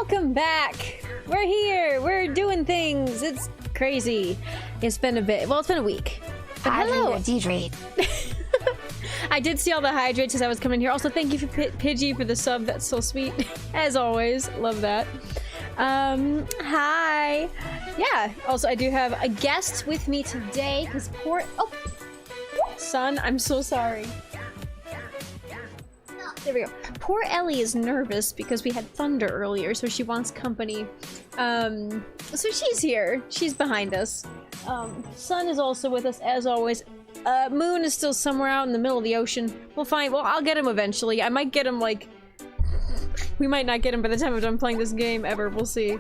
Welcome back! We're here! We're doing things! It's crazy. It's been a bit. Well, it's been a week. But hello! Hydrate. I did see all the hydrates as I was coming here. Also, thank you for Pidgey for the sub. That's so sweet. As always. Love that. Hi! Yeah, also I do have a guest with me today, because poor- Oh! Son, I'm so sorry. There we go. Poor Ellie is nervous because we had thunder earlier, so she wants company. So she's here. She's behind us. Sun is also with us, as always. Moon is still somewhere out in the middle of the ocean. We'll find- well, I'll get him eventually. I might get him, like... We might not get him by the time I'm done playing this game, ever. We'll see.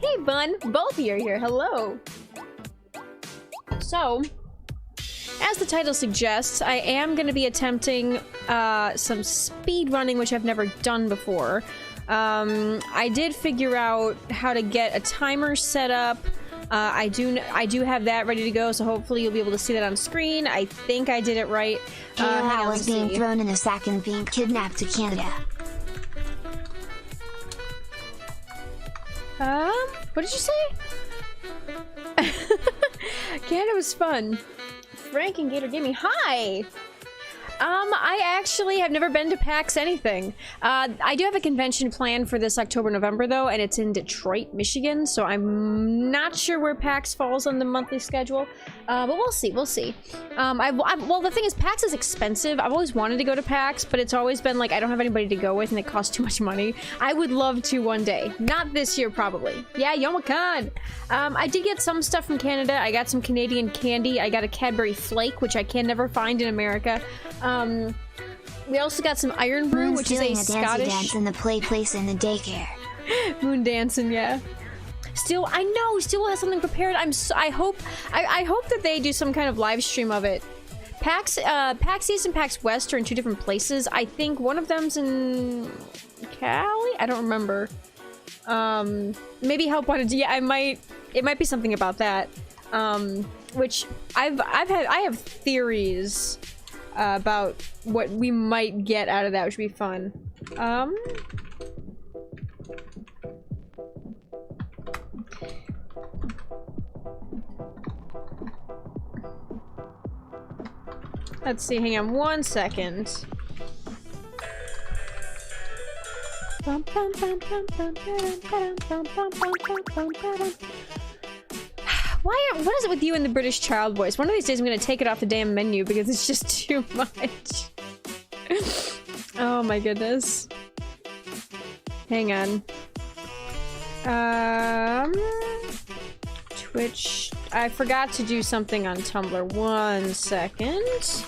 Hey, Bun! Both of you are here. Hello! So... as the title suggests, I am going to be attempting some speed running, which I've never done before. I did figure out how to get a timer set up. I do have that ready to go, so hopefully you'll be able to see that on screen. I think I did it right. Halo is being thrown in a sack and being kidnapped to Canada. What did you say? Canada was fun. Frank and Gator Gaming, hi! I actually have never been to PAX anything. I do have a convention planned for this October, November though, and it's in Detroit, Michigan, so I'm not sure where PAX falls on the monthly schedule. But we'll see, we'll see. Well, the thing is, PAX is expensive. I've always wanted to go to PAX, but it's always been like, I don't have anybody to go with and it costs too much money. I would love to one day. Not this year, probably. Yeah, Yomakan! I did get some stuff from Canada. I got some Canadian candy. I got a Cadbury Flake, which I can never find in America. We also got some Iron Brew, Moon's which is a Scottish dance in the place in the daycare. Moon dancing, yeah. Still, I know, Still has something prepared. I hope that they do some kind of live stream of it. PAX East and PAX West are in two different places. I think one of them's in Cali. I don't remember. Maybe Help wanted to. Yeah, it might be something about that. Which I have theories about what we might get out of that, which would be fun. Let's see, hang on one second. What is it with you and the British child voice? One of these days I'm gonna take it off the damn menu because it's just too much. Oh my goodness. Hang on. Twitch. I forgot to do something on Tumblr. 1 second.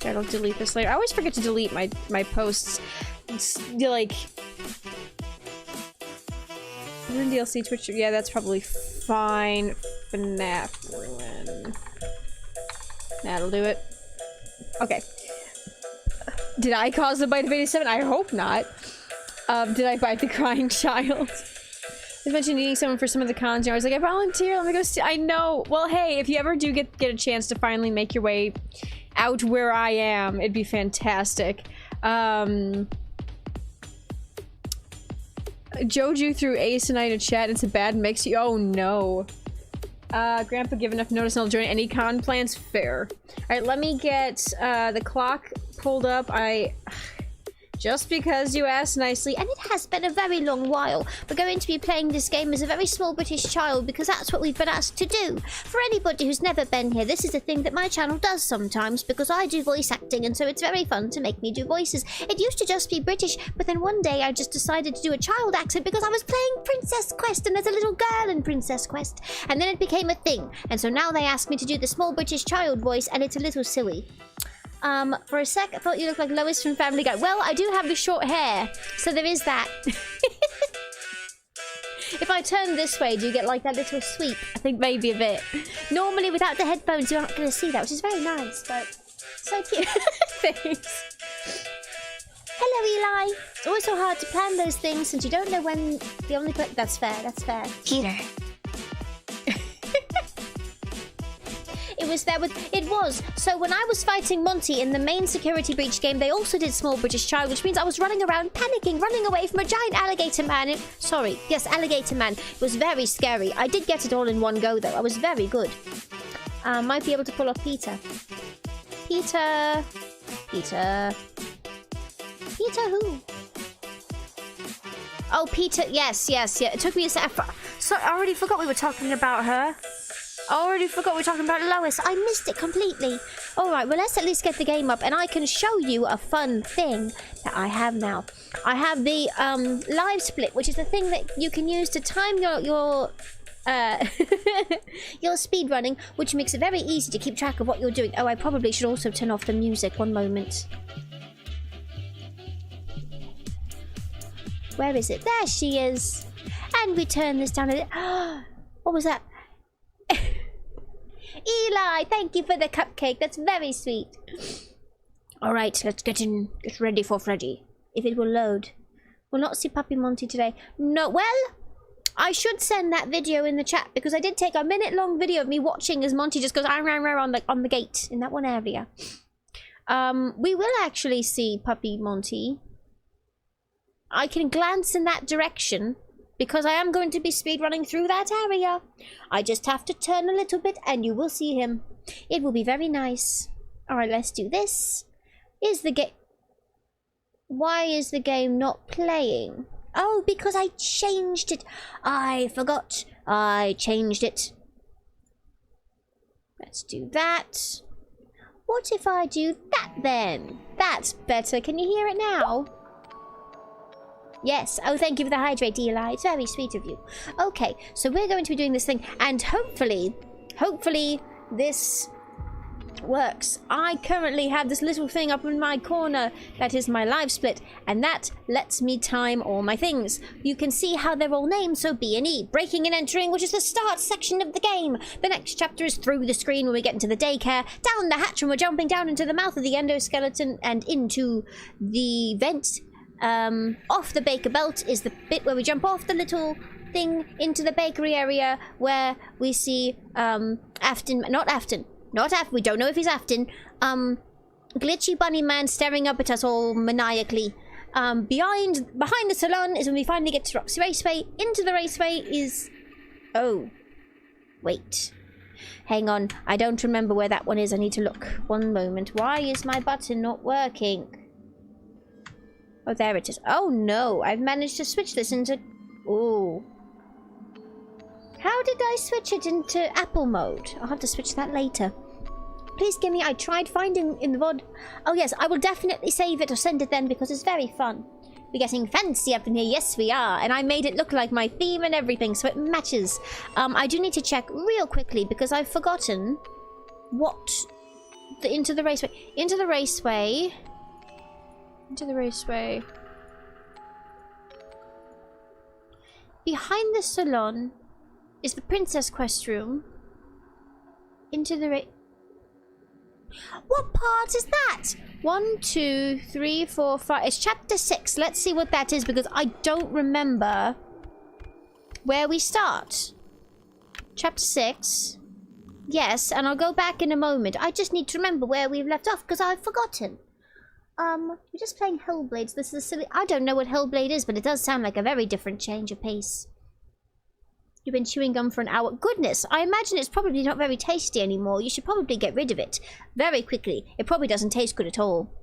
I'll delete this later. I always forget to delete my posts. It's like... Ruin DLC Twitch. Yeah, that's probably fine. FNAF Ruin. That'll do it. Okay. Did I cause the bite of 87? I hope not. Did I bite the crying child? I mentioned needing someone for some of the cons. I was like, I volunteer. Let me go see. I know. Well, hey, if you ever do get a chance to finally make your way out where I am, it'd be fantastic. Joju threw Ace and I in a chat. It's a bad mix. Oh no. Grandpa give enough notice and I'll join any con plans. Fair. Alright, let me get the clock pulled up. Just because you asked nicely, and it has been a very long while, we're going to be playing this game as a very small British child because that's what we've been asked to do. For anybody who's never been here, this is a thing that my channel does sometimes because I do voice acting, and so it's very fun to make me do voices. It used to just be British, but then one day I just decided to do a child accent because I was playing Princess Quest and there's a little girl in Princess Quest, and then it became a thing, and so now they ask me to do the small British child voice, and it's a little silly. For a sec, I thought you looked like Lois from Family Guy. Well, I do have the short hair, so there is that. If I turn this way, do you get like that little sweep? I think maybe a bit. Normally, without the headphones, you're not going to see that, which is very nice, but so cute. Thanks. Hello, Eli. It's always so hard to plan those things since you don't know when the only place... That's fair, that's fair. Peter. It was there with... It was. So when I was fighting Monty in the main security breach game, they also did Small British Child, which means I was running around panicking, running away from a giant alligator man. Sorry, yes, alligator man. It was very scary. I did get it all in one go, though. I was very good. Might be able to pull off Peter. Peter who? Oh, Peter. Yes. It took me a sec. Sorry, I already forgot we were talking about her. I already forgot we were talking about Lois. I missed it completely. Alright, well, let's at least get the game up. And I can show you a fun thing that I have now. I have the live split, which is the thing that you can use to time your speed running, which makes it very easy to keep track of what you're doing. Oh, I probably should also turn off the music. One moment. Where is it? There she is. And we turn this down a bit. What was that? Eli, thank you for the cupcake. That's very sweet. Alright, let's get ready for Freddy. If it will load. We'll not see Puppy Monty today. No, well, I should send that video in the chat because I did take a minute-long video of me watching as Monty just goes on the gate in that one area. We will actually see Puppy Monty. I can glance in that direction because I am going to be speedrunning through that area. I just have to turn a little bit and you will see him. It will be very nice. Alright, let's do this. Why is the game not playing? Oh, because I changed it. I forgot. I changed it. Let's do that. What if I do that then? That's better. Can you hear it now? Yes. Oh, thank you for the hydrate, Eli. It's very sweet of you. Okay, so we're going to be doing this thing, and hopefully this works. I currently have this little thing up in my corner that is my live split, and that lets me time all my things. You can see how they're all named, so B and E. Breaking and entering, which is the start section of the game. The next chapter is through the screen when we get into the daycare, down the hatch when we're jumping down into the mouth of the endoskeleton and into the vent. Off the baker belt is the bit where we jump off the little thing into the bakery area where we see Afton, we don't know if he's Afton, glitchy bunny man staring up at us all maniacally. Behind the salon is when we finally get to Roxy Raceway. Into the raceway is... Oh. Wait. Hang on. I don't remember where that one is. I need to look. One moment. Why is my button not working? Oh, there it is. Oh, no. I've managed to switch this into... Ooh. How did I switch it into Apple mode? I'll have to switch that later. Please give me... I tried finding in the VOD. Oh, yes. I will definitely save it or send it then because it's very fun. We're getting fancy up in here. Yes, we are. And I made it look like my theme and everything, so it matches. I do need to check real quickly because I've forgotten what... Into the raceway. Into the raceway... Into the raceway. Behind the salon is the Princess Quest room. Into the What part is that? 1, 2, 3, 4, 5. It's chapter 6. Let's see what that is because I don't remember where we start. Chapter 6. Yes, and I'll go back in a moment. I just need to remember where we've left off because I've forgotten. We're just playing Hellblades. This is silly. I don't know what Hellblade is, but it does sound like a very different change of pace. You've been chewing gum for an hour. Goodness, I imagine it's probably not very tasty anymore. You should probably get rid of it very quickly. It probably doesn't taste good at all.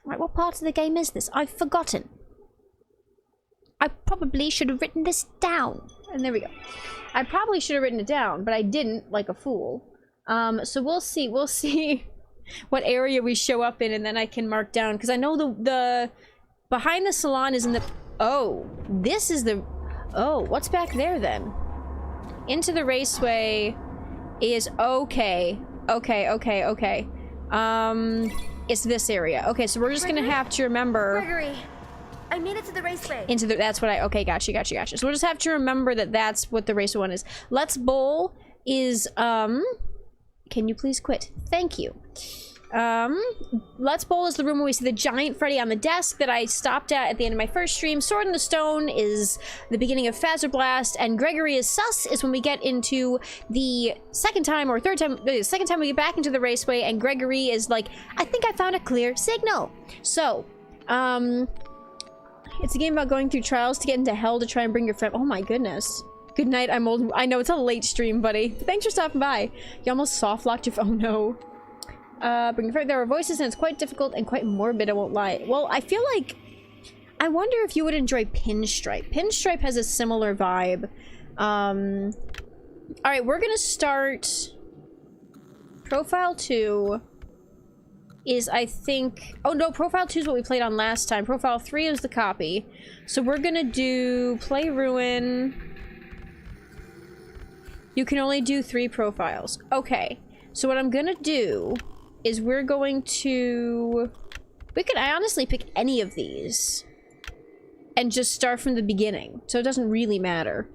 Right, what part of the game is this? I've forgotten. I probably should have written this down. And there we go. I probably should have written it down, but I didn't, like a fool. So we'll see. We'll see what area we show up in, and then I can mark down. Because I know the behind the salon is in the... Oh, this is the... Oh, what's back there then? Into the raceway is okay. Okay. It's this area. Okay, so we're just gonna have to remember... Gregory, I made it to the raceway. Into the... That's what I... Okay, gotcha. So we'll just have to remember that that's what the raceway one is. Let's Bowl is... Can you please quit? Thank you. Let's Bowl is the room where we see the giant Freddy on the desk that I stopped at the end of my first stream. Sword in the Stone is the beginning of Fazer Blast, and Gregory is sus is when we get into the second time or third time, the second time we get back into the raceway, and Gregory is like, I think I found a clear signal. So, it's a game about going through trials to get into hell to try and bring your friend. Oh my goodness. Good night, I'm old. I know it's a late stream, buddy. Thanks for stopping by. You almost soft locked your phone. Oh no. Bring your friend. There are voices and it's quite difficult and quite morbid, I won't lie. Well, I feel like, I wonder if you would enjoy Pinstripe. Pinstripe has a similar vibe. Alright, we're gonna start. Profile 2 is, I think, oh no, Profile 2 is what we played on last time. Profile 3 is the copy. So we're gonna do Play Ruin. You can only do 3 profiles. Okay, so what I'm gonna do is we're going to... I honestly pick any of these and just start from the beginning, so it doesn't really matter.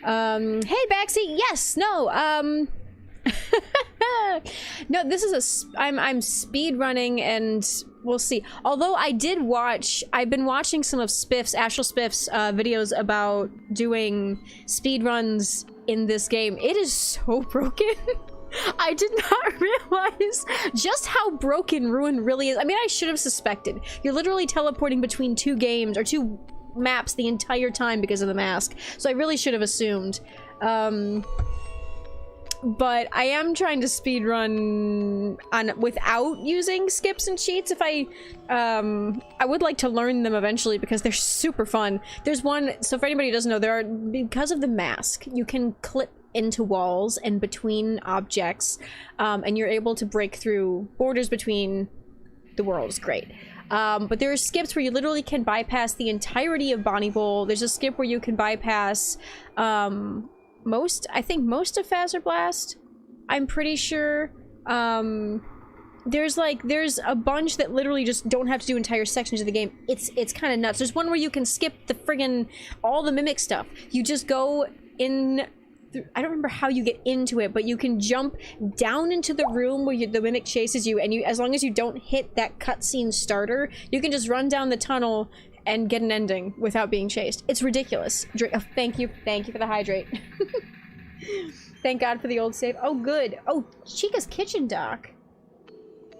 Hey Baxi, yes, no, no, this is I'm speed running, and we'll see. Although I've been watching some of Astral Spiff's videos about doing speed runs in this game. It is so broken. I did not realize just how broken Ruin really is. I mean, I should have suspected. You're literally teleporting between 2 games or 2 maps the entire time because of the mask. So I really should have assumed. But I am trying to speedrun without using skips and cheats. If I would like to learn them eventually because they're super fun. There's one, so for anybody who doesn't know, because of the mask, you can clip into walls and between objects, and you're able to break through borders between the worlds. Great. But there are skips where you literally can bypass the entirety of Bonnie Bowl. There's a skip where you can bypass, I think most of Fazer Blast, I'm pretty sure. There's a bunch that literally just don't have to do entire sections of the game. It's kind of nuts. There's one where you can skip the friggin' all the Mimic stuff. You just go in, I don't remember how you get into it, but you can jump down into the room where the Mimic chases you, and as long as you don't hit that cutscene starter, you can just run down the tunnel and get an ending without being chased. It's ridiculous. Oh, thank you for the hydrate. Thank God for the old save. Oh, good. Oh, Chica's Kitchen Dock.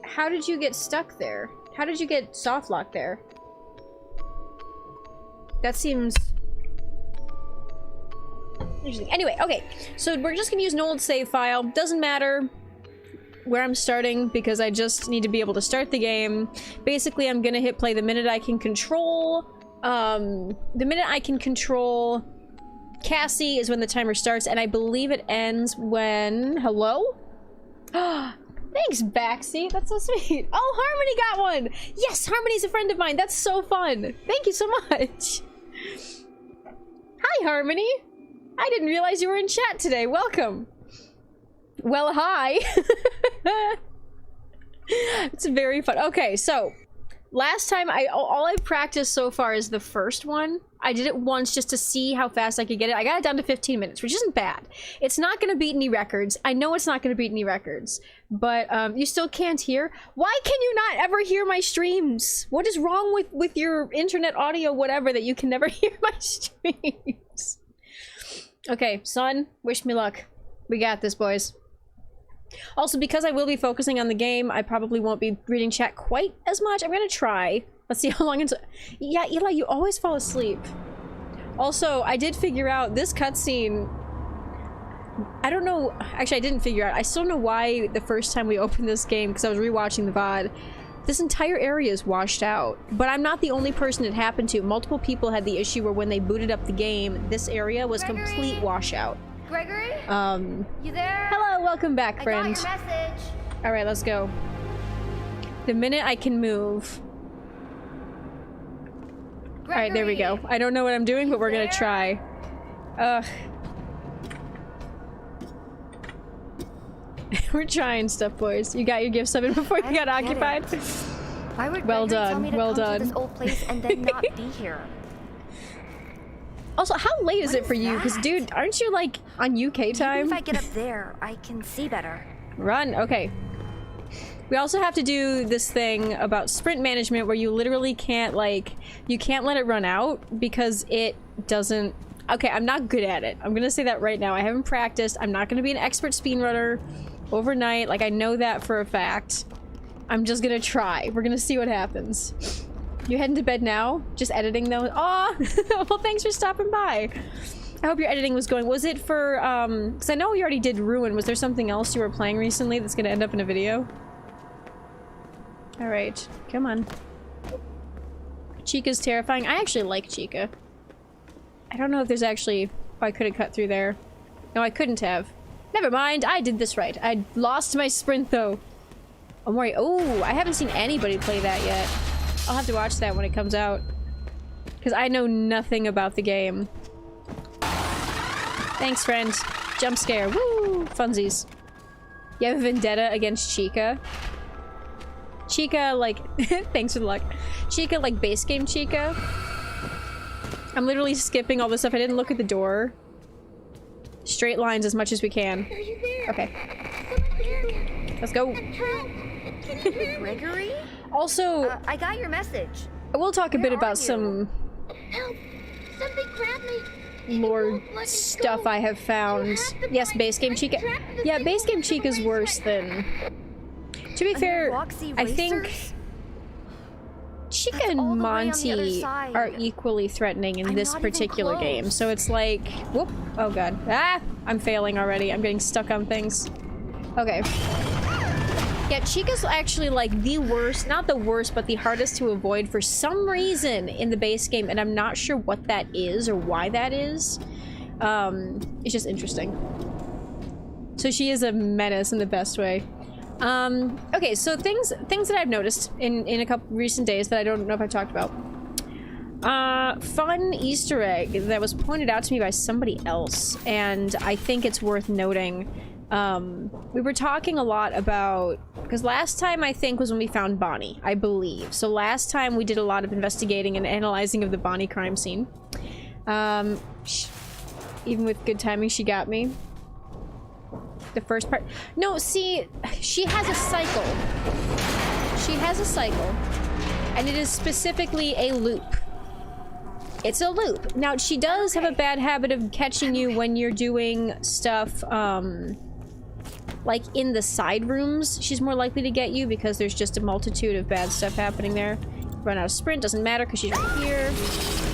How did you get stuck there? How did you get soft locked there? That seems interesting. Anyway, okay. So we're just gonna use an old save file. Doesn't matter where I'm starting because I just need to be able to start the game. Basically, I'm gonna hit play the minute I can control. Cassie is when the timer starts, and I believe it ends when... Hello? Thanks, Baxi. That's so sweet. Oh, Harmony got one! Yes, Harmony's a friend of mine. That's so fun. Thank you so much. Hi, Harmony. I didn't realize you were in chat today. Welcome. Well, hi. It's very fun. Okay, so last time all I've practiced so far is the first one. I did it once just to see how fast I could get it. I got it down to 15 minutes, which isn't bad. It's not going to beat any records. I know it's not going to beat any records, but you still can't hear. Why can you not ever hear my streams? What is wrong with your internet audio, whatever, that you can never hear my streams? Okay, son, wish me luck. We got this, boys. Also, because I will be focusing on the game, I probably won't be reading chat quite as much. I'm gonna try. Let's see how long it's... Yeah, Eli, you always fall asleep. Also, I did figure out this cutscene... I don't know... Actually, I didn't figure out. I still don't know why the first time we opened this game, because I was rewatching the VOD, this entire area is washed out. But I'm not the only person it happened to. Multiple people had the issue where when they booted up the game, this area was complete washout. Gregory? You there? Hello, welcome back, friend. I got your message. Alright, let's go. The minute I can move. Alright, there we go. I don't know what I'm doing, but we're gonna try. Ugh. We're trying stuff, boys. You got your gifts up before you got occupied? Why would well Gregory done, tell me to well come done. to this old place and then not be here? Also, how late is it for you? Because, that? dude, aren't you, like, on UK time? Maybe if I get up there, I can see better. Run. Okay. We also have to do this thing about sprint management where you literally can't, like, you can't let it run out because it doesn't... Okay, I'm not good at it. I'm gonna say that right now. I haven't practiced. I'm not gonna be an expert speedrunner overnight. Like, I know that for a fact. I'm just gonna try. We're gonna see what happens. You heading to bed now? Just editing those? Aw! Well, thanks for stopping by. I hope your editing was going. Was it for, because I know you already did Ruin. Was there something else you were playing recently that's gonna end up in a video? Alright, come on. Chica's terrifying. I actually like Chica. I don't know if there's actually... Oh, I could have cut through there. No, I couldn't have. Never mind, I did this right. I lost my sprint, though. I'm worried. Oh, I haven't seen anybody play that yet. I'll have to watch that when it comes out. Because I know nothing about the game. Thanks, friend. Jump scare. Woo! Funsies. You have a vendetta against Chica? Chica, like... Thanks for the luck. Chica, like base game Chica? I'm literally skipping all this stuff. I didn't look at the door. Straight lines as much as we can. Are you there? Okay. Let's go. Gregory? Also... I got your message. I will talk a bit Where about are some... Help! Something grabbed me. lore stuff I have found. Yes, base game Chica. Yeah, base game Chica's worse than... To be fair, I think Chica and Monty are equally threatening in this particular game. So it's like, whoop, oh god. Ah, I'm failing already. I'm getting stuck on things. Okay. Yeah, Chica's actually like the worst, not the worst, but the hardest to avoid for some reason in the base game, and I'm not sure what that is or why that is. It's just interesting. So she is a menace in the best way. Okay, so things that I've noticed in a couple recent days that I don't know if I've talked about. Fun Easter egg that was pointed out to me by somebody else, and I think it's worth noting. We were talking a lot about, because last time I think was when we found Bonnie, I believe. So last time we did a lot of investigating and analyzing of the Bonnie crime scene. Even with good timing, she got me. The first part. No, see, she has a cycle. She has a cycle, and it is specifically a loop. It's a loop. Now, she does have a bad habit of catching you when you're doing stuff, like in the side rooms. She's more likely to get you because there's just a multitude of bad stuff happening there. Run out of sprint, doesn't matter because she's right here.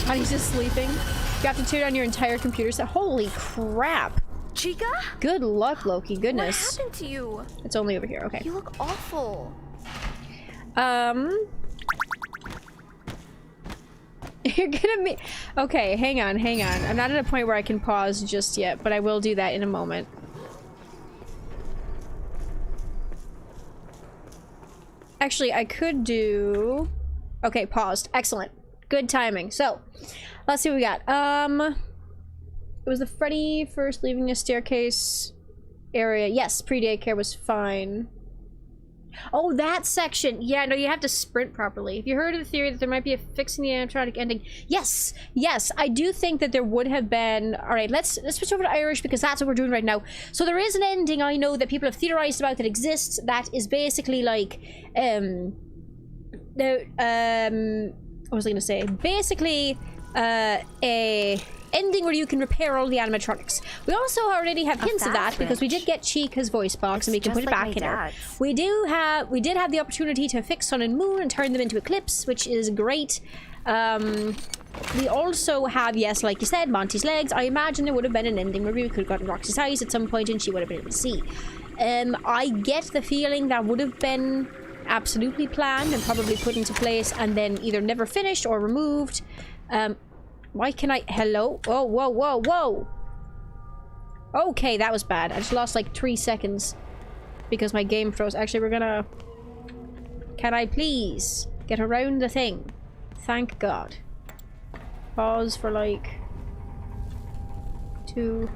Honey's just sleeping. You have to turn on your entire computer set. Holy crap. Chica? Good luck, Loki. Goodness. What happened to you? It's only over here. Okay. You look awful. You're gonna be... Okay, hang on, hang on. I'm not at a point where I can pause just yet, but I will do that in a moment. Actually, I could do... Okay, paused. Excellent. Good timing. So, let's see what we got. It was the Freddy first leaving a staircase area. Yes, pre-daycare was fine. Oh, that section. Yeah, no, you have to sprint properly. Have you heard of the theory that there might be a fix in the animatronic ending? Yes, yes, I do think that there would have been. All right, let's switch over to Irish because that's what we're doing right now. So there is an ending I know that people have theorized about that exists. That is basically like, what was I gonna say? Basically, a ending where you can repair all the animatronics. We also already have hints of that because we did get Chica's voice box and we can put it back in her. We did have the opportunity to fix Sun and Moon and turn them into Eclipse, which is great. We also have, yes, like you said, Monty's legs. I imagine there would have been an ending where we could have gotten Roxy's eyes at some point and she would have been able to see. I get the feeling that would have been absolutely planned and probably put into place and then either never finished or removed. Why can I... Hello? Oh, whoa, whoa, whoa! Okay, that was bad. I just lost like 3 seconds because my game froze. Actually, we're gonna... Can I please get around the thing? Thank God. Pause for like... 2...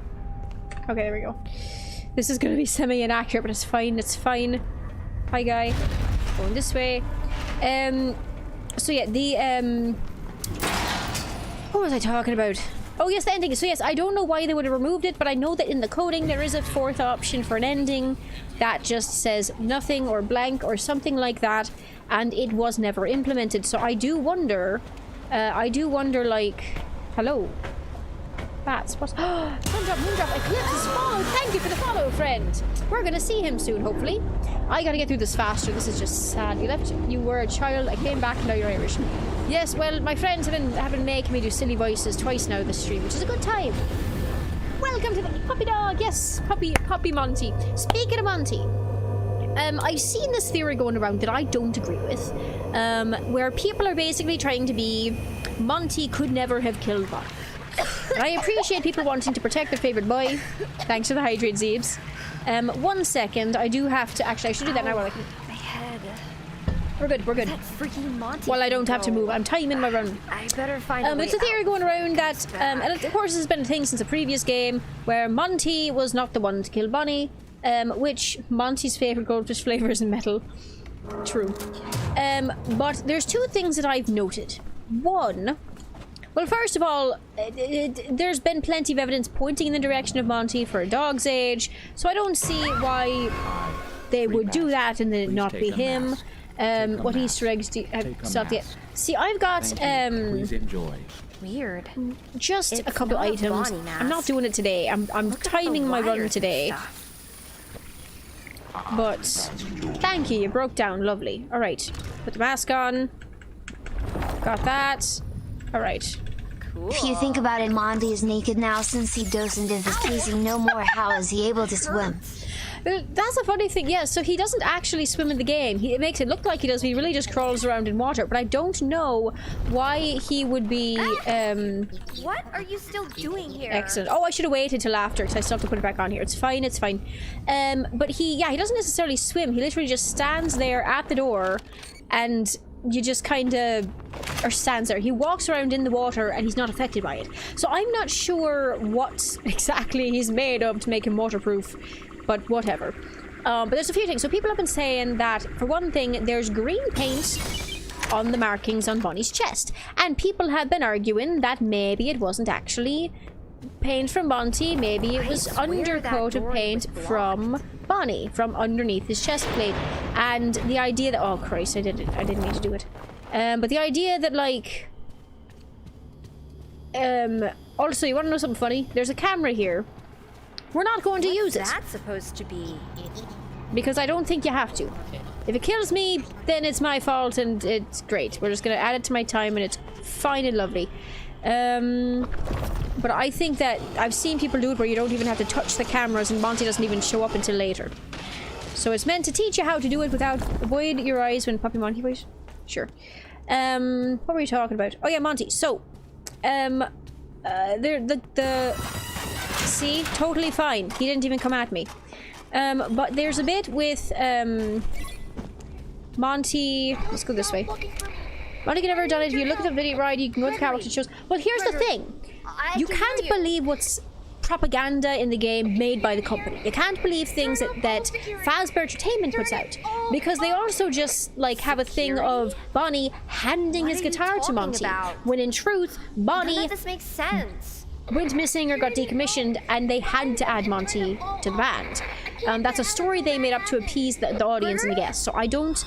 Okay, there we go. This is gonna be semi-inaccurate, but it's fine, it's fine. Hi, guy. Going this way. So yeah, the, what was I talking about? Oh yes, the ending. So yes, I don't know why they would have removed it, but I know that in the coding there is a fourth option for an ending that just says nothing or blank or something like that, and it was never implemented. So I do wonder, like, hello, bats. What? Moondrop, Eclipse is followed. Thank you for the follow, friend. We're gonna see him soon, hopefully. I gotta get through this faster. This is just sad. You were a child. I came back and now you're Irish. Yes, well, my friends have been making me do silly voices twice now this stream, which is a good time. Welcome to the puppy dog. Yes, puppy Monty. Speaking of Monty, I've seen this theory going around that I don't agree with, where people are basically trying to be Monty could never have killed Bob. And I appreciate people wanting to protect their favorite boy. Thanks for the hydrate, Zeebs. 1 second. I do have to. Actually, I should do that now while I can. My head. We're good. We're good. That freaking Monty. Well, I don't have to move. I'm timing my run. I better find a way It's a theory out. going around that, and of course, this has been a thing since the previous game, where Monty was not the one to kill Bonnie, which Monty's favorite goldfish flavor is metal. True. But there's two things that I've noted. One. Well, first of all, there's been plenty of evidence pointing in the direction of Monty for a dog's age, so I don't see why they would do that and then it not be him. What Easter eggs do you have stopped yet? See, I've got Please enjoy. Weird. just a It's couple not a items. Bonnie mask. I'm not doing it today. I'm Look at the timing my run wires today. and stuff. But thank you, you broke down. Lovely. All right, put the mask on. Got that. All right. Cool. If you think about it, Monty is naked now since he dozed into his casing no more. How is he able to swim? Well, that's a funny thing. Yeah, so he doesn't actually swim in the game. It makes it look like he does, but he really just crawls around in water. But I don't know why he would be What are you still doing here? excellent. Oh, I should have waited till after because I still have to put it back on here. It's fine, it's fine. But he doesn't necessarily swim. He literally just stands there at the door and you just kind of, or stands there. He walks around in the water and he's not affected by it. So I'm not sure what exactly he's made of to make him waterproof, but whatever. But there's a few things. So people have been saying that, for one thing, there's green paint on the markings on Bonnie's chest. And people have been arguing that maybe it wasn't actually paint from Monty, maybe it was swear that undercoat of door paint was blocked. from Bonnie, from underneath his chest plate. And the idea that, oh Christ, I didn't mean to do it. But the idea that, like, also, you want to know something funny? There's a camera here. We're not going to use it That's supposed to be. because I don't think you have to. If it kills me, then it's my fault and it's great. We're just going to add it to my time and it's fine and lovely. But I think that I've seen people do it where you don't even have to touch the cameras and Monty doesn't even show up until later. So it's meant to teach you how to do it without avoid your eyes when Puppy Monty wait. Sure. What were we talking about? Oh yeah, Monty. So, see, totally fine. He didn't even come at me. But there's a bit with Monty. Let's go this way. Monty can never have done it. If you look at the video ride, you can go to the car watch it shows. Well, here's the thing. You can't believe what's propaganda in the game made by the company. You can't believe things that Fazbear Entertainment puts out, because they also just like have a thing of Bonnie handing his are you guitar to talking Monty, about? when in truth None Bonnie of this makes sense. went missing or got decommissioned and they had to add Monty to the band. That's a story they made up to appease the audience and the guests. So I don't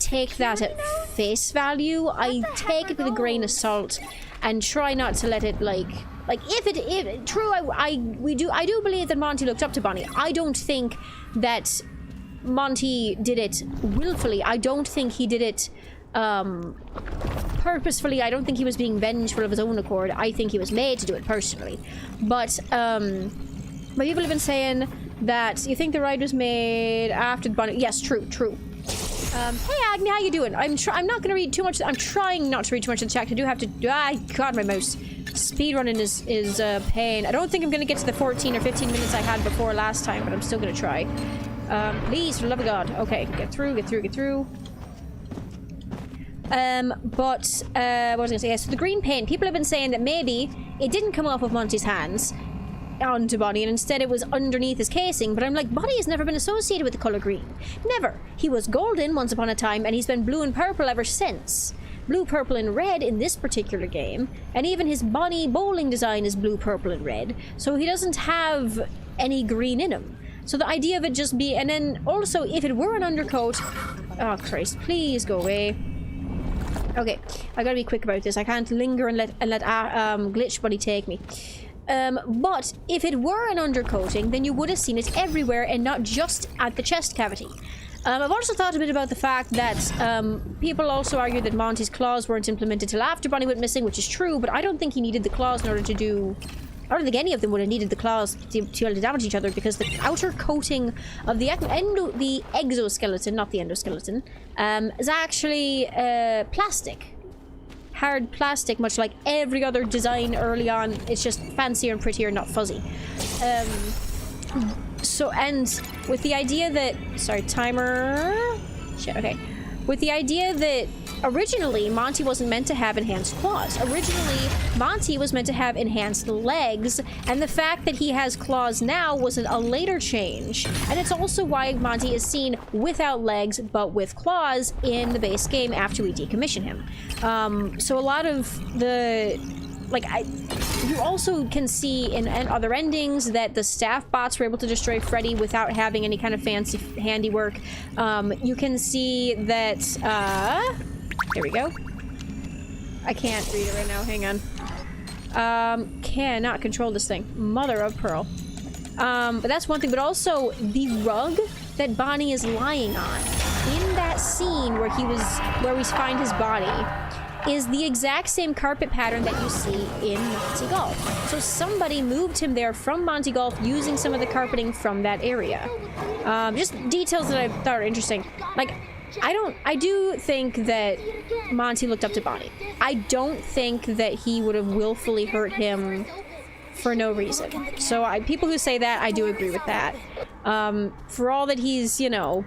take that at face value. I take it with a grain of salt and try not to let it like if true. I do believe that Monty looked up to Bonnie. I don't think that Monty did it willfully. I don't think he did it purposefully. I don't think he was being vengeful of his own accord. I think he was made to do it personally. But people have been saying that you think the ride was made after the Bonnie. Yes, true. Hey Agni, how you doing? I'm not gonna read too much. I'm trying not to read too much of the chat. I do have to. God, my mouse. Speedrunning is a pain. I don't think I'm gonna get to the 14 or 15 minutes I had before last time, but I'm still gonna try. Please, for the love of God. Okay, get through. What was I gonna say? Yeah, so the green paint. People have been saying that maybe it didn't come off of Monty's hands onto Bonnie, and instead it was underneath his casing. But I'm like, Bonnie has never been associated with the color green. Never. He was golden once upon a time, and he's been blue and purple ever since. blue, purple, and red in this particular game. And even his bunny bowling design is blue, purple, and red. So he doesn't have any green in him. So the idea of it just be... And then also, if it were an undercoat... Oh, Christ. Please go away. Okay. I gotta be quick about this. I can't linger and let Glitch Buddy take me. But if it were an undercoating, then you would have seen it everywhere and not just at the chest cavity. I've also thought a bit about the fact that people also argue that Monty's claws weren't implemented till after Bonnie went missing, which is true, but I don't think he needed the claws in order to do... I don't think any of them would have needed the claws to be able to damage each other, because the outer coating of the exoskeleton, not the endoskeleton, is actually plastic. Hard plastic, much like every other design early on. It's just fancier and prettier, not fuzzy. So, and with the idea that... Sorry, timer... Shit, okay. With the idea that originally Monty wasn't meant to have enhanced claws. Originally, Monty was meant to have enhanced legs, and the fact that he has claws now was a later change. And it's also why Monty is seen without legs, but with claws in the base game after we decommission him. So a lot of the... Like, you also can see in other endings that the staff bots were able to destroy Freddy without having any kind of fancy handiwork. You can see that, there we go. I can't read it right now, hang on. Cannot control this thing. Mother of pearl. But that's one thing, but also the rug that Bonnie is lying on in that scene where we find his body is the exact same carpet pattern that you see in Monty Golf. So somebody moved him there from Monty Golf using some of the carpeting from that area. Just details that I thought are interesting. Like, I do think that Monty looked up to Bonnie. I don't think that he would have willfully hurt him for no reason. So people who say that, I do agree with that. For all that he's, you know,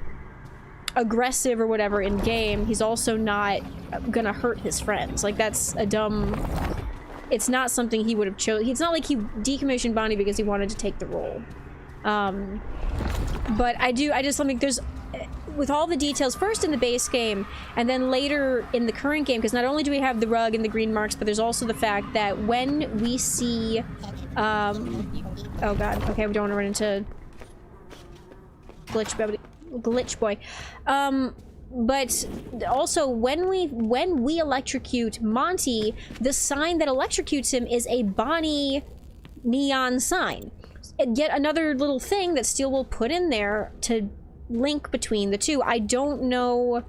aggressive or whatever in game, he's also not gonna hurt his friends. Like, that's a dumb... It's not something he would have chosen. It's not like he decommissioned Bonnie because he wanted to take the role. But I just think there's... With all the details, first in the base game, and then later in the current game, because not only do we have the rug and the green marks, but there's also the fact that when we see... oh god, okay, we don't want to run into... Glitch boy. But also when we electrocute Monty, the sign that electrocutes him is a Bonnie neon sign. And yet another little thing that Steel will put in there to link between the two. I don't know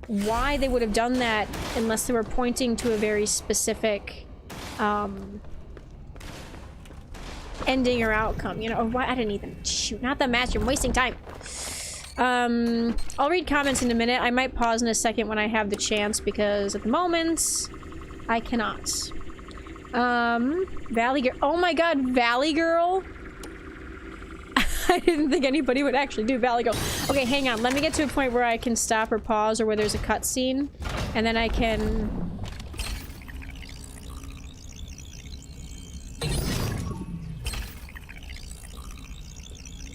why they would have done that unless they were pointing to a very specific ending or outcome, you know, or why I didn't even shoot, not the match, I'm wasting time. I'll read comments in a minute. I might pause in a second when I have the chance, because at the moment I cannot. Valley Girl. Oh my god, Valley Girl. I didn't think anybody would actually do Valley Girl. Okay, hang on. Let me get to a point where I can stop or pause, or where there's a cutscene, and then I can...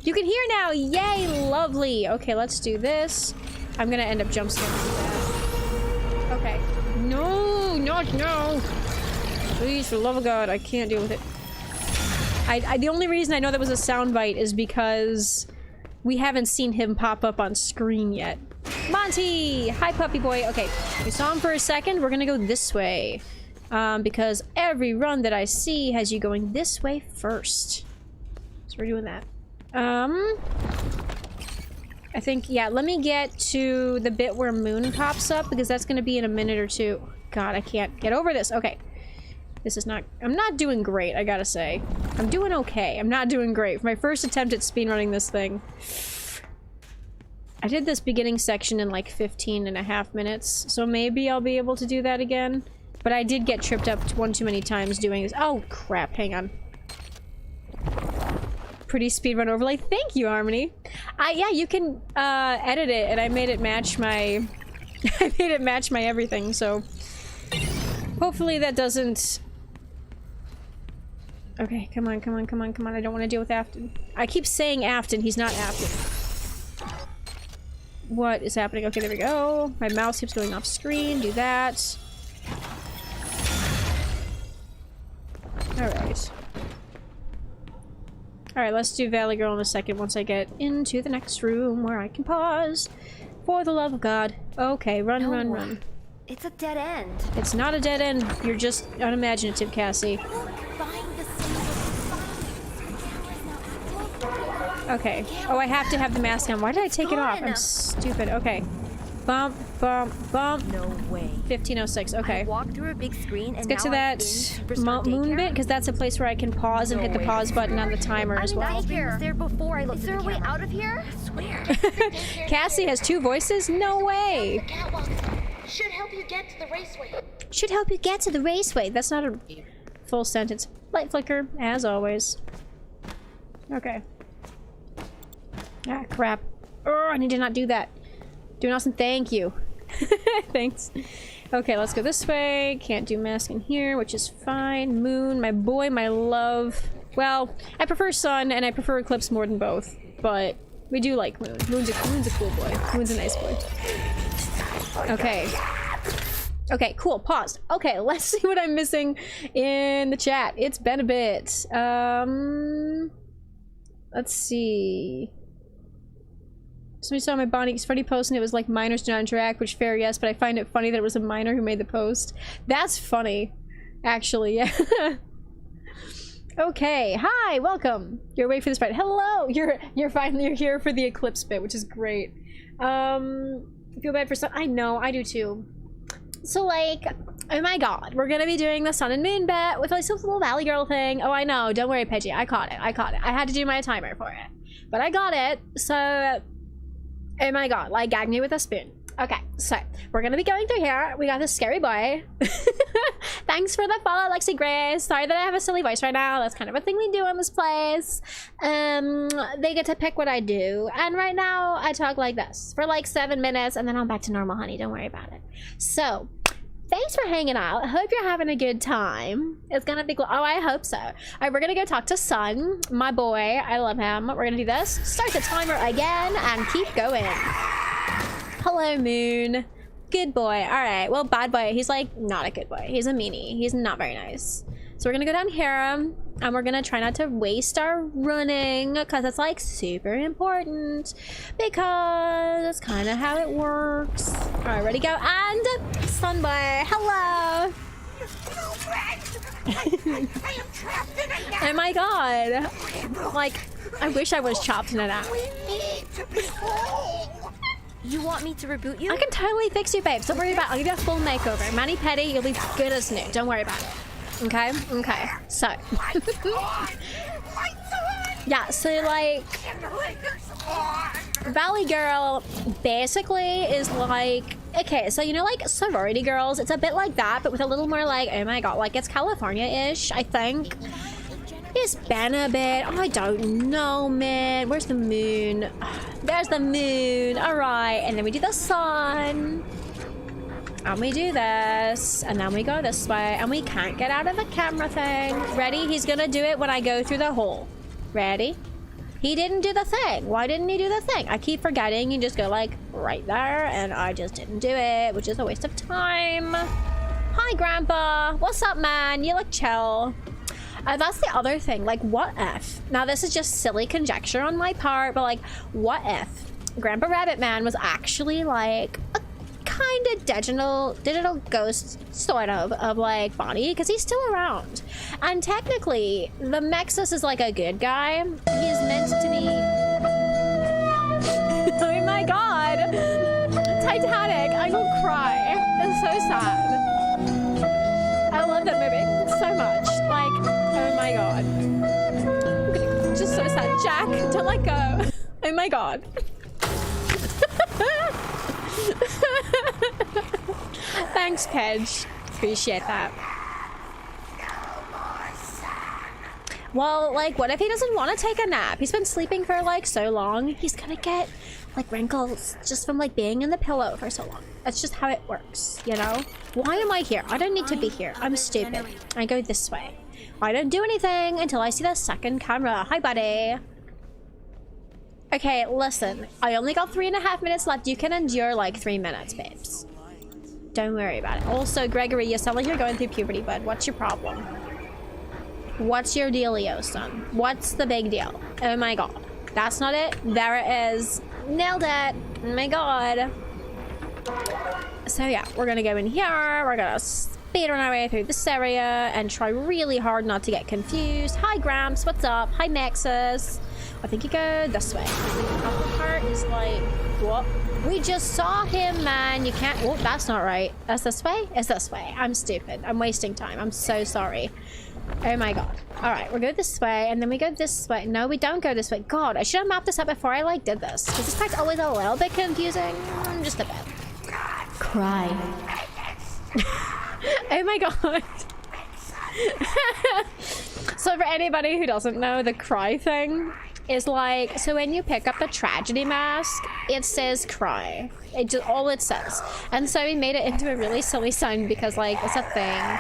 You can hear now! Yay! Lovely! Okay, let's do this. I'm gonna end up jump scaring that. Okay. No! Not no! Please, for the love of God, I can't deal with it. The only reason I know that was a soundbite is because we haven't seen him pop up on screen yet. Monty! Hi, puppy boy. Okay, we saw him for a second. We're gonna go this way. Because every run that I see has you going this way first. So we're doing that. I think, yeah, let me get to the bit where Moon pops up, because that's gonna be in a minute or two. God, I can't get over this. Okay. This is not... I'm not doing great, I gotta say. I'm doing okay. I'm not doing great. For my first attempt at speedrunning this thing. I did this beginning section in like 15.5 minutes, so maybe I'll be able to do that again. But I did get tripped up one too many times doing this. Oh, crap. Hang on. Pretty speedrun overlay. Thank you, Harmony. Yeah, you can edit it, and I made it match my... I made it match my everything, so... Hopefully that doesn't... Okay, come on, come on, come on, come on. I don't want to deal with Afton. I keep saying Afton. He's not Afton. What is happening? Okay, there we go. My mouse keeps going off screen. Do that. Alright. Alright, let's do Valley Girl in a second once I get into the next room where I can pause. For the love of God. Okay, run, No. run, run. It's a dead end. It's not a dead end. You're just unimaginative, Cassie. Okay. Oh, I have to have the mask on. Why did I take it off? I'm stupid. Okay. Bump, bump, bump. No way. 1506. Okay. I walked through a big screen and Let's get to now I'm in that Superstar moon Daycare? bit, because that's a place where I can pause and hit the pause button on the timer as well. I was there before I looked Is there at a the way camera. out of here? I swear. Cassie has 2 voices? No way! The catwalk should help you get to the raceway. Should help you get to the raceway. That's not a full sentence. Light flicker, as always. Okay. Ah, crap. Oh, I need to not do that. Doing awesome. Thank you. Thanks. Okay, let's go this way. Can't do mask in here, which is fine. Moon, my boy, my love. Well, I prefer sun and I prefer eclipse more than both, but we do like Moon. Moon's a cool boy. Moon's a nice boy. Okay. Okay, cool. Paused. Okay, let's see what I'm missing in the chat. It's been a bit. Let's see. Somebody saw my Bonnie's funny post and it was like minors do not interact, which fair, yes, but I find it funny that it was a minor who made the post. That's funny. Actually, yeah. Okay, hi, welcome. You're away for this part. Hello! You're here for the eclipse bit, which is great. Feel bad for some. I know, I do too. So like, oh my god, we're gonna be doing the sun and moon bit with like some little Valley Girl thing. Oh, I know, don't worry, Pidgey, I caught it. I had to do my timer for it. But I got it, so oh my god, like gag me with a spoon. Okay, so we're gonna be going through here. We got this scary boy. Thanks for the follow, Lexi Grace. Sorry that I have a silly voice right now. That's kind of a thing we do in this place. They get to pick what I do. And right now I talk like this for like 7 minutes and then I'm back to normal, honey. Don't worry about it. So thanks for hanging out. I hope you're having a good time. It's gonna be, oh, I hope so. All right, we're gonna go talk to Sun, my boy. I love him. We're gonna do this. Start the timer again and keep going. Hello, Moon. Good boy. All right. Well, bad boy. He's like not a good boy. He's a meanie. He's not very nice. So we're gonna go down here and we're gonna try not to waste our running because it's like super important because that's kind of how it works. All right, ready, go. And Sun boy. Hello. Oh my god. Like, I wish I was chopped in an app. You want me to reboot you? I can totally fix you, babes. Don't worry about it. I'll give you a full makeover. Mani Petty, you'll be good as new. Don't worry about it. Okay? Okay. So. Yeah, so like Valley Girl basically is like, okay, so you know like sorority girls, it's a bit like that, but with a little more like, oh my god, like it's California-ish, I think. It's been a bit. Oh, I don't know, man. Where's the moon? There's the moon. All right, and then we do the sun. And we do this. And then we go this way. And we can't get out of the camera thing. Ready? He's gonna do it when I go through the hole. Ready? He didn't do the thing. Why didn't he do the thing? I keep forgetting. You just go like right there. And I just didn't do it, which is a waste of time. Hi, Grandpa. What's up, man? You look chill. That's the other thing, like what if, now this is just silly conjecture on my part, but like what if Grandpa Rabbit Man was actually like a kind of digital ghost sort of like Bonnie, because he's still around, and technically the Mexus is like a good guy. He's meant to be oh my god, Titanic, I will cry. It's so sad. I love that movie so much. Like, oh my god. Just so sad. Jack, don't let go. Oh my god. Thanks, Pedge. Appreciate that. Well, like, what if he doesn't want to take a nap? He's been sleeping for like so long. He's gonna get like wrinkles just from like being in the pillow for so long. That's just how it works, you know? Why am I here? I don't need to be here. I'm stupid. I go this way. I don't do anything until I see the second camera. Hi, buddy. Okay, listen. I only got 3.5 minutes left. You can endure like 3 minutes, babes. Don't worry about it. Also, Gregory, you sound like you're going through puberty, bud. What's your problem? What's your dealio, son? What's the big deal? Oh my god. That's not it. There it is. Nailed it. Oh my god. So yeah, we're gonna go in here. We're gonna speedrun our way through this area and try really hard not to get confused. Hi, Gramps. What's up? Hi, Nexus. I think you go this way. The upper part is like, what? We just saw him, man. You can't. Oh, that's not right. That's this way? It's this way. I'm stupid. I'm wasting time. I'm so sorry. Oh my god. All right, we'll go this way, and then we go this way. No, we don't go this way. God, I should have mapped this out before I like did this. Because this part's always a little bit confusing. Just a bit. Cry. Oh my god. So for anybody who doesn't know, the cry thing is like, so when you pick up the tragedy mask, it says cry. It just, all it says. And so we made it into a really silly sound because like, it's a thing.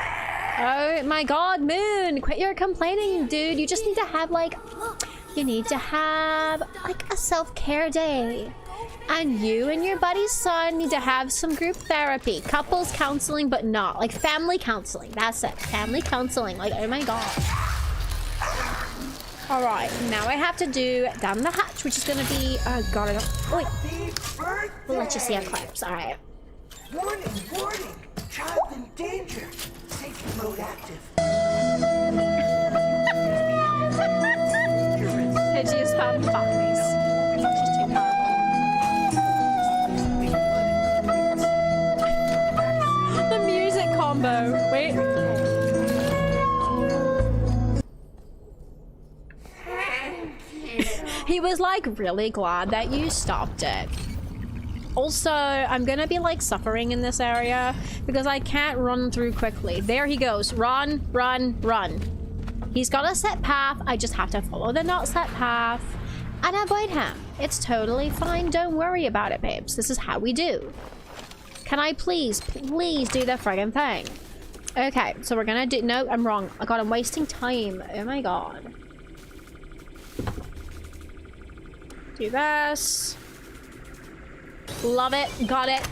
Oh my god, Moon, quit your complaining, dude. You just need to have like, you need to have like a self-care day. And you and your buddy's son need to have some group therapy. Couples counseling, but not. Like family counseling. That's it. Family counseling. Like, oh my god. Alright, now I have to do down the hatch, which is gonna be... Oh god, I don't... Oh, wait. We'll let you see our clips. Alright. Warning, warning! Child in danger! Safety mode active. Pidgey has found Foxy's. She's too powerful. The music combo. Wait. He was like really glad that you stopped it. Also, I'm gonna be like suffering in this area because I can't run through quickly. There he goes. Run, run, run. He's got a set path. I just have to follow the not set path and avoid him. It's totally fine. Don't worry about it, babes. This is how we do. Can I please do the friggin' thing? Okay, so we're gonna do... No, I'm wrong. Oh god, I'm wasting time. Oh my god. Do this. Love it. Got it.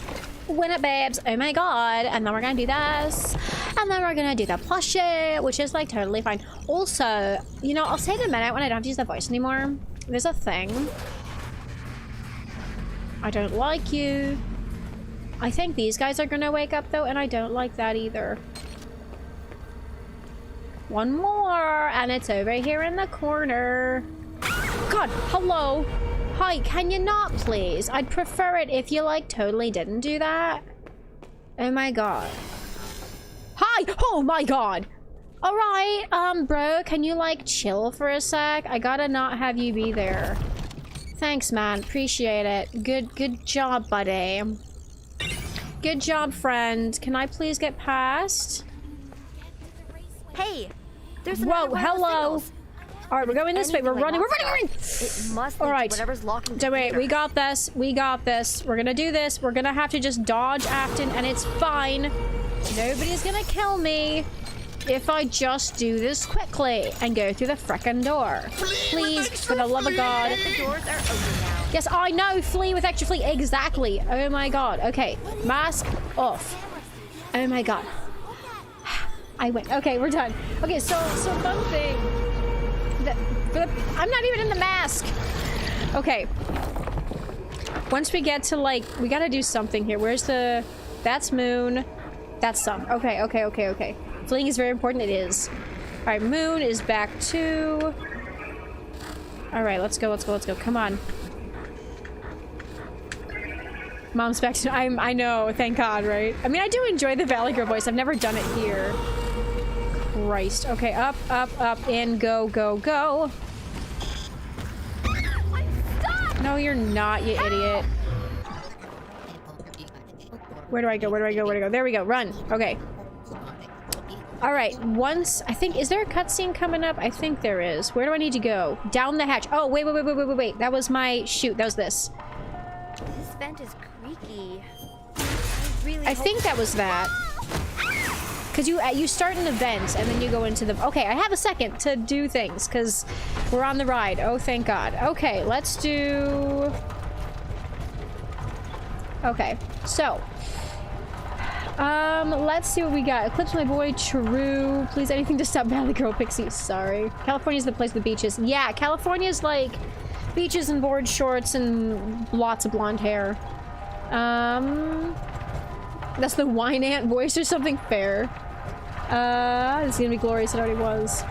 Win it, babes. Oh my god. And then we're gonna do this. And then we're gonna do the plushie, which is like totally fine. Also, you know, I'll say it in a minute when I don't have to use the voice anymore. There's a thing. I don't like you. I think these guys are gonna wake up though, and I don't like that either. One more, and it's over here in the corner. God, hello. Hi, can you not please? I'd prefer it if you like totally didn't do that. Oh my god. Hi! Oh my god! Alright, bro, can you like chill for a sec? I gotta not have you be there. Thanks, man. Appreciate it. Good job, buddy. Good job, friend. Can I please get past? Hey, there's Whoa, another one of the hello. signals. All right, we're going this way. We're running. We're running. It must All lead to right. whatever's locking the Don't wait. computer. We got this. We got this. We're gonna do this. We're gonna have to just dodge Afton, and it's fine. Nobody's gonna kill me if I just do this quickly and go through the frickin' door. Please, for the love of God. The doors are open now. Yes, I know. Flee with extra flee. Exactly. Oh my god. Okay. Mask off. Oh my god. I win. Okay, we're done. Okay, so fun thing. I'm not even in the mask. Okay. Once we get to like, we gotta do something here. Where's the... That's Moon. That's Sun. Okay. Fleeing is very important. It is. All right, Moon is back too. All right, let's go. Come on. Mom's back to... I know. Thank God, right? I mean, I do enjoy the Valley Girl voice. I've never done it here. Christ. Okay, up, in, go. No, you're not, you idiot. Where do I go? There we go. Run. Okay. All right. Once, I think, is there a cutscene coming up? I think there is. Where do I need to go? Down the hatch. Oh, wait. That was my, shoot, that was this. This vent is creaky. I think that was that. Because you start an event and then you go into the... Okay, I have a second to do things because we're on the ride. Oh, thank God. Okay, let's do... Okay, so... let's see what we got. Eclipse my boy, true. Please, anything to stop Valley Girl Pixie. Sorry. California's the place with beaches. Yeah, California's like beaches and board shorts and lots of blonde hair. That's the wine ant voice or something. Fair. This is gonna be glorious. It already was.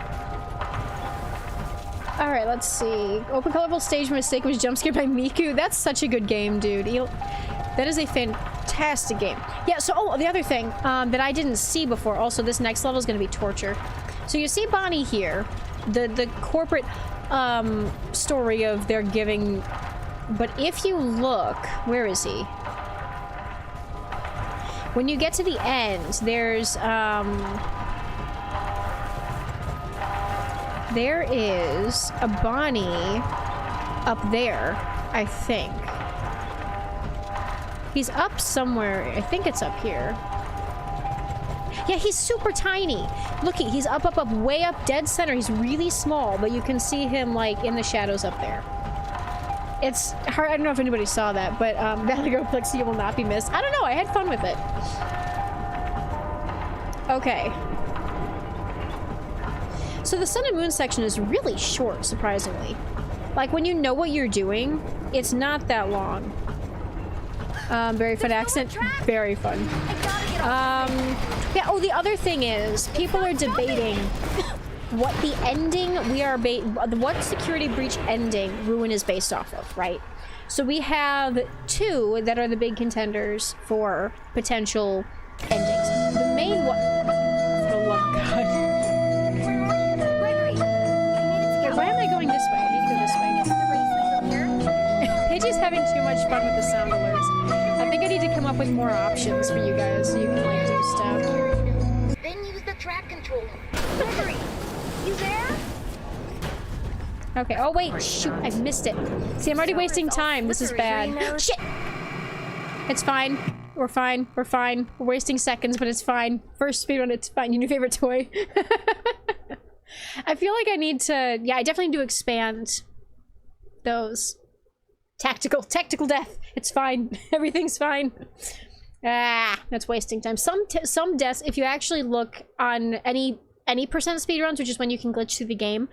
Alright, let's see. Open colorful stage mistake was jump scared by Miku. That's such a good game, dude. That is a fantastic game. Yeah, so, oh, the other thing that I didn't see before, also, this next level is gonna be torture. So you see Bonnie here, the corporate story of their giving, but if you look, where is he? When you get to the end, there's, there is a Bonnie up there, I think. He's up somewhere. I think it's up here. Yeah, he's super tiny. Look, he's up, way up, dead center. He's really small, but you can see him, like, in the shadows up there. It's hard. I don't know if anybody saw that, but Valley Girl Pixie will not be missed. I don't know. I had fun with it. Okay. So the Sun and Moon section is really short, surprisingly. Like, when you know what you're doing, it's not that long. Very fun accent. Very fun. Yeah, oh, the other thing is, people are debating what the ending what security breach ending Ruin is based off of, right? So we have two that are the big contenders for potential endings. The main one... For the love of God. Why am I going this way? I need to go this way. Pidgey's having too much fun with the sound alerts. I think I need to come up with more options for you guys so you can, like, do stuff. Then use the track controller. Gregory, you there? Okay, oh wait, shoot, I missed it. See, I'm already wasting time. This is bad. Shit! It's fine. We're fine. We're fine. We're wasting seconds, but it's fine. First speedrun, it's fine. Your new favorite toy. I feel like I need to... Yeah, I definitely need to expand those. Tactical death. It's fine. Everything's fine. Ah, that's wasting time. Some deaths, if you actually look on any percent speedruns, which is when you can glitch through the game,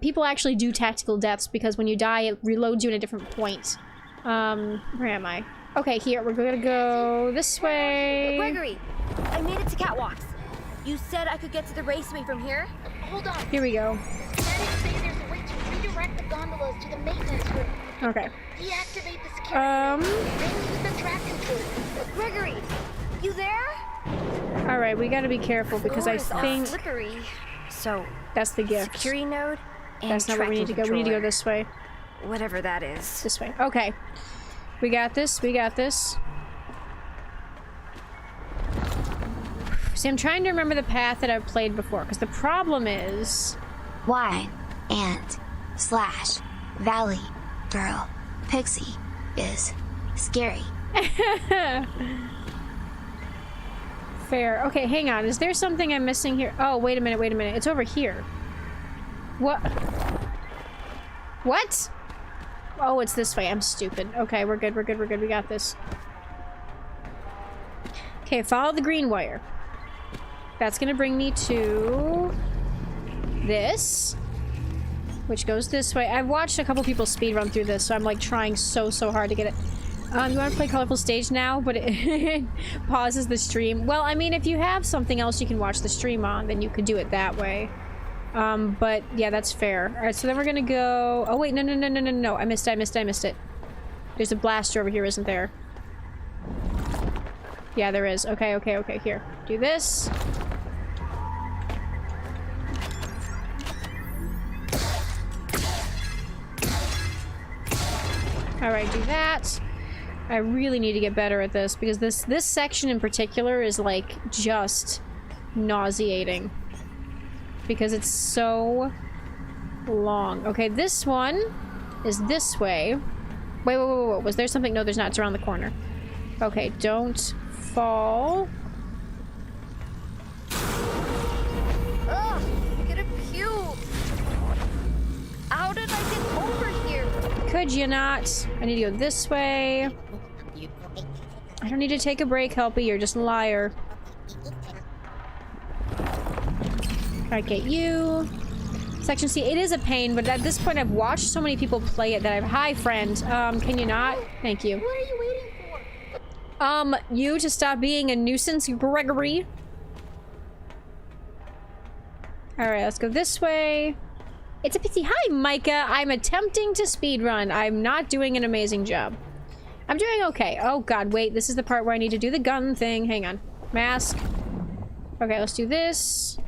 people actually do tactical deaths because when you die, it reloads you at a different point. Where am I? Okay, here, we're gonna go this way. Gregory, I made it to catwalks. You said I could get to the raceway from here? Hold on. Here we go. Schematics say there's a way to redirect the gondolas to the maintenance room. Okay. Deactivate the security. Then use the track controller. Gregory, you there? All right, we gotta be careful because I think slippery. So that's the gift. Security node. And that's not where we need to go. We need to go this way. Whatever that is. This way. Okay. We got this. We got this. See, I'm trying to remember the path that I've played before, because the problem is... Y and slash Valley Girl Pixie is scary. Fair. Okay, hang on. Is there something I'm missing here? Oh, wait a minute, wait a minute. It's over here. What? What? Oh, it's this way. I'm stupid. Okay, we're good, we're good, we're good. We got this. Okay, follow the green wire. That's gonna bring me to this, which goes this way. I've watched a couple people speedrun through this, so I'm like trying so hard to get it. You want to play Colorful Stage now, but it pauses the stream. Well, I mean, if you have something else you can watch the stream on, then you could do it that way. But yeah, that's fair. All right, so then we're gonna go. Oh wait, no! I missed it. There's a blaster over here, isn't there? Yeah, there is. Okay. Here, do this. All right, do that. I really need to get better at this because this section in particular is like just nauseating because it's so long. Okay, this one is this way. Wait. Was there something? No, there's not. It's around the corner. Okay, don't fall. Could you not? I need to go this way. I don't need to take a break, Helpy. You're just a liar. Try to get you. Section C. It is a pain, but at this point I've watched so many people play it that I've... Hi, friend. Can you not? Thank you. What are you waiting for? You to stop being a nuisance, Gregory. Alright, let's go this way. It's a pity. Hi, Micah. I'm attempting to speedrun. I'm not doing an amazing job. I'm doing okay. Oh, God, wait. This is the part where I need to do the gun thing. Hang on. Mask. Okay, let's do this.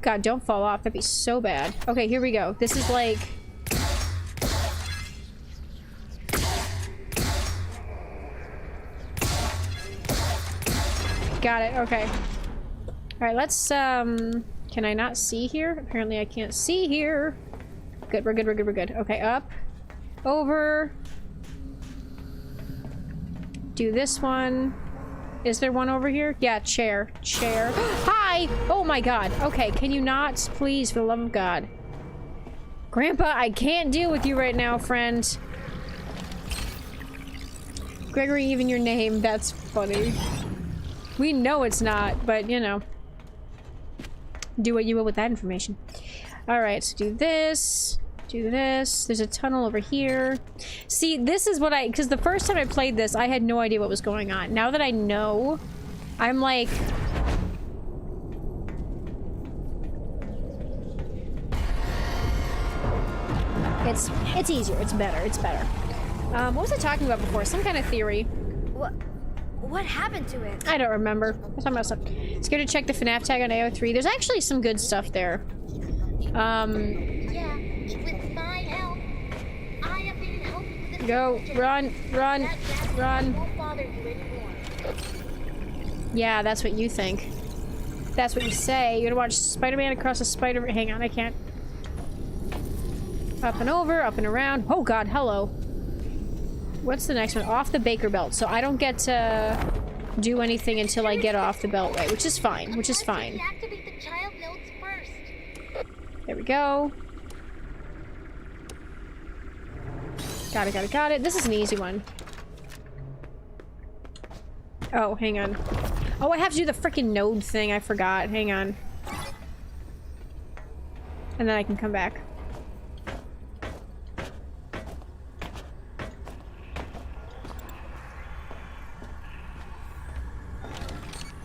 God, don't fall off. That'd be so bad. Okay, here we go. This is like... Got it. Okay. Alright, let's, Can I not see here? Apparently I can't see here. Good, we're good, we're good, we're good. Okay, up. Over. Do this one. Is there one over here? Yeah, chair. Chair. Hi! Oh my god. Okay, can you not? Please, for the love of God. Grandpa, I can't deal with you right now, friend. Gregory, even your name. That's funny. We know it's not, but, you know. Do what you will with that information. Alright, so do this. Do this. There's a tunnel over here. See, this is what because the first time I played this, I had no idea what was going on. Now that I know, I'm like... It's easier. It's better. It's better. What was I talking about before? Some kind of theory. What happened to it? I don't remember. I was talking about stuff. Scared to check the FNAF tag on AO3. There's actually some good stuff there. Yeah, with my help, I have been helping with this. Go, run, run, run. Won't bother you anymore. Yeah, that's what you think. That's what you say. You're gonna watch Spider-Man across a spider... Hang on, I can't. Up and over, up and around. Oh god, hello. What's the next one? Off the Baker Belt. So I don't get to do anything until I get off the Beltway, which is fine, which is fine. Activate the child nodes first. There we go. Got it, got it, got it. This is an easy one. Oh, hang on. Oh, I have to do the freaking node thing. I forgot. Hang on. And then I can come back.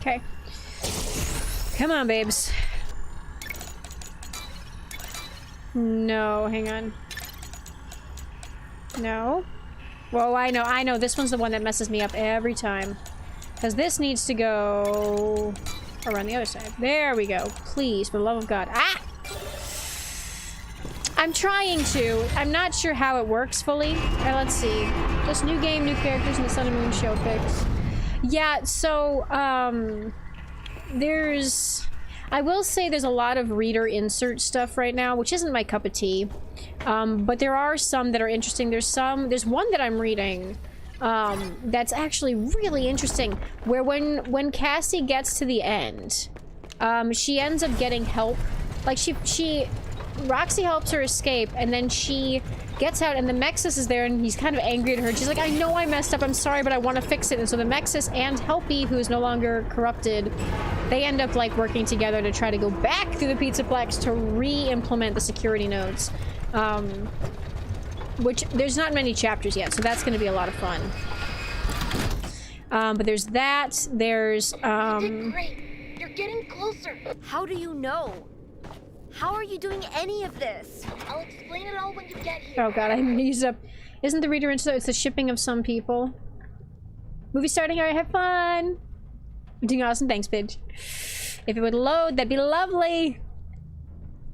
Okay. Come on, babes. No, hang on. No. Whoa, I know. This one's the one that messes me up every time. Because this needs to go around the other side. There we go. Please, for the love of God. Ah! I'm trying to. I'm not sure how it works fully. Let's see. Just new game, new characters, and the Sun and Moon show fix. Yeah, so, I will say there's a lot of reader insert stuff right now, which isn't my cup of tea. But there are some that are interesting. There's one that I'm reading, that's actually really interesting, where when Cassie gets to the end, she ends up getting help. Like, Roxy helps her escape, and then she gets out, and the Mexus is there, and he's kind of angry at her. She's like, I know I messed up, I'm sorry, but I want to fix it. And so the Mexus and Helpy, who is no longer corrupted, they end up, like, working together to try to go back through the Pizzaplex to re-implement the security nodes. Which, there's not many chapters yet, so that's going to be a lot of fun. But there's that, there's, You did great. You're getting closer. How do you know? How are you doing any of this? I'll explain it all when you get here. Oh god, I used up... Isn't the reader interested? It's the shipping of some people. Movie starting, alright, have fun! You're doing awesome, thanks, bitch. If it would load, that'd be lovely!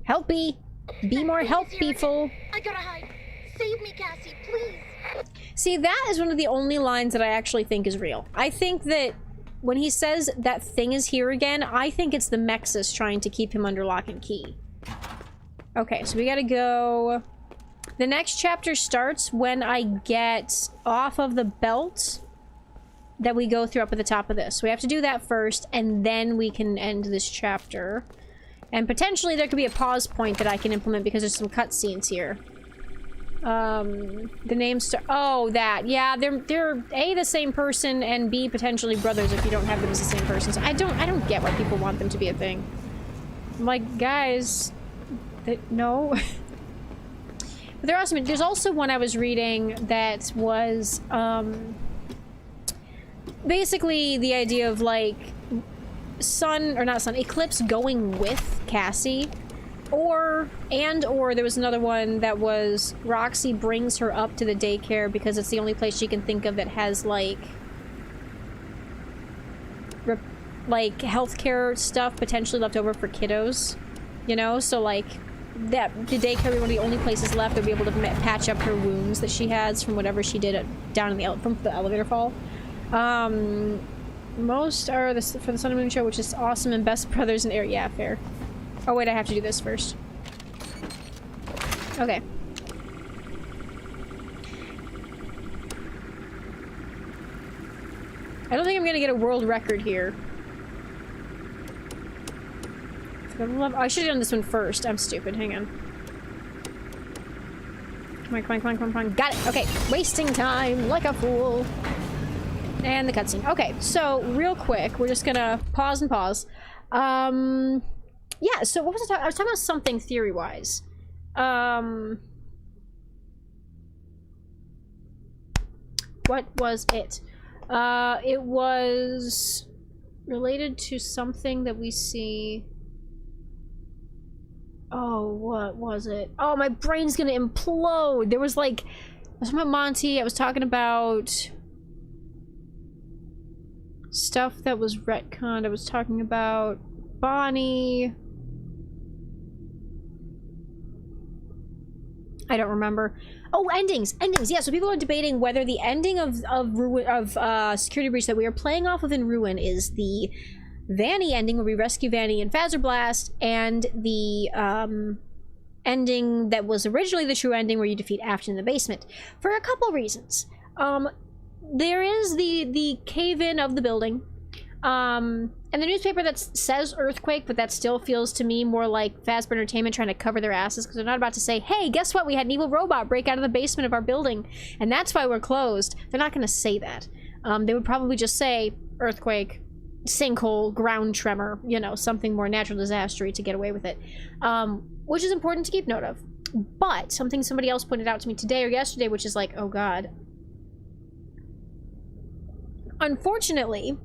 Helpy! Be more helpful! I gotta hide. Save me, Cassie, please. See, that is one of the only lines that I actually think is real. I think that when he says that thing is here again, I think it's the Mexus trying to keep him under lock and key. Okay, so we gotta go... The next chapter starts when I get off of the belt that we go through up at the top of this. So we have to do that first, and then we can end this chapter. And potentially there could be a pause point that I can implement because there's some cutscenes here. The names oh, that. Yeah, they're A, the same person, and B, potentially brothers if you don't have them as the same person. So I don't get why people want them to be a thing. I'm like, guys, no. But they're awesome. There's also one I was reading that was, basically the idea of, like, Eclipse going with Cassie. Or there was another one that was Roxy brings her up to the daycare because it's the only place she can think of that has, like healthcare stuff potentially left over for kiddos, you know? So, like, the daycare would be one of the only places left that would be able to patch up her wounds that she has from whatever she did down in from the elevator fall. Most are for the Sun and Moon show, which is awesome, and best brothers in air. Yeah, fair. Oh wait, I have to do this first. Okay. I don't think I'm gonna get a world record here. I should have done this one first. I'm stupid. Hang on. Come on. Got it. Okay. Wasting time like a fool. And the cutscene. Okay, so real quick, we're just gonna pause and pause. Yeah, so what was I talking? I was talking about something theory-wise. What was it? It was related to something that we see. Oh, what was it? Oh, my brain's gonna implode. There was like, I was talking about Monty. I was talking about stuff that was retconned. I was talking about Bonnie. I don't remember. Oh, endings. Yeah, so people are debating whether the ending of Security Breach that we are playing off of in Ruin is the Vanny ending where we rescue Vanny and Phaser Blast, and the ending that was originally the true ending where you defeat Afton in the basement. For a couple reasons. There is the cave-in of the building. And the newspaper that says earthquake, but that still feels to me more like Fazbear Entertainment trying to cover their asses, because they're not about to say, hey, guess what? We had an evil robot break out of the basement of our building, and that's why we're closed. They're not going to say that. They would probably just say earthquake, sinkhole, ground tremor, you know, something more natural disaster-y to get away with it. Which is important to keep note of. But something somebody else pointed out to me today or yesterday, which is like, oh god. Unfortunately,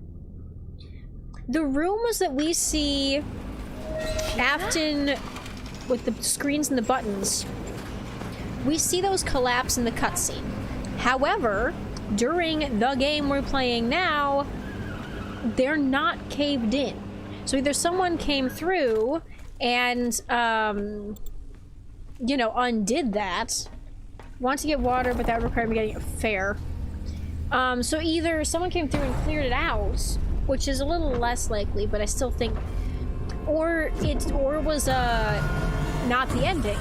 the rooms that we see Afton with the screens and the buttons, we see those collapse in the cutscene. However, during the game we're playing now, they're not caved in. So either someone came through and, you know, undid that. Want to get water, but that would require me getting it fair. So either someone came through and cleared it out, which is a little less likely, but I still think, or was not the ending,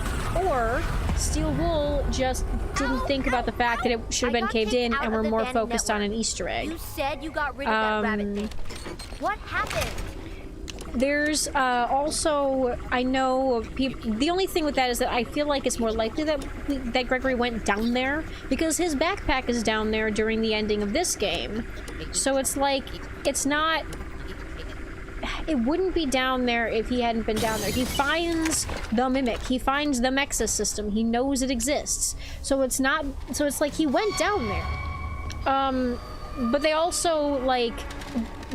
or Steel Wool just didn't think about the fact that it should have been caved in and we're more focused on an Easter egg. You said you got rid of that rabbit thing. What happened? There's also, I know people, the only thing with that is that I feel like it's more likely that Gregory went down there because his backpack is down there during the ending of this game. So it's like, it's not, it wouldn't be down there if he hadn't been down there. He finds the Mimic, he finds the Mexa system, he knows it exists. So it's not, so it's like he went down there. But they also, like,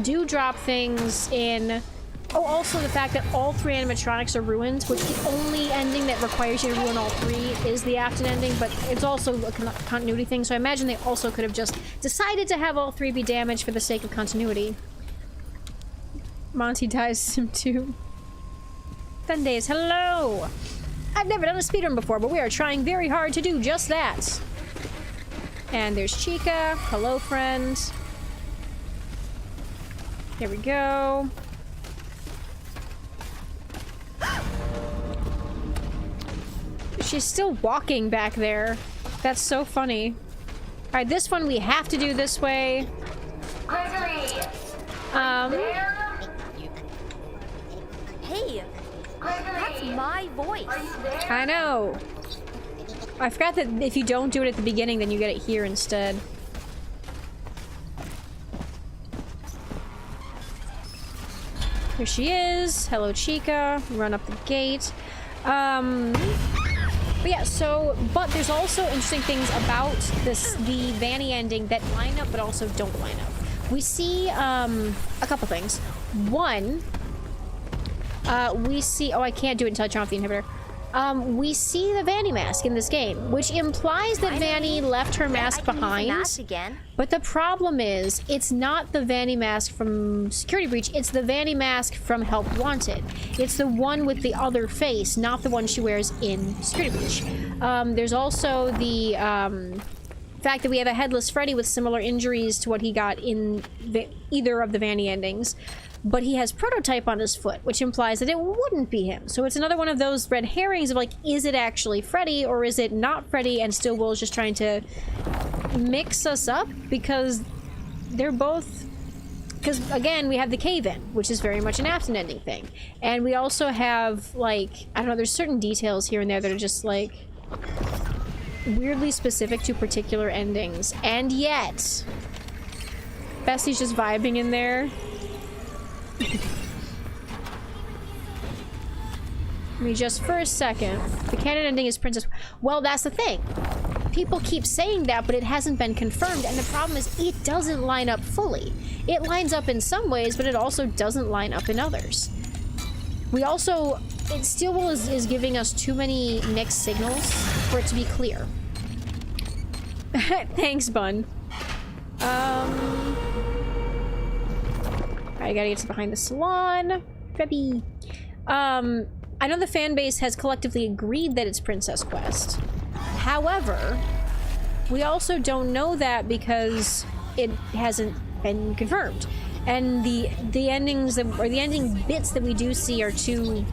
do drop things in. Oh, also the fact that all three animatronics are ruined, which the only ending that requires you to ruin all three is the Afton ending, but it's also a continuity thing, so I imagine they also could have just decided to have all three be damaged for the sake of continuity. Monty dies Sim 2. Fun days, hello! I've never done a speedrun before, but we are trying very hard to do just that. And there's Chica. Hello, friend. Here we go. She's still walking back there. That's so funny. Alright, this one we have to do this way. Gregory! Hey! Gregory! That's my voice. Are you there? I know. I forgot that if you don't do it at the beginning, then you get it here instead. Here she is. Hello, Chica. Run up the gate. But yeah, but there's also interesting things about the Vanny ending that line up but also don't line up. We see, a couple things. One, we see, oh, I can't do it until I turn off the inhibitor. We see the Vanny mask in this game, which implies that Vanny left her mask behind. But the problem is, it's not the Vanny mask from Security Breach, it's the Vanny mask from Help Wanted. It's the one with the other face, not the one she wears in Security Breach. There's also the fact that we have a Headless Freddy with similar injuries to what he got in either of the Vanny endings. But he has Prototype on his foot, which implies that it wouldn't be him. So it's another one of those red herrings of like, is it actually Freddy or is it not Freddy? And still Will's just trying to mix us up because they're both... Because again, we have the cave-in, which is very much an Afton ending thing. And we also have like, I don't know, there's certain details here and there that are just like weirdly specific to particular endings. And yet, Bessie's just vibing in there. I mean, just for a second, the canon ending is Princess. Well, that's the thing. People keep saying that, but it hasn't been confirmed, and the problem is it doesn't line up fully. It lines up in some ways, but it also doesn't line up in others. We also... Steelwool is giving us too many mixed signals for it to be clear. Thanks, Bun. I gotta get to behind the salon. Febby. I know the fan base has collectively agreed that it's Princess Quest. However, we also don't know that because it hasn't been confirmed. And the endings that, or the ending bits that we do see are too...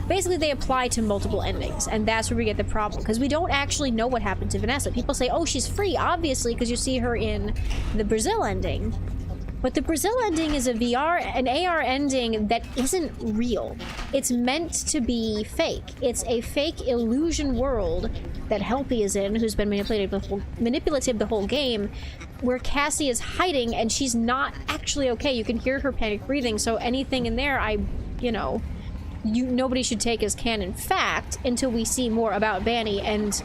Basically, they apply to multiple endings, and that's where we get the problem, because we don't actually know what happened to Vanessa. People say, oh, she's free, obviously, because you see her in the Brazil ending. But the Brazil ending is an AR ending that isn't real. It's meant to be fake. It's a fake illusion world that Helpy is in, who's been manipulative the whole game, where Cassie is hiding and she's not actually okay. You can hear her panic breathing, so anything in there, nobody should take as canon fact until we see more about Vanny, and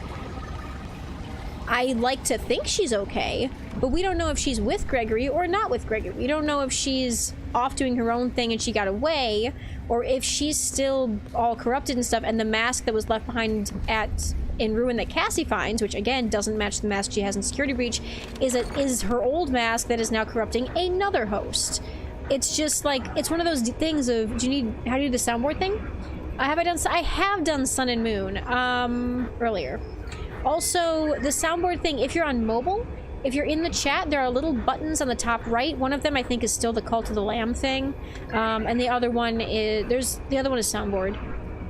I like to think she's okay, but we don't know if she's with Gregory or not with Gregory. We don't know if she's off doing her own thing and she got away, or if she's still all corrupted and stuff, and the mask that was left behind in Ruin that Cassie finds, which again doesn't match the mask she has in Security Breach, is her old mask that is now corrupting another host. It's just like, it's one of those things of, how do you do the soundboard thing? I have done Sun and Moon, earlier. Also, the soundboard thing, if you're on mobile, if you're in the chat, there are little buttons on the top right. One of them, I think, is still the Cult of the Lamb thing. And the other one is, the other one is soundboard.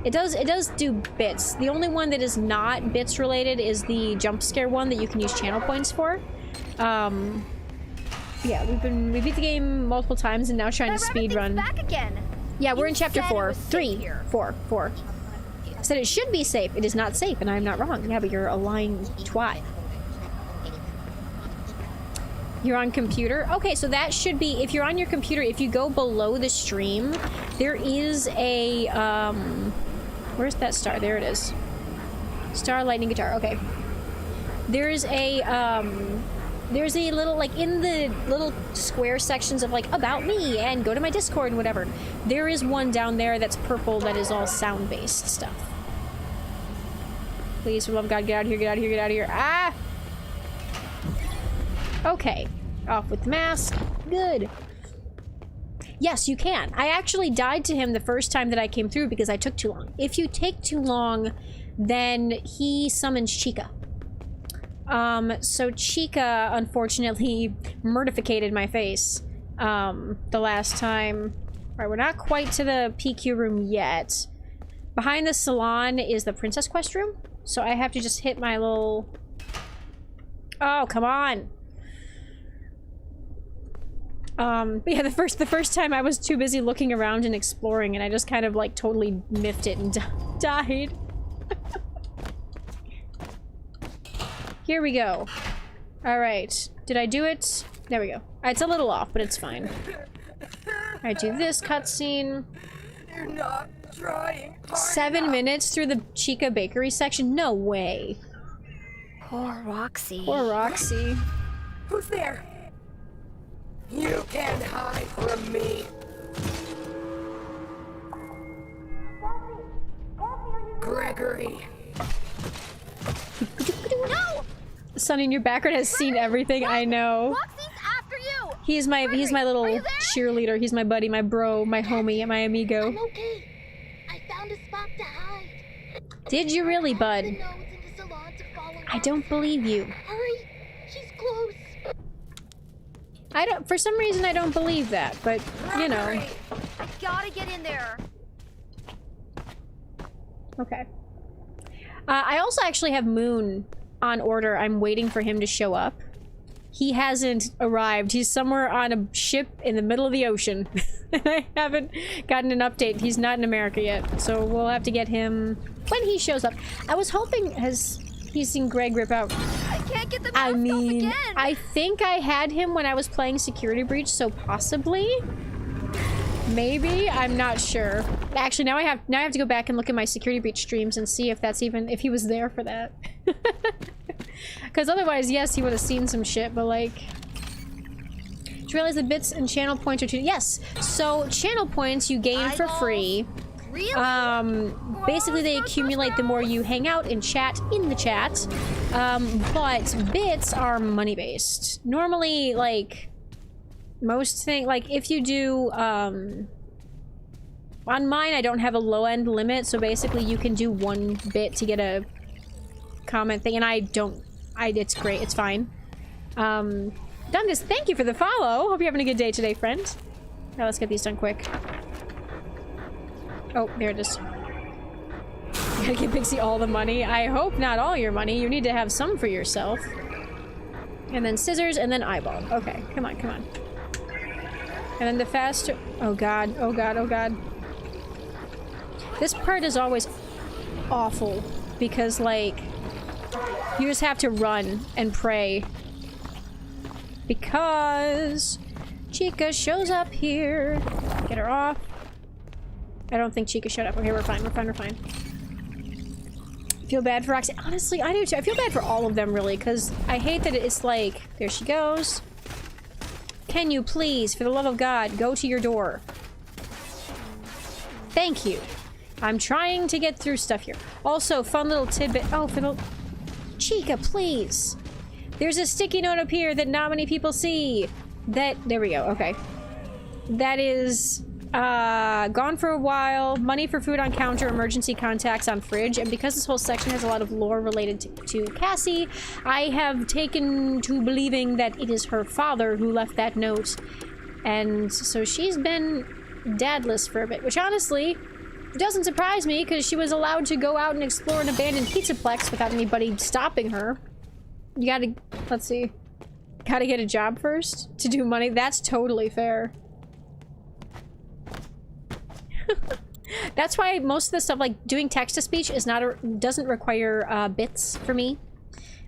It does do bits. The only one that is not bits related is the jump scare one that you can use channel points for. Yeah, we beat the game multiple times and now trying to speedrun. Back again. Yeah, we're in chapter 4. 4. I said it should be safe. It is not safe, and I'm not wrong. Yeah, but you're a lying twat. You're on computer? Okay, so that should be, if you're on your computer, if you go below the stream, there is a, where's that star? There it is. Star, lightning, guitar. Okay. There's a little, like, in the little square sections of, like, about me and go to my Discord and whatever. There is one down there that's purple that is all sound-based stuff. Please, for the love of God, get out of here, get out of here, get out of here. Ah! Okay. Off with the mask. Good. Yes, you can. I actually died to him the first time that I came through because I took too long. If you take too long, then he summons Chica. So Chica, unfortunately, murdificated my face, the last time. Alright, we're not quite to the PQ room yet. Behind the salon is the Princess Quest room, so I have to just hit my little... Oh, come on! But yeah, the first time I was too busy looking around and exploring, and I just kind of, like, totally miffed it and died. Here we go. Alright. Did I do it? There we go. It's a little off, but it's fine. Alright, do this cutscene. You're not trying hard 7 enough. minutes through the Chica Bakery section? No way. Poor Roxy. Poor Roxy. Who's there? You can't hide from me. Gregory. No! Sonny in your background has seen everything. I know. Roxy's after you! He's my little Are you there? cheerleader. He's my buddy, my bro, my homie, my amigo. I'm okay. I found a spot to hide. Did you really, The bud? nose in the salon to follow I us. don't believe you. Hurry! She's close. I don't. For some reason, I don't believe that. But you know. Gregory. I gotta get in there. Okay. I also actually have Moon on order. I'm waiting for him to show up. He hasn't arrived. He's somewhere on a ship in the middle of the ocean. And I haven't gotten an update. He's not in America yet. So we'll have to get him when he shows up. I was hoping, has he seen Greg rip out? I can't get the mask I off mean, again. I think I had him when I was playing Security Breach, so possibly? Maybe? I'm not sure. Actually, now I have to go back and look at my Security Breach streams and see if that's even, if he was there for that. Because otherwise, yes, he would have seen some shit, but like... Did you realize the bits and channel points are too... Yes! So, channel points you gain for free. Really? Basically they accumulate the more you hang out and chat in the chat. But bits are money-based. Normally, like... Most thing, like if you do, on mine I don't have a low end limit, so basically you can do 1 bit to get a comment thing, and it's great, it's fine. Dungus, thank you for the follow. Hope you're having a good day today, friend. Now let's get these done quick. Oh, there it is. You gotta give Pixie all the money. I hope not all your money. You need to have some for yourself. And then scissors, and then eyeball. Okay, come on, come on. And then the faster... Oh god, oh god, oh god. This part is always awful because, like, you just have to run and pray. Because Chica shows up here. Get her off. I don't think Chica showed up. Okay, we're fine, we're fine, we're fine. Feel bad for Roxy. Honestly, I do too. I feel bad for all of them, really, because I hate that it's like... There she goes. Can you please, for the love of God, go to your door? Thank you. I'm trying to get through stuff here. Also, fun little tidbit. Oh, for the... Chica, please. There's a sticky note up here that not many people see. That... There we go. Okay. That is... gone for a while. Money for food on counter. Emergency contacts on fridge. And because this whole section has a lot of lore related to Cassie, I have taken to believing that it is her father who left that note. And so she's been dadless for a bit, which honestly doesn't surprise me because she was allowed to go out and explore an abandoned pizzaplex without anybody stopping her. You gotta, let's see, gotta get a job first to do money. That's totally fair. That's why most of the stuff, like doing text-to-speech, is not doesn't require bits for me.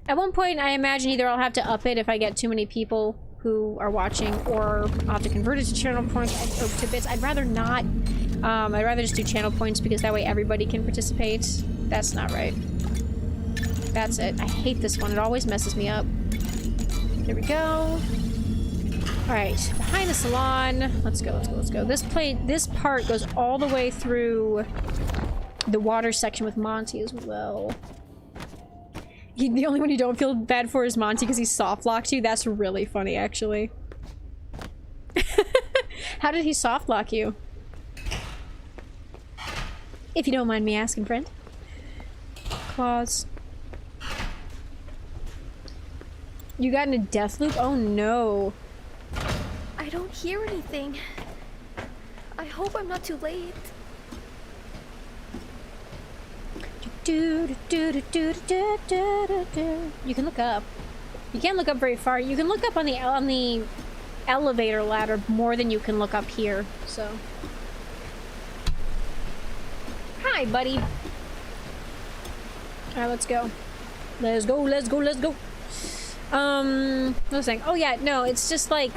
At one point, I imagine either I'll have to up it if I get too many people who are watching, or I'll have to convert it to channel points or to bits. I'd rather not. I'd rather just do channel points because that way everybody can participate. That's not right. That's it. I hate this one. It always messes me up. There we go. Alright, behind the salon. Let's go, let's go, let's go. This part goes all the way through the water section with Monty as well. The only one you don't feel bad for is Monty because he soft-locked you. That's really funny, actually. How did he soft-lock you? If you don't mind me asking, friend. Claws. You got in a death loop? Oh no. I don't hear anything. I hope I'm not too late. You can look up. You can't look up very far. You can look up on the elevator ladder more than you can look up here. So, hi, buddy. All right, let's go. Let's go. Let's go. Let's go. What was I saying? Oh yeah, no, it's just like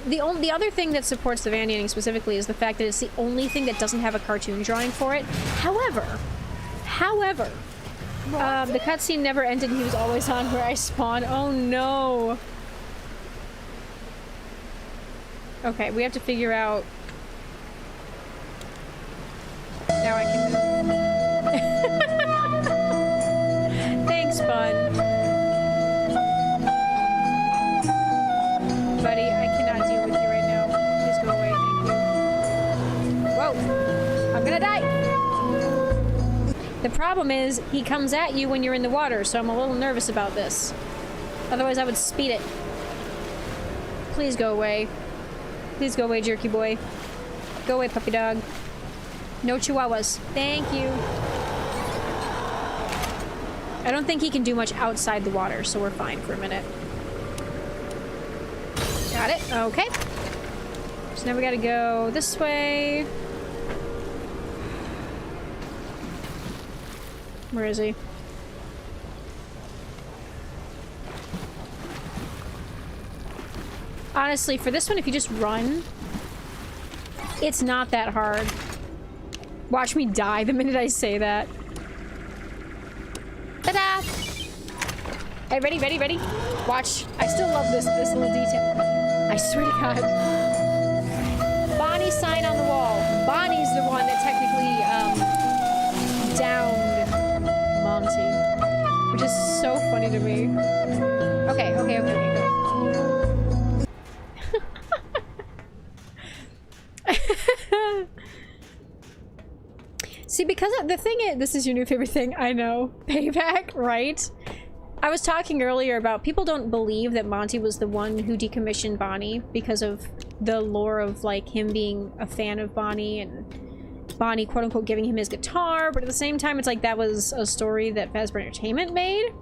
the other thing that supports the Van ending specifically is the fact that it's the only thing that doesn't have a cartoon drawing for it. However, the cutscene never ended and he was always on where I spawn. Oh no. Okay, we have to figure out. Now I can move. Thanks, bud. Buddy, I cannot deal with you right now. Please go away, thank you. Whoa! I'm gonna die! The problem is, he comes at you when you're in the water, so I'm a little nervous about this. Otherwise, I would speed it. Please go away. Please go away, jerky boy. Go away, puppy dog. No chihuahuas. Thank you. I don't think he can do much outside the water, so we're fine for a minute. Got it. Okay. So now we gotta go this way. Where is he? Honestly, for this one, if you just run, it's not that hard. Watch me die the minute I say that. Ta-da! Hey, ready, ready, ready? Watch. I still love this little detail. I swear to God. Bonnie's sign on the wall. Bonnie's the one that technically, downed Monty. Which is so funny to me. Okay, okay, okay, okay, go. See, because the thing is, this is your new favorite thing, I know. Payback, right? I was talking earlier about people don't believe that Monty was the one who decommissioned Bonnie because of the lore of, like, him being a fan of Bonnie and Bonnie, quote-unquote, giving him his guitar, but at the same time, it's like that was a story that Fazbear Entertainment made.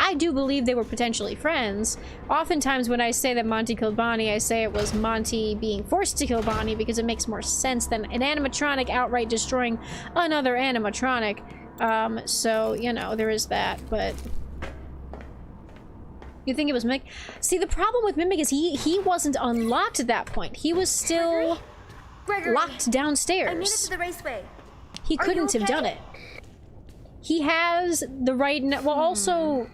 I do believe they were potentially friends. Oftentimes when I say that Monty killed Bonnie, I say it was Monty being forced to kill Bonnie because it makes more sense than an animatronic outright destroying another animatronic. So, you know, there is that, but... You think it was Mimic? See, the problem with Mimic is he wasn't unlocked at that point. He was still Gregory, locked downstairs. I made it to the raceway. He couldn't have done it. He has the right... Well, also...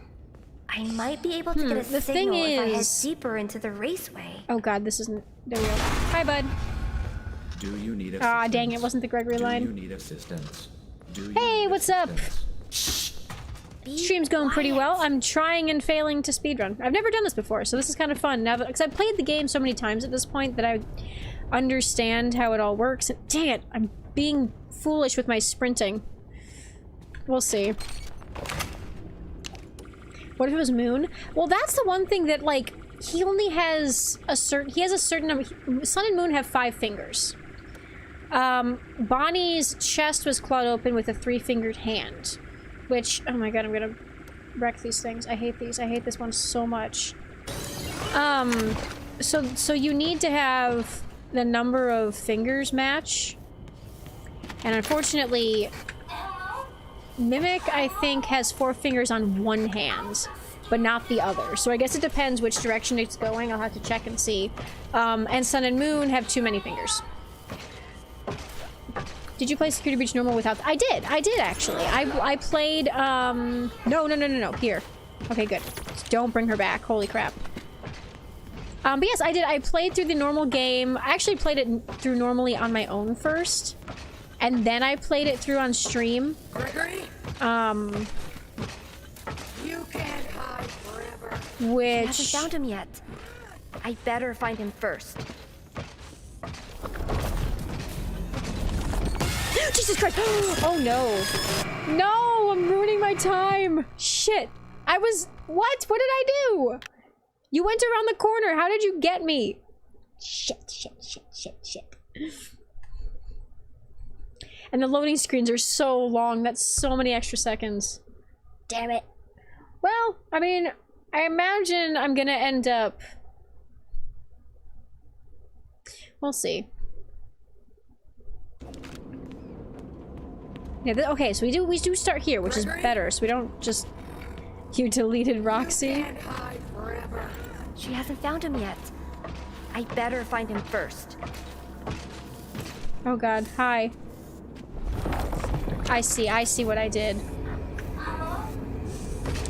I might be able to get a the signal thing if I head is... deeper into the raceway. Oh god, this isn't... There we go. Hi, bud. Do you need assistance? Ah, dang, it wasn't the Gregory line. Do you need assistance? Hey, what's up? Be Stream's going pretty quiet. well. I'm trying and failing to speedrun. I've never done this before, so this is kind of fun. Now that... Because I've played the game so many times at this point that I understand how it all works. And dang it, I'm being foolish with my sprinting. We'll see. What if it was Moon? Well, that's the one thing that, like, he only has a certain... He has a certain number... Sun and Moon have 5 fingers. Bonnie's chest was clawed open with a 3-fingered hand. Which... Oh my god, I'm gonna wreck these things. I hate these. I hate this one so much. So you need to have the number of fingers match. And unfortunately... Mimic, I think, has 4 fingers on one hand, but not the other. So I guess it depends which direction it's going. I'll have to check and see. And Sun and Moon have too many fingers. Did you play Security Breach normal without... I did actually. I played, No. Here. Okay, good. Don't bring her back. Holy crap. But yes, I did. I played through the normal game. I actually played it through normally on my own first. And then I played it through on stream. Gregory? You can't hide forever. I Which... haven't found him yet. I better find him first. Jesus Christ! Oh no. No! I'm ruining my time! Shit! I was... What? What did I do? You went around the corner. How did you get me? Shit. And the loading screens are so long. That's so many extra seconds. Damn it. Well, I mean, I imagine I'm gonna end up... We'll see. Yeah, okay, so we do start here, which is better, so we don't just... You deleted Roxy? Can't hide forever. She hasn't found him yet. I better find him first. Oh god, hi. I see what I did.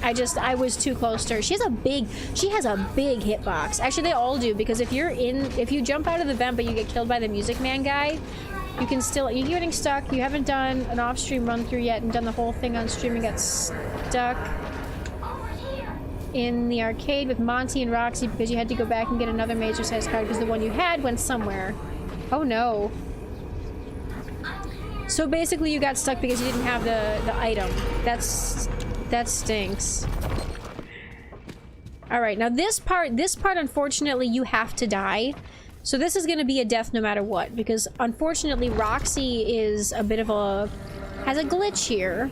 I was too close to her. She has a big hitbox. Actually, they all do, because if you jump out of the vent but you get killed by the Music Man guy, you're getting stuck. You haven't done an off-stream run through yet and done the whole thing on stream and got stuck in the arcade with Monty and Roxy because you had to go back and get another major size card because the one you had went somewhere. Oh no. So basically you got stuck because you didn't have the item. That stinks. Alright, now this part unfortunately you have to die. So this is gonna be a death no matter what, because unfortunately Roxy is has a glitch here.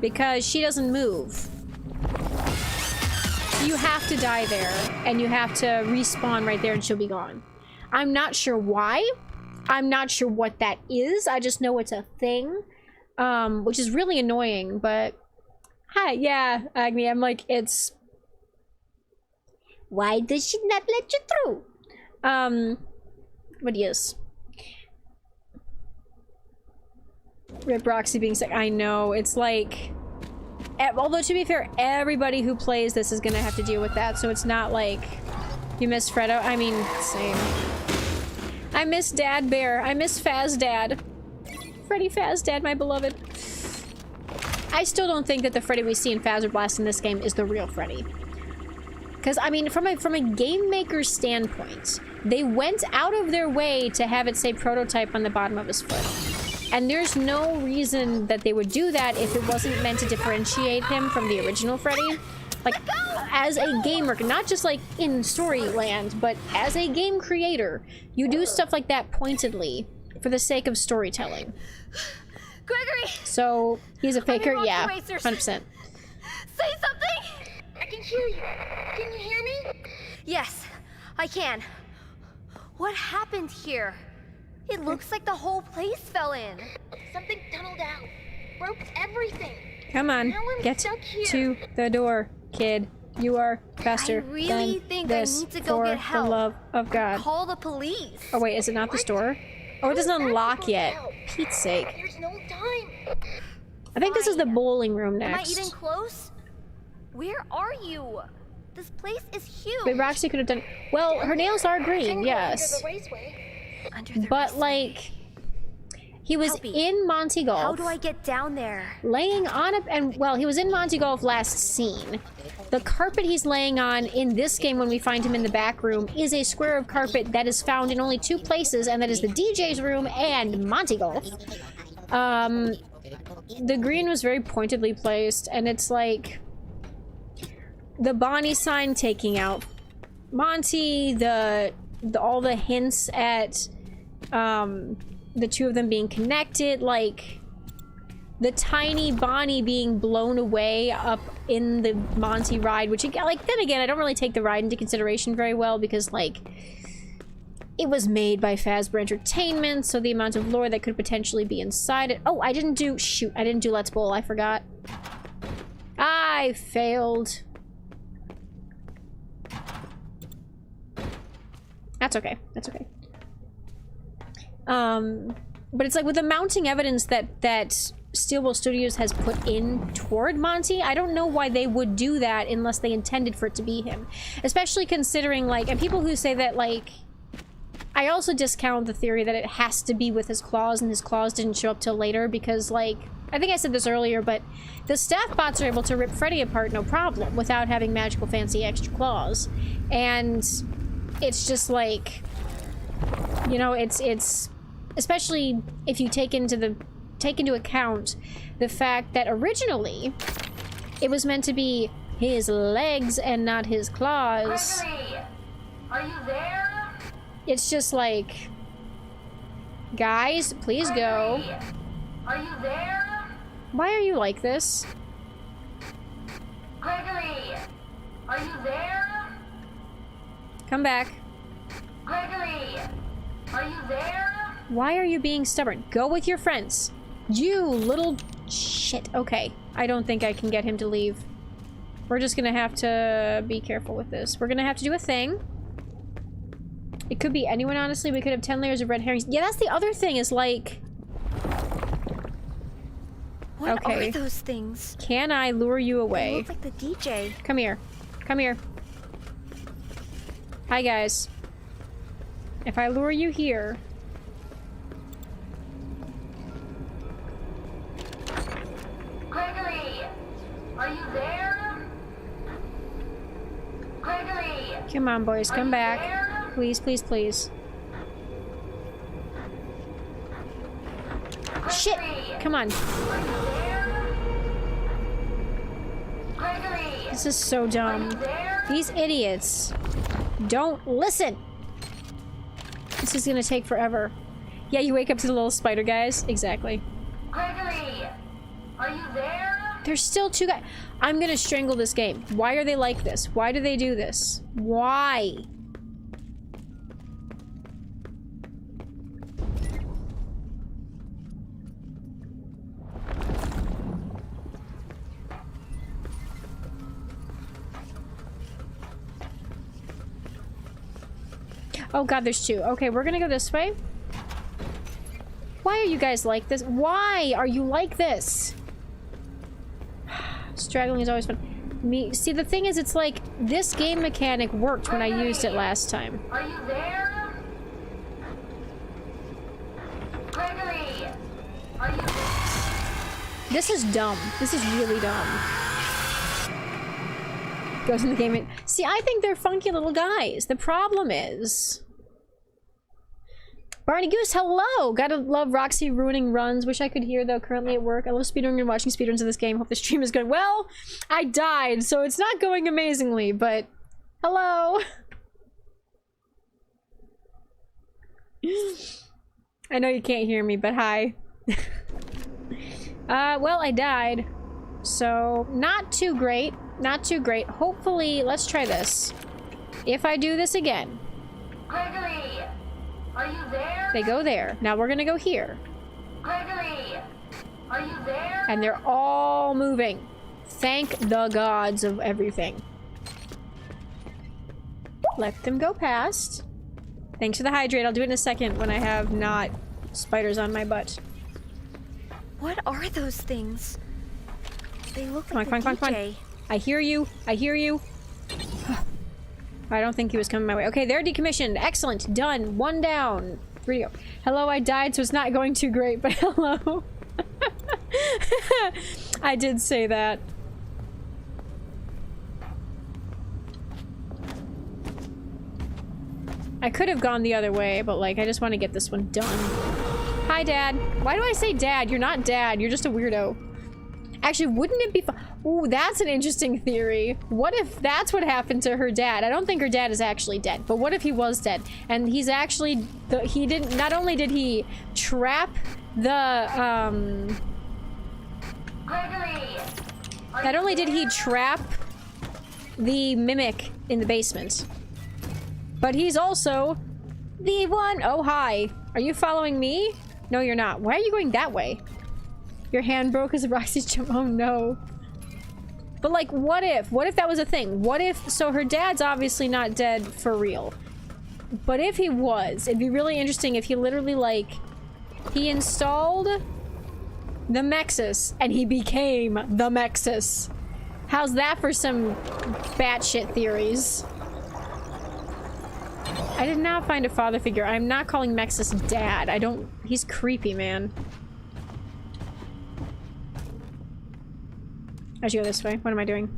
Because she doesn't move. So you have to die there, and you have to respawn right there and she'll be gone. I'm not sure why. I'm not sure what that is. I just know it's a thing. Which is really annoying, but... Hi, yeah, Agni, I'm like, it's... Why does she not let you through? But yes. Rip Roxy being sick. I know, it's like... Although, to be fair, everybody who plays this is gonna have to deal with that, so it's not like... You miss Freddo? I mean, same. I miss Dad Bear. I miss Faz Dad. Freddy Faz Dad, my beloved. I still don't think that the Freddy we see in Fazzer Blast in this game is the real Freddy. Because, I mean, from a game maker's standpoint, they went out of their way to have it say prototype on the bottom of his foot. And there's no reason that they would do that if it wasn't meant to differentiate him from the original Freddy. Like, as a gamer, not just like in Storyland, but as a game creator, you do stuff like that pointedly for the sake of storytelling. Gregory! So, he's a faker? Yeah, racers. 100%. Say something! I can hear you. Can you hear me? Yes, I can. What happened here? It looks like the whole place fell in. Something tunneled out. Broke everything. Come on, Now I'm get stuck here. to the door, kid. You are faster I really than think this, I need to go for get help. the love of God. Call the police. Oh wait, is it not this door? Oh, it doesn't unlock yet. Pete's sake. There's no time. I think this is the bowling room Am I next. even close? Where are you? This place is huge. But Roxy could have done... Well, her nails are green, yes. Under the raceway. Under the But, raceway. like... He was Helpy. in Monty Golf. How do I get down there? Laying on a... And, well, he was in Monty Golf last scene. The carpet he's laying on in this game when we find him in the back room is a square of carpet that is found in only 2 places, and that is the DJ's room and Monty Golf. The green was very pointedly placed, and it's like... The Bonnie sign taking out Monty, all the hints at the two of them being connected, like the tiny Bonnie being blown away up in the Monty ride, which, like, then again, I don't really take the ride into consideration very well because, like, it was made by Fazbear Entertainment, so the amount of lore that could potentially be inside it. Oh, I didn't do Let's Bowl, I forgot. I failed. That's okay. That's okay. But it's like with the mounting evidence that Steelbowl Studios has put in toward Monty, I don't know why they would do that unless they intended for it to be him. Especially considering, like, and people who say that, like, I also discount the theory that it has to be with his claws and his claws didn't show up till later because, like, I think I said this earlier, but the staff bots are able to rip Freddy apart no problem without having magical fancy extra claws. And it's just like, you know, it's especially if you take into account the fact that originally it was meant to be his legs and not his claws. Gregory, are you there? It's just like, guys, please go. Gregory, are you there? Why are you like this? Gregory, are you there? Come back. Gregory, are you there? Why are you being stubborn? Go with your friends. You little shit. Okay, I don't think I can get him to leave. We're just gonna have to be careful with this. We're gonna have to do a thing. It could be anyone, honestly. We could have 10 layers of red herrings. Yeah, that's the other thing, is like... What Okay. are those things? Can I lure you They away? look like the DJ. Come here. Come here. Hi, guys. If I lure you here... Gregory, are you there? Gregory, Come on, boys. Come you back. there? Please, please, please. Shit! Come on. Gregory, This is so dumb. there? These idiots don't listen. This is gonna take forever. Yeah, you wake up to the little spider guys. Exactly. Gregory, are you there? There's still 2 guys. I'm gonna strangle this game. Why are they like this? Why do they do this? Why? Oh god, there's 2. Okay, we're gonna go this way. Why are you guys like this? Why are you like this? Straggling is always fun. See, the thing is, it's like, this game mechanic worked when I used it last time. Are you there? Gregory, are you This is dumb. This is really dumb. Goes in the game. See, I think they're funky little guys. The problem is... Barney Goose, hello! Gotta love Roxy ruining runs. Wish I could hear, though, currently at work. I love speedrunning and watching speedruns of this game. Hope the stream is good. Well, I died, so it's not going amazingly, but... Hello! I know you can't hear me, but hi. Well, I died. So, not too great. Not too great. Hopefully, let's try this. If I do this again. Gregory, are you there? They go there. Now we're gonna go here. Gregory, are you there? And they're all moving. Thank the gods of everything. Let them go past. Thanks for the hydrate. I'll do it in a second when I have not spiders on my butt. What are those things? They look Come on, like come on, the come on, come DJ. on. I hear you. I hear you. I don't think he was coming my way. Okay, they're decommissioned. Excellent. Done. 1 down. 3 to go. Hello, I died, so it's not going too great, but hello. I did say that. I could have gone the other way, but like, I just want to get this one done. Hi, Dad. Why do I say Dad? You're not Dad. You're just a weirdo. Actually, wouldn't it be fun? Ooh, that's an interesting theory. What if that's what happened to her dad? I don't think her dad is actually dead, but what if he was dead? And he's actually, he didn't, not only did he trap the, Gregory, not only did he trap the mimic in the basement, but he's also the one. Oh, hi. Are you following me? No, you're not. Why are you going that way? Your hand broke as Roxy's jump. Oh, no. But, like, what if? What if that was a thing? What if... So her dad's obviously not dead for real. But if he was, it'd be really interesting if he literally, like... He installed the Mexus, and he became the Mexus. How's that for some batshit theories? I did not find a father figure. I'm not calling Mexus dad. I don't... He's creepy, man. I should go this way. What am I doing?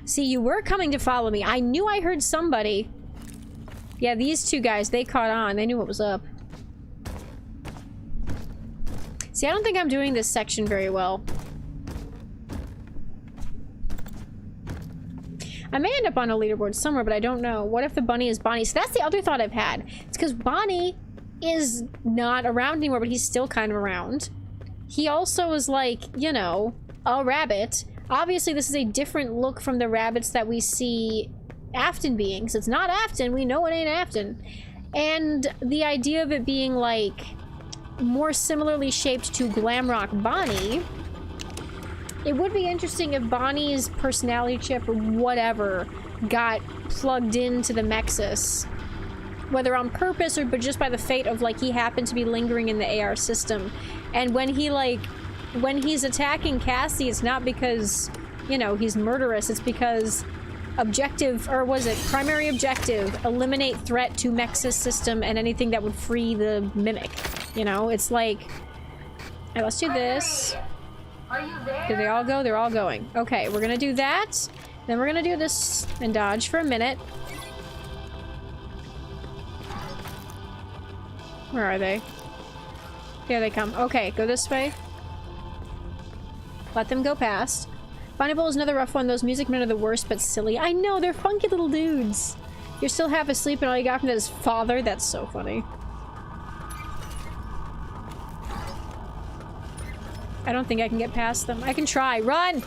See, you were coming to follow me. I knew I heard somebody. Yeah, these 2 guys, they caught on. They knew what was up. See, I don't think I'm doing this section very well. I may end up on a leaderboard somewhere, but I don't know. What if the bunny is Bonnie? So that's the other thought I've had. It's because Bonnie is not around anymore, but he's still kind of around. He also is like, you know... a rabbit. Obviously, this is a different look from the rabbits that we see Afton being, because it's not Afton. We know it ain't Afton. And the idea of it being, like, more similarly shaped to Glamrock Bonnie It would be interesting if Bonnie's personality chip or whatever got plugged into the Mexus. Whether on purpose or but just by the fate of, like, he happened to be lingering in the AR system. And when he, like, when he's attacking Cassie, it's not because, you know, he's murderous. It's because objective, or was it primary objective, eliminate threat to Mexus system and anything that would free the mimic. You know, it's like, alright, let's do this. Are you there? Did they all go? They're all going. Okay, we're gonna do that. Then we're gonna do this and dodge for a minute. Where are they? Here they come. Okay, go this way. Let them go past. Bonnie Bowl is another rough one. Those music men are the worst, but silly. I know, they're funky little dudes. You're still half asleep and all you got from that is father. That's so funny. I don't think I can get past them. I can try. Run!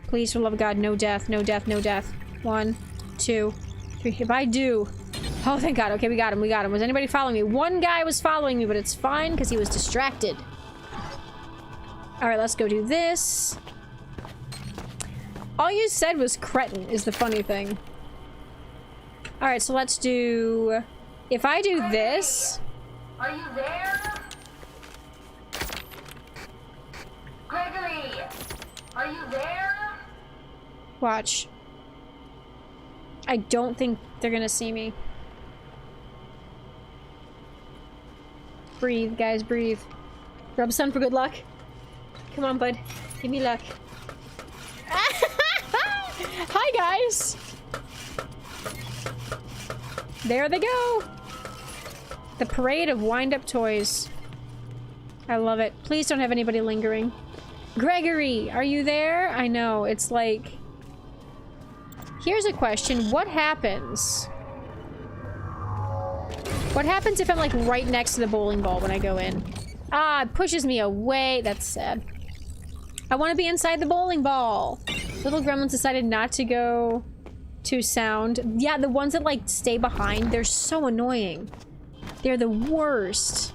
Please, for the love of God, no death, no death, no death. 1, 2, 3. If I do... Oh, thank God. Okay, we got him, we got him. Was anybody following me? One guy was following me, but it's fine because he was distracted. Alright, let's go do this. All you said was cretin, is the funny thing. Alright, so let's do... If I do this... Are you there? Gregory! Are you there? Watch. I don't think they're gonna see me. Breathe, guys, breathe. Rub sun for good luck. Come on, bud. Give me luck. Hi, guys! There they go! The parade of wind-up toys. I love it. Please don't have anybody lingering. Gregory, are you there? I know, it's like... Here's a question. What happens? What happens if I'm, like, right next to the bowling ball when I go in? Ah, it pushes me away. That's sad. I want to be inside the bowling ball. Little gremlins decided not to go to sound. Yeah, the ones that, like, stay behind, they're so annoying. They're the worst.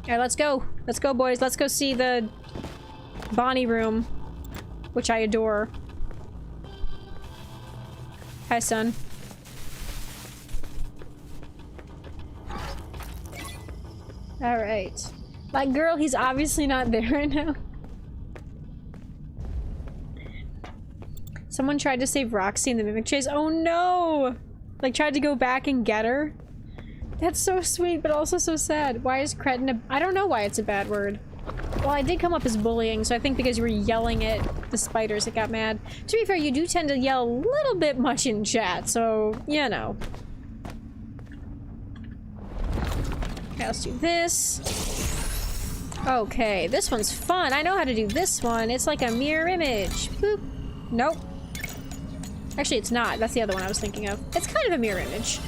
Alright, let's go. Let's go, boys. Let's go see the Bonnie room, which I adore. Hi, son. Alright. Like, girl, he's obviously not there right now. Someone tried to save Roxy in the mimic chase. Oh no! Like, tried to go back and get her. That's so sweet, but also so sad. Why is cretin a- I don't know why it's a bad word. Well, I did come up as bullying, so I think because you were yelling at the spiders, it got mad. To be fair, you do tend to yell a little bit much in chat, so, you know. Okay, let's do this. Okay, this one's fun. I know how to do this one. It's like a mirror image. Boop. Nope. Actually, it's not. That's the other one I was thinking of. It's kind of a mirror image.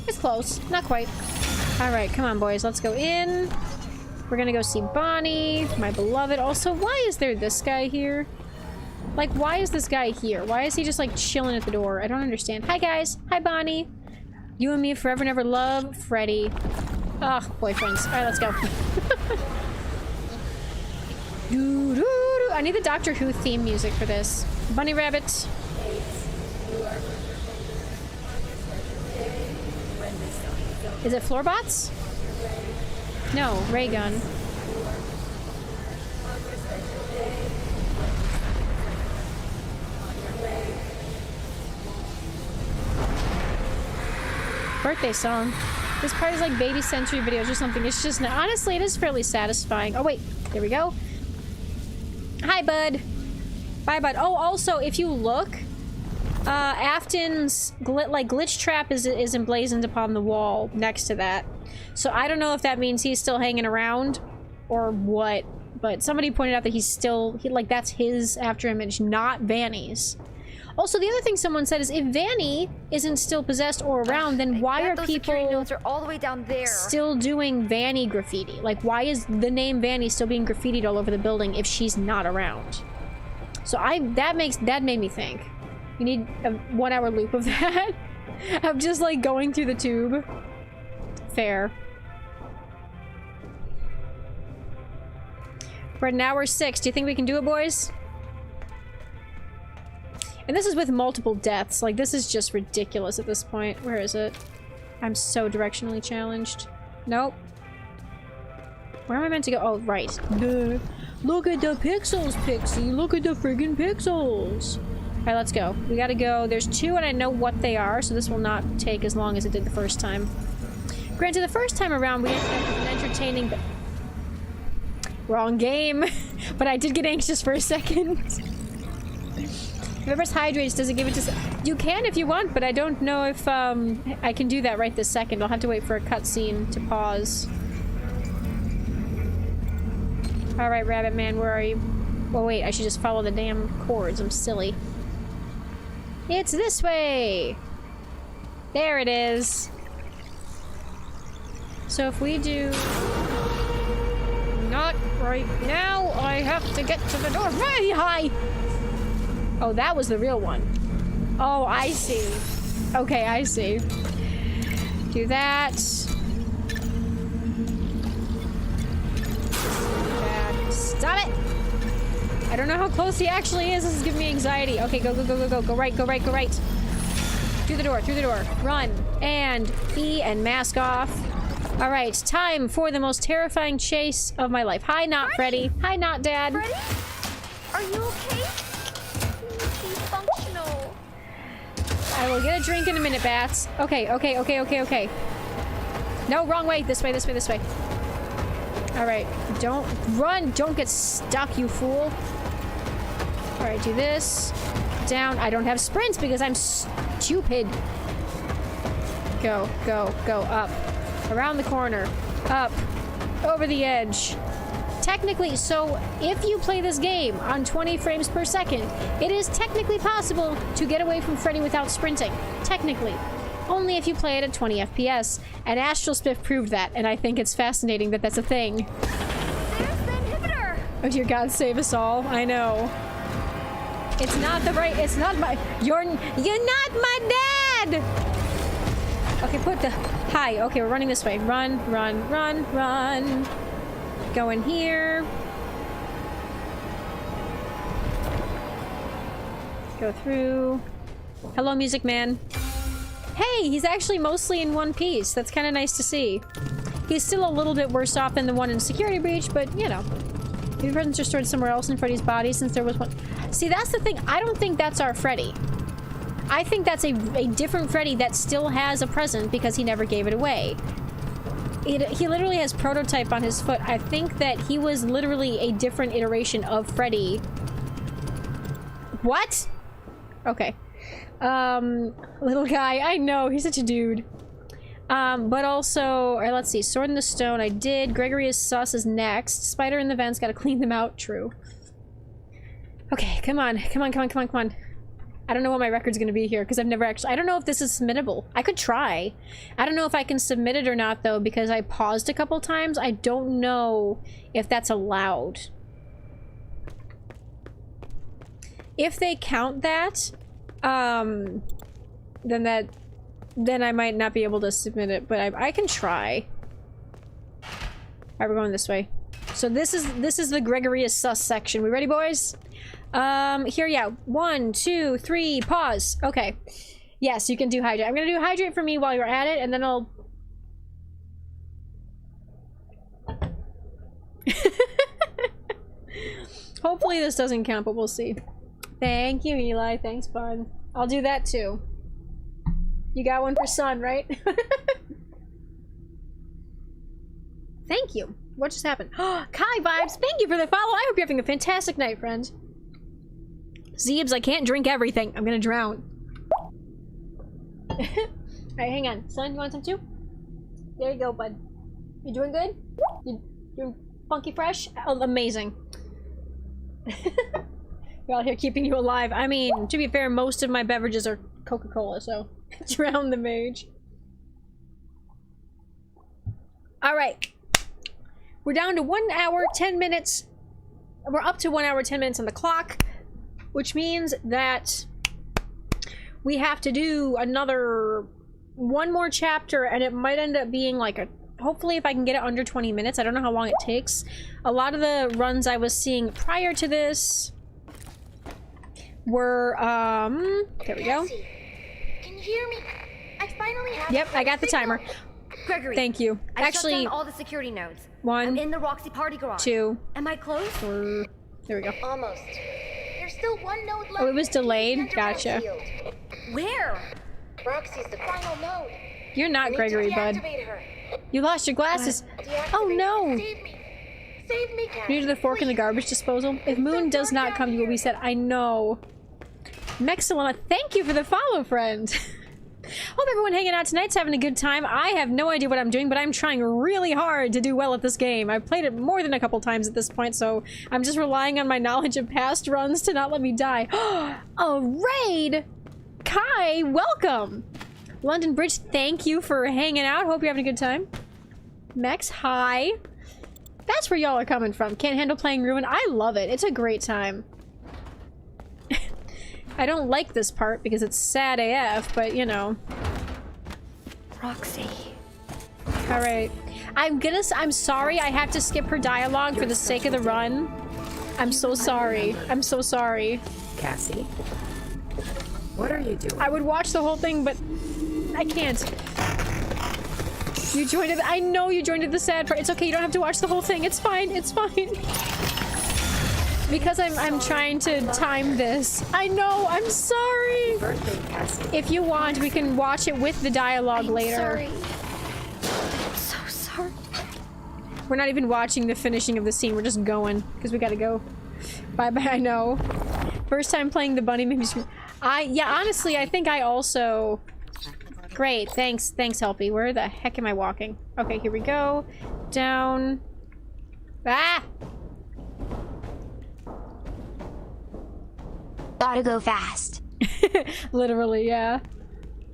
It's close. Not quite. Alright, come on, boys. Let's go in. We're gonna go see Bonnie, my beloved. Also, why is there this guy here? Like, why is this guy here? Why is he just, like, chilling at the door? I don't understand. Hi, guys. Hi, Bonnie. You and me forever never love. Freddy. Ugh, boyfriends. Alright, let's go. I need the Doctor Who theme music for this. Bunny Rabbit. Is it Floorbots? No, ray gun. Birthday song. This part is like baby sensory videos or something. It's just, honestly, it is fairly satisfying. Oh wait, there we go. Hi, bud. Bye, bud. Oh, also, if you look, Afton's glitch trap is emblazoned upon the wall next to that. So I don't know if that means he's still hanging around or what, but somebody pointed out that he's still, like, that's his after image, not Vanny's. Also, the other thing someone said is if Vanny isn't still possessed or around, then why are those security people notes are all the way down there. still doing Vanny graffiti? Like, why is the name Vanny still being graffitied all over the building if she's not around? So that made me think. You need a 1 hour loop of that. I'm just like going through the tube. Fair. We're at an hour 6. Do you think we can do it, boys? And this is with multiple deaths. Like, this is just ridiculous at this point. Where is it? I'm so directionally challenged. Nope. Where am I meant to go? Oh, right. Duh. Look at the pixels, Pixie. Look at the friggin' pixels. Alright, let's go. We gotta go. There's 2 and I know what they are, so this will not take as long as it did the first time. Granted, the first time around we had an entertaining... Wrong game. But I did get anxious for a second. Whoever's hydrates doesn't give it to... You can if you want, but I don't know if I can do that right this second. I'll have to wait for a cutscene to pause. Alright, Rabbit Man, where are you? Oh wait, I should just follow the damn cords. I'm silly. It's this way! There it is. So if we do... Not right now, I have to get to the door very high! Oh, that was the real one. Oh, I see. Okay, I see. Do that. Stop it! I don't know how close he actually is. This is giving me anxiety. Okay, go, go, go, go, go. Go right, go right, go right. Through the door, through the door. Run. And E and mask off. Alright, time for the most terrifying chase of my life. Hi, not Freddy. Hi, not Dad. Freddy? Are you okay? He's functional. I will get a drink in a minute, Bats. Okay, okay, okay, okay, okay. No, wrong way. This way, this way, this way. Alright, don't run. Don't get stuck, you fool. Alright, do this. Down. I don't have sprints because I'm stupid. Go, go, go. Up. Around the corner. Up. Over the edge. Technically, so if you play this game on 20 frames per second, it is technically possible to get away from Freddy without sprinting. Technically. Only if you play it at 20 FPS. And Astral Spiff proved that, and I think it's fascinating that that's a thing. There's the inhibitor! Oh dear God, save us all. I know. It's not the right... It's not my... You're not my dad! Okay, put the... Hi. Okay, we're running this way. Run, run, run, run. Go in here. Go through. Hello, Music Man. Hey, he's actually mostly in one piece. That's kind of nice to see. He's still a little bit worse off than the one in Security Breach, but, you know. Maybe presents are stored somewhere else in Freddy's body since there was one. See, that's the thing. I don't think that's our Freddy. I think that's a different Freddy that still has a present because he never gave it away. He literally has prototype on his foot. I think that he was literally a different iteration of Freddy. What? Okay. Little guy. I know, he's such a dude. But also, alright, let's see. Sword in the Stone, I did. Gregory is sus is next. Spider in the Vents, gotta clean them out. True. Okay, come on. Come on, come on, come on, come on. I don't know what my record's gonna be here, because I've never actually... I don't know if this is submittable. I could try. I don't know if I can submit it or not, though, because I paused a couple times. I don't know if that's allowed. If they count that, then I might not be able to submit it, but I can try. Alright, we're going this way. So this is the Gregory is sus section. We ready, boys? Here, yeah. 1, 2, 3, pause. Okay. Yes, you can do hydrate. I'm gonna do hydrate for me while you're at it, and then I'll... Hopefully this doesn't count, but we'll see. Thank you, Eli. Thanks, bud. I'll do that too. You got one for Sun, right? Thank you. What just happened? Kai Vibes, thank you for the follow. I hope you're having a fantastic night, friend. Zeebs, I can't drink everything. I'm gonna drown. Alright, hang on. Sun, you want some too? There you go, bud. You doing good? You doing funky fresh? Oh, amazing. We're out here keeping you alive. I mean, to be fair, most of my beverages are Coca-Cola, so drown the mage. Alright. We're down to 1 hour, 10 minutes. We're up to 1 hour, 10 minutes on the clock, which means that we have to do one more chapter, and it might end up being like hopefully if I can get it under 20 minutes. I don't know how long it takes. A lot of the runs I was seeing prior to this were, there we go. Can you hear me? I finally have Yep, I got the timer. Gregory. Thank you. I Actually, shut down all the security nodes. 1, I'm in the Roxy party garage. 2, Am I close? 3. There we go. Almost. There's still one node left. Oh, it was delayed? Enter Gotcha. field. Where? Roxy's the final node. You're not Need Gregory, to bud. deactivate her. You lost your glasses. Deactivate Oh no! her. Save me. Save me, Cat. New to the fork in the garbage disposal. If Moon does not come, you will be set. I know. Mexilana, thank you for the follow, friend. Hope everyone hanging out tonight's having a good time. I have no idea what I'm doing, but I'm trying really hard to do well at this game. I've played it more than a couple times at this point, so I'm just relying on my knowledge of past runs to not let me die. A raid! Kai, welcome! London Bridge, thank you for hanging out. Hope you're having a good time. Mex, hi. That's where y'all are coming from. Can't handle playing Ruin. I love it. It's a great time. I don't like this part because it's sad AF, but you know. Roxy. Alright. I'm sorry I have to skip her dialogue for the sake of the run. I'm so sorry. I'm so sorry. Cassie, what are you doing? I would watch the whole thing, but I can't. You joined it. I know you joined it the sad part. It's okay. You don't have to watch the whole thing. It's fine. It's fine. Because I'm trying to time this. I know. I'm sorry. Birthday, Cassie. If you want, we can watch it with the dialogue later. Sorry. I'm so sorry. We're not even watching the finishing of the scene. We're just going because we gotta go. Bye bye. I know. First time playing the bunny made me scream. Yeah. Honestly, I think I also. Great. Thanks, Helpy. Where the heck am I walking? Okay, here we go. Down. Ah! Gotta go fast. Literally, yeah.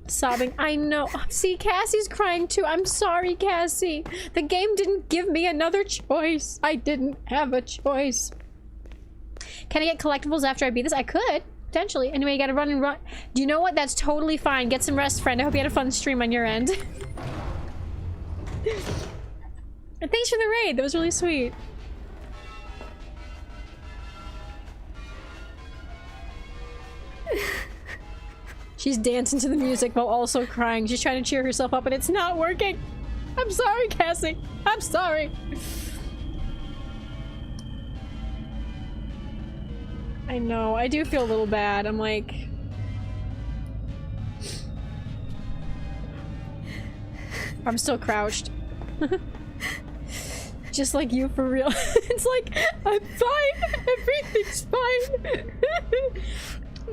Sobbing. I know. See, Cassie's crying too. I'm sorry, Cassie. The game didn't give me another choice. I didn't have a choice. Can I get collectibles after I beat this? I could. Potentially. Anyway, you gotta run and run. Do you know what? That's totally fine. Get some rest, friend. I hope you had a fun stream on your end. And thanks for the raid. That was really sweet. She's dancing to the music while also crying. She's trying to cheer herself up and it's not working. I'm sorry, Cassie. I'm sorry. I know. I do feel a little bad. I'm like... I'm still crouched. Just like you, for real. It's like, I'm fine. Everything's fine.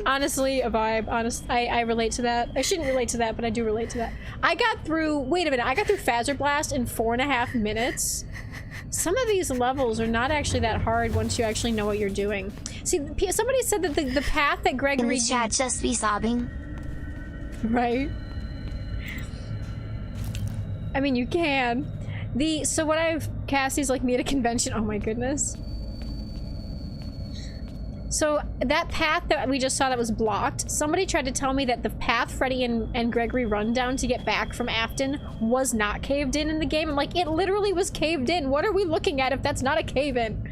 Honestly, a vibe. I relate to that. I shouldn't relate to that, but I do relate to that. I got through... Wait a minute. I got through Fazer Blast in 4.5 minutes. Some of these levels are not actually that hard once you actually know what you're doing. See, somebody said that the path that In Gregory... the chat, just be sobbing. Right? I mean, you can. So what Cassie's like me at a convention. Oh my goodness. So that path that we just saw that was blocked, somebody tried to tell me that the path Freddy and Gregory run down to get back from Afton was not caved in the game. I'm like, it literally was caved in. What are we looking at if that's not a cave-in?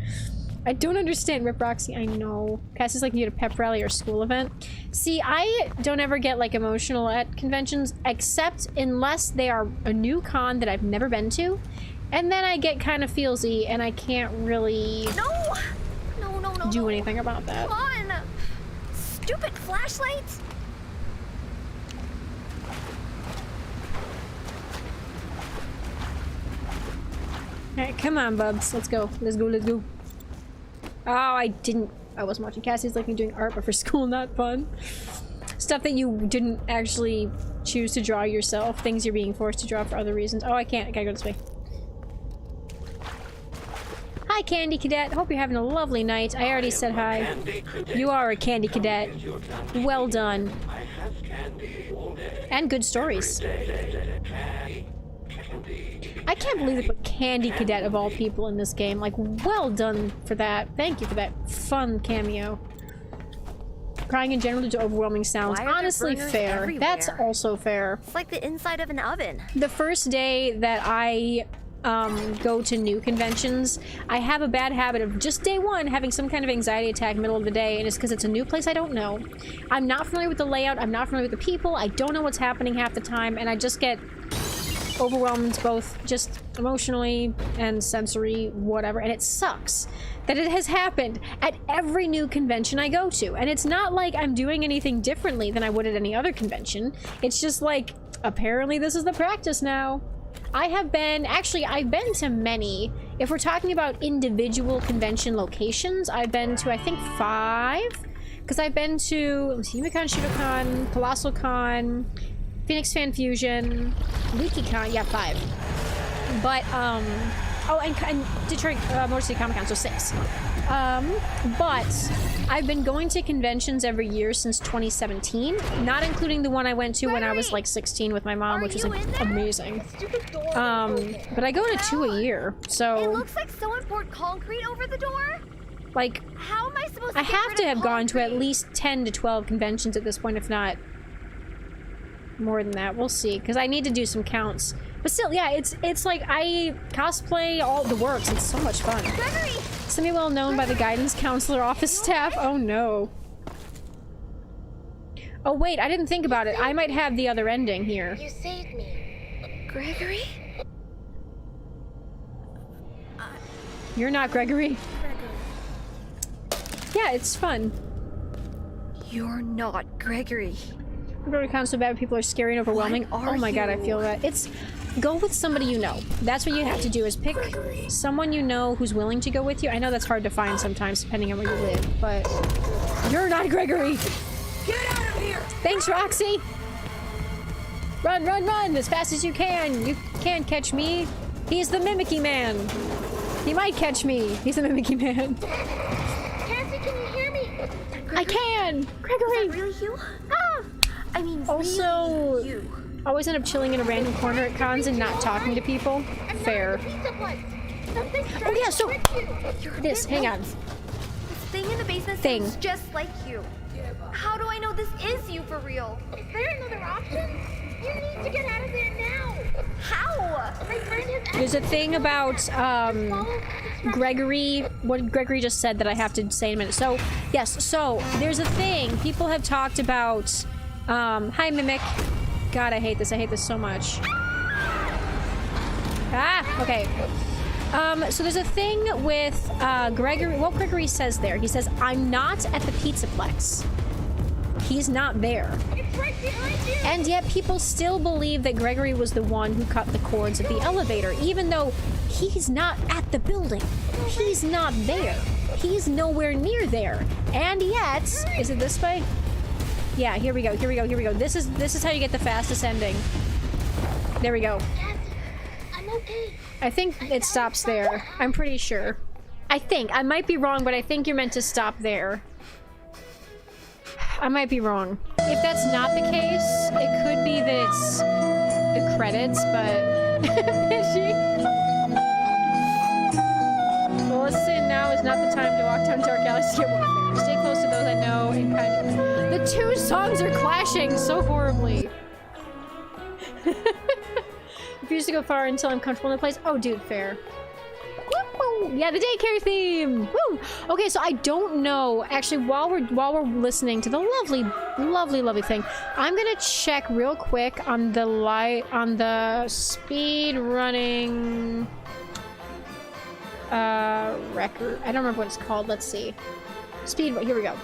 I don't understand, Rip Roxy. I know. Cassie's like you at a pep rally or school event. See, I don't ever get like emotional at conventions, except unless they are a new con that I've never been to. And then I get kind of feelsy and I can't really do anything about that. Come on! Stupid flashlights! Alright, come on, bubs. Let's go. Let's go, let's go. Oh, I wasn't watching. Cassie's like me doing art, but for school, not fun. Stuff that you didn't actually choose to draw yourself. Things you're being forced to draw for other reasons. Oh, I can't. I gotta go this way. Hi, Candy Cadet. Hope you're having a lovely night. I already said hi. You are a Candy Cadet. Well done. And good stories. I can't believe they put Candy Cadet of all people in this game. Like, well done for that. Thank you for that fun cameo. crying in general due to overwhelming sounds. Why are there Honestly, burners fair. everywhere? That's also fair. It's like the inside of an oven. The first day that I go to new conventions, I have a bad habit of just day one having some kind of anxiety attack middle of the day, and it's because it's a new place I don't know. I'm not familiar with the layout, I'm not familiar with the people, I don't know what's happening half the time, and I just get overwhelmed both just emotionally and sensory, whatever, and it sucks that it has happened at every new convention I go to. And it's not like I'm doing anything differently than I would at any other convention. It's just like, apparently this is the practice now. I've been to many. If we're talking about individual convention locations, I've been to, I think, 5. Because I've been to, let's see, Unicon, Shadowcon, Colossal Con, Phoenix Fan Fusion, LeakyCon, yeah, 5. But, oh, and Detroit Motor City Comic Con, so 6. But I've been going to conventions every year since 2017, not including the one I went to when I was like 16 with my mom, which was like amazing. But I go to 2 a year, It so looks like someone poured concrete over the door. like How am I supposed to I get have rid to of have gone to at concrete? least 10 to 12 conventions at this point, if not more than that. We'll see, because I need to do some counts. But still, yeah, it's like I cosplay all the works. It's so much fun. Gregory! Semi well known by the guidance counselor office staff. Oh no. Oh wait, I didn't think about it. I might have the other ending here. You saved me. Gregory? You're not Gregory. Yeah, it's fun. You're not Gregory. Gregory sounds so bad. People are scary and overwhelming. What are Oh my god, I you? feel that. It's go with somebody you know. That's what you have to do, is pick someone you know who's willing to go with you. I know that's hard to find sometimes depending on where you live, but you're not Gregory. Get out of here! Thanks, Roxy. Run, run, run as fast as you can. You can't catch me. He's the Mimicky Man. He might catch me. He's the Mimicky Man. Cassie, can you hear me? I can. Gregory. Really you? Ah! I mean, Also, really you. always end up chilling in a random corner at cons and not talking to people. Fair. Oh yeah, so this, hang on. This thing in the basement Thing. seems just like you. How do I know this is you for real? Is there another option? You need to get out of there now. How? My friend has There's a thing about Gregory, what Gregory just said that I have to say in a minute. So, yes, so there's a thing. People have talked about, hi Mimic. God, I hate this so much. Ah, okay. So there's a thing with, Gregory, what Gregory says there. He says, I'm not at the Pizzaplex. He's not there. It's right behind you. And yet people still believe that Gregory was the one who cut the cords at the elevator, even though he's not at the building. He's not there. He's nowhere near there. And yet, is it this way? Yeah, here we go, here we go, here we go. This is how you get the fastest ending. There we go. Cassie, I'm okay. I think it stops there. I'm pretty sure. I think. I might be wrong, but I think you're meant to stop there. I might be wrong. If that's not the case, it could be that it's the credits, but... Fishy. Well, listen, now is not the time to walk down dark alleys to get warfare. Stay close to those I know and kind of... The two songs are clashing so horribly. Refuse to go far until I'm comfortable in the place. Oh, dude, fair. Woo! Yeah, the daycare theme. Woo! Okay, so I don't know. Actually, while we're listening to the lovely thing, I'm gonna check real quick on the speed running record. I don't remember what it's called. Let's see. Here we go.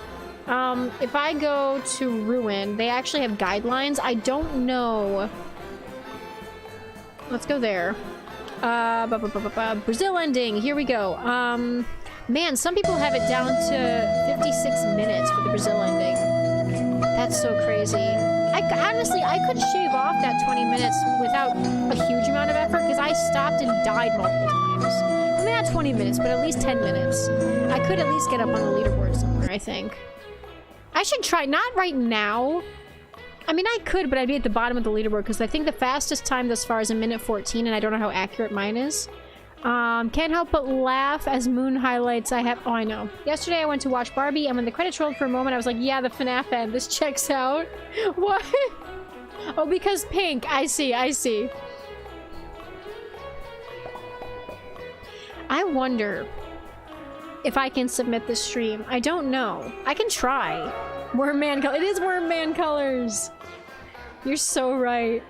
If I go to Ruin, they actually have guidelines. I don't know. Let's go there. Brazil ending. Here we go. Man, some people have it down to 56 minutes for the Brazil ending. That's so crazy. Honestly, I could shave off that 20 minutes without a huge amount of effort because I stopped and died multiple times. I mean, not 20 minutes, but at least 10 minutes. I could at least get up on the leaderboard somewhere, I think. I should try, not right now. I mean, I could, but I'd be at the bottom of the leaderboard because I think the fastest time thus far is 1:14, and I don't know how accurate mine is. Can't help but laugh as Moon highlights I have. Oh, I know. Yesterday I went to watch Barbie, and when the credits rolled for a moment, I was like, yeah, the FNAF end. This checks out. What? Oh, because pink. I see, I see. I wonder if I can submit this stream. I don't know. I can try. Worm Man color. It is Worm Man colors. You're so right.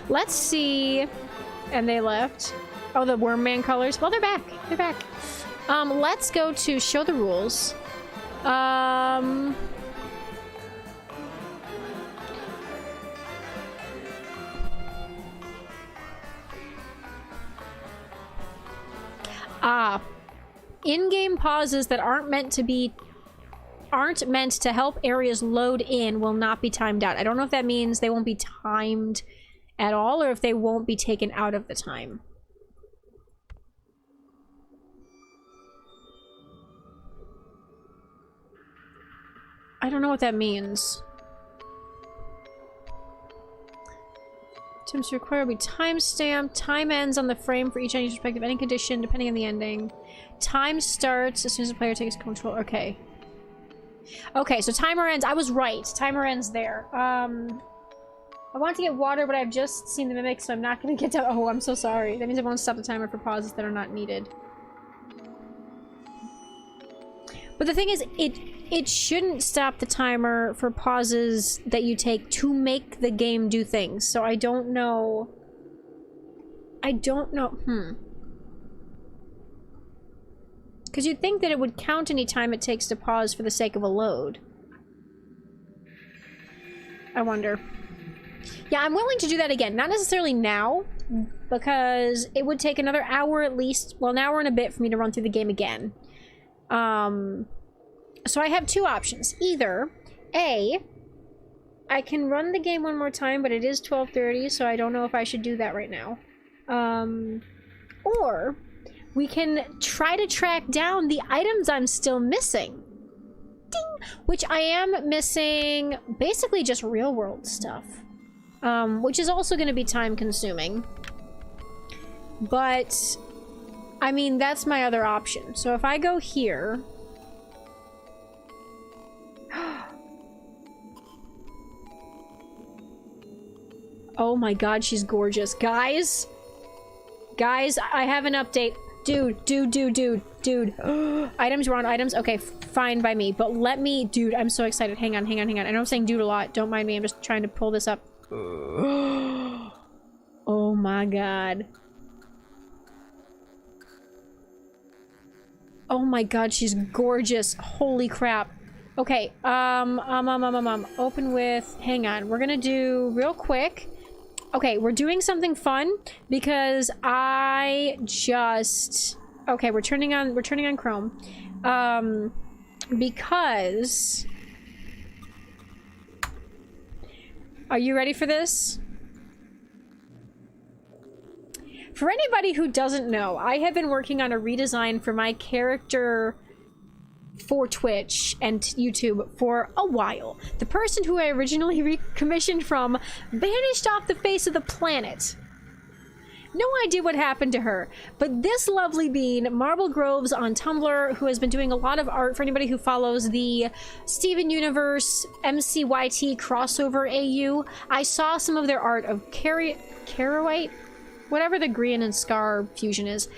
Let's see. And they left. Oh, the Worm Man colors. Well, they're back. They're back. Let's go to show the rules. In-game pauses that aren't meant to help areas load in will not be timed out. I don't know if that means they won't be timed at all or if they won't be taken out of the time. I don't know what that means. Attempts required will be timestamped. Time ends on the frame for each ending's respective ending condition, depending on the ending. Time starts as soon as the player takes control. Okay. Okay, so timer ends. I was right. Timer ends there. I want to get water, but I've just seen the mimic, so I'm not going to get to— Oh, I'm so sorry. That means I won't stop the timer for pauses that are not needed. But the thing is, it shouldn't stop the timer for pauses that you take to make the game do things. So I don't know. I don't know. Because you'd think that it would count any time it takes to pause for the sake of a load. I wonder. Yeah, I'm willing to do that again. Not necessarily now, because it would take another hour at least. Well, an hour and a bit for me to run through the game again. So I have two options. Either, A, I can run the game one more time, but it is 12:30, so I don't know if I should do that right now. Or we can try to track down the items I'm still missing. Ding! Which I am missing basically just real world stuff. Which is also going to be time consuming. But, I mean, that's my other option. So if I go here... Oh my god, she's gorgeous. Guys! Guys, I have an update. Dude. Items, we're on items? Okay, fine by me. But let me... Dude, I'm so excited. Hang on. I know I'm saying dude a lot. Don't mind me. I'm just trying to pull this up. Oh my god. Oh my god, she's gorgeous. Holy crap. Okay, open with... Hang on. We're gonna do real quick. Okay, we're doing something fun because I just... Okay, we're turning on Chrome. Because... Are you ready for this? For anybody who doesn't know, I have been working on a redesign for my character for Twitch and YouTube for a while. The person who I originally recommissioned from vanished off the face of the planet. No idea what happened to her, but this lovely bean, Marble Groves on Tumblr, who has been doing a lot of art for anybody who follows the Steven Universe MCYT crossover AU. I saw some of their art of Carawite, whatever the Grian and Scar fusion is,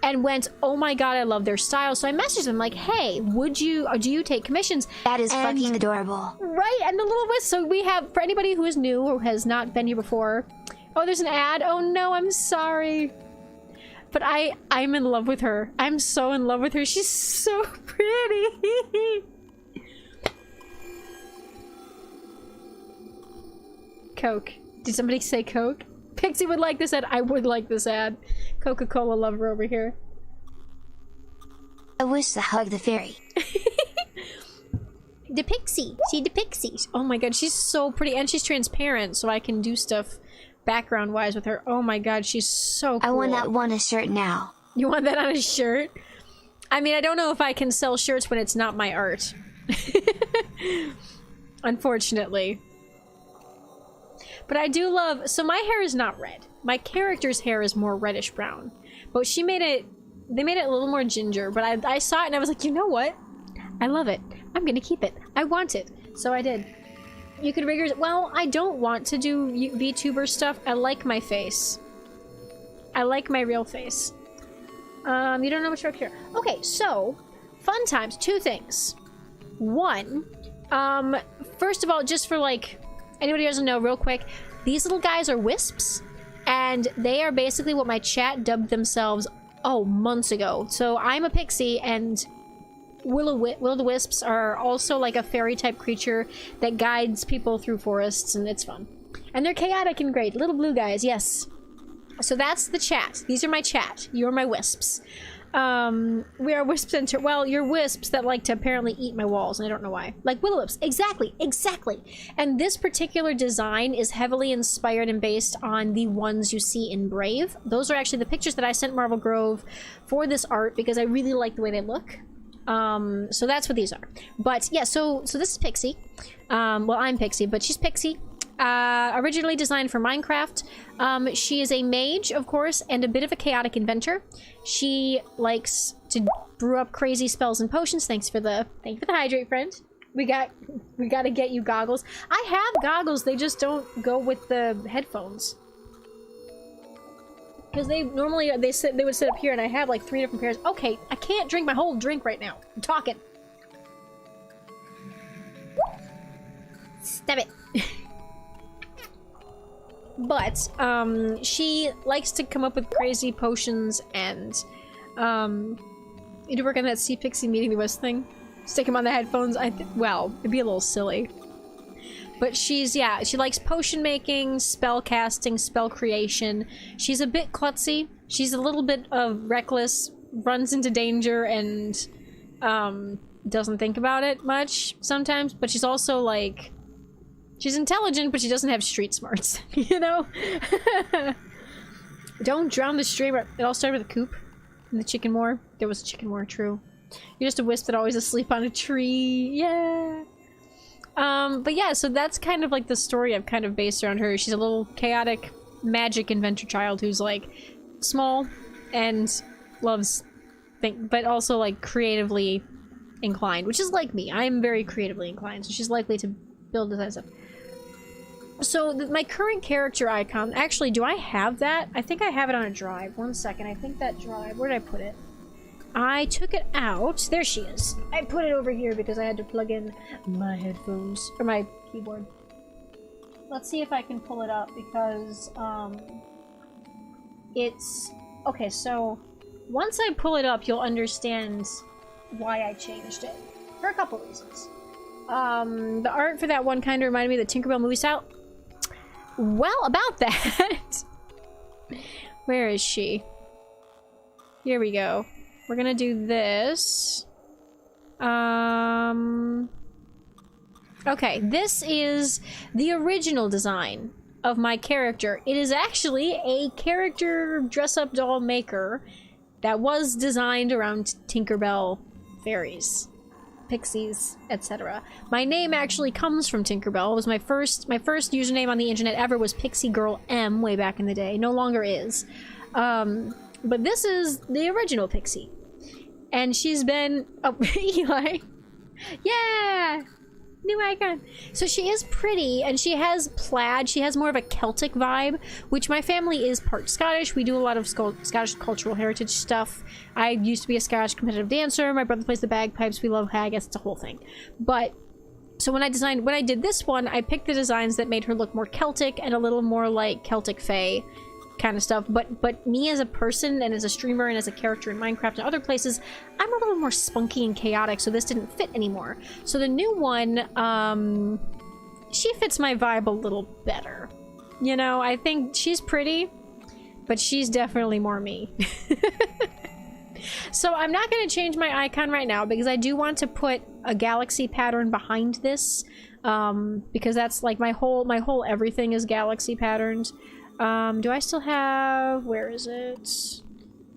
and went, oh my god, I love their style. So I messaged them like, hey, do you take commissions? That is fucking adorable. Right, and the little whisk. So we have, for anybody who is new or has not been here before, oh, there's an ad. Oh no, I'm sorry. But I'm in love with her. I'm so in love with her. She's so pretty. Coke. Did somebody say Coke? Pixie would like this ad. I would like this ad. Coca-Cola lover over here. I wish to hug the fairy. The Pixie. See the Pixie. Oh my god, she's so pretty. And she's transparent, so I can do stuff background-wise with her. Oh my god, she's so cool. I want that one a shirt now. You want that on a shirt? I mean, I don't know if I can sell shirts when it's not my art. Unfortunately. But I do love, so my hair is not red. My character's hair is more reddish brown. But she made it, they made it a little more ginger. But I saw it and I was like, you know what? I love it. I'm gonna keep it. I want it. So I did. You could rig well, I don't want to do VTuber stuff. I like my face. I like my real face. You don't know what you're up here. Okay, so fun times. 2 things. 1, first of all, just for like anybody who doesn't know, real quick, these little guys are wisps, and they are basically what my chat dubbed themselves months ago. So I'm a pixie, and will-o'-the-wisps are also like a fairy type creature that guides people through forests, and it's fun. And they're chaotic and great. Little blue guys, yes. So that's the chat. These are my chat. You're my wisps. We are wisps and well, you're wisps that like to apparently eat my walls, and I don't know why. Like will-o'-wisps. Exactly. And this particular design is heavily inspired and based on the ones you see in Brave. Those are actually the pictures that I sent Marvel Grove for this art because I really like the way they look. So that's what these are. But yeah, so this is Pixie. Well, I'm Pixie, but she's Pixie. Originally designed for Minecraft. She is a mage, of course, and a bit of a chaotic inventor. She likes to brew up crazy spells and potions. Thank you for the hydrate, friend. We gotta get you goggles. I have goggles, they just don't go with the headphones. Because they normally they would sit up here, and I have like 3 different pairs. Okay, I can't drink my whole drink right now. I'm talking. Stop it. But she likes to come up with crazy potions, and you need to work on that Sea Pixie meeting the West thing. Stick him on the headphones. Well, it'd be a little silly. But she likes potion making, spell casting, spell creation. She's a bit klutzy. She's a little bit reckless, runs into danger, and doesn't think about it much sometimes. But she's also like, she's intelligent, but she doesn't have street smarts, you know? Don't drown the streamer. It all started with a coop in the chicken war. There was a chicken war, true. You're just a wisp that always asleep on a tree. Yeah. But yeah, so that's kind of like the story I've kind of based around her. She's a little chaotic magic inventor child who's like small and loves but also like creatively inclined, which is like me. I'm very creatively inclined, so she's likely to build design stuff. So my current character icon, actually, do I have that? I think I have it on a drive. 1 second, I think that drive, where did I put it? I took it out. There she is. I put it over here because I had to plug in my headphones, or my keyboard. Let's see if I can pull it up because, it's... Okay, so once I pull it up, you'll understand why I changed it. For a couple reasons. The art for that one kind of reminded me of the Tinkerbell movie style. Well, about that. Where is she? Here we go. We're gonna do this. Okay, this is the original design of my character. It is actually a character dress-up doll maker that was designed around Tinkerbell fairies, pixies, etc. My name actually comes from Tinkerbell. It was my first username on the internet ever was Pixie Girl M way back in the day. No longer is. But this is the original Pixie. And she's been... Oh, Eli. Yeah! New icon. So she is pretty, and she has plaid. She has more of a Celtic vibe, which my family is part Scottish. We do a lot of Scottish cultural heritage stuff. I used to be a Scottish competitive dancer. My brother plays the bagpipes. We love haggis. It's a whole thing. But... So when I did this one, I picked the designs that made her look more Celtic and a little more like Celtic Fae kind of stuff, but me as a person and as a streamer and as a character in Minecraft and other places, I'm a little more spunky and chaotic, so this didn't fit anymore. So the new one, she fits my vibe a little better. You know, I think she's pretty, but she's definitely more me. So I'm not going to change my icon right now because I do want to put a galaxy pattern behind this, because that's like my whole everything is galaxy patterned. Do I still have... Where is it?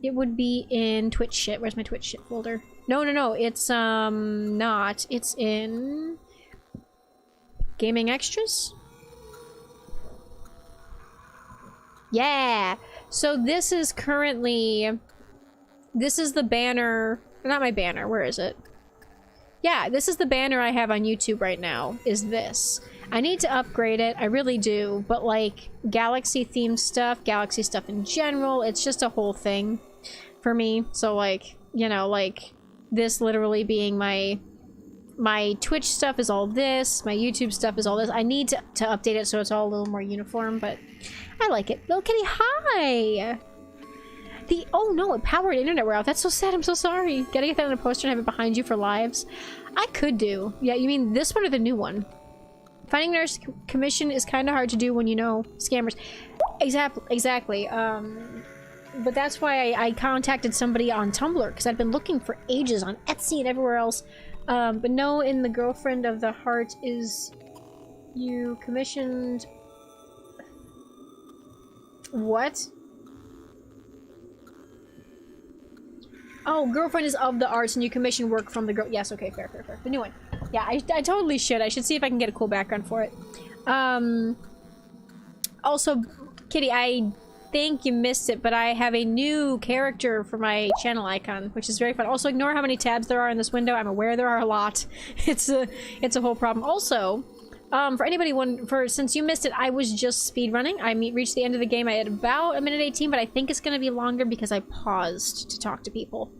It would be in Twitch shit. Where's my Twitch shit folder? No. It's, not. It's in... Gaming extras? Yeah! So this is currently... This is the banner... Not my banner, where is it? Yeah, this is the banner I have on YouTube right now, is this. I need to upgrade it, I really do, but like, galaxy-themed stuff, galaxy stuff in general, it's just a whole thing for me. So like, you know, like, this literally being my Twitch stuff is all this, my YouTube stuff is all this. I need to update it so it's all a little more uniform, but I like it. Little kitty, hi! Oh no, it powered internet we're out. That's so sad, I'm so sorry. Gotta get that on a poster and have it behind you for lives. I could do. Yeah, you mean this one or the new one? Finding nurse commission is kind of hard to do when you know scammers. Exactly. But that's why I contacted somebody on Tumblr, because I'd been looking for ages on Etsy and everywhere else. But no, in the girlfriend of the heart is you commissioned... What? Oh, girlfriend is of the arts and you commission work from the girl. Yes, okay, fair. The new one. Yeah, I totally should. I should see if I can get a cool background for it. Also, Kitty, I think you missed it, but I have a new character for my channel icon, which is very fun. Also, ignore how many tabs there are in this window. I'm aware there are a lot. It's a whole problem. Also, for anybody since you missed it, I was just speedrunning. I reached the end of the game. I had about 1:18, but I think it's gonna be longer because I paused to talk to people.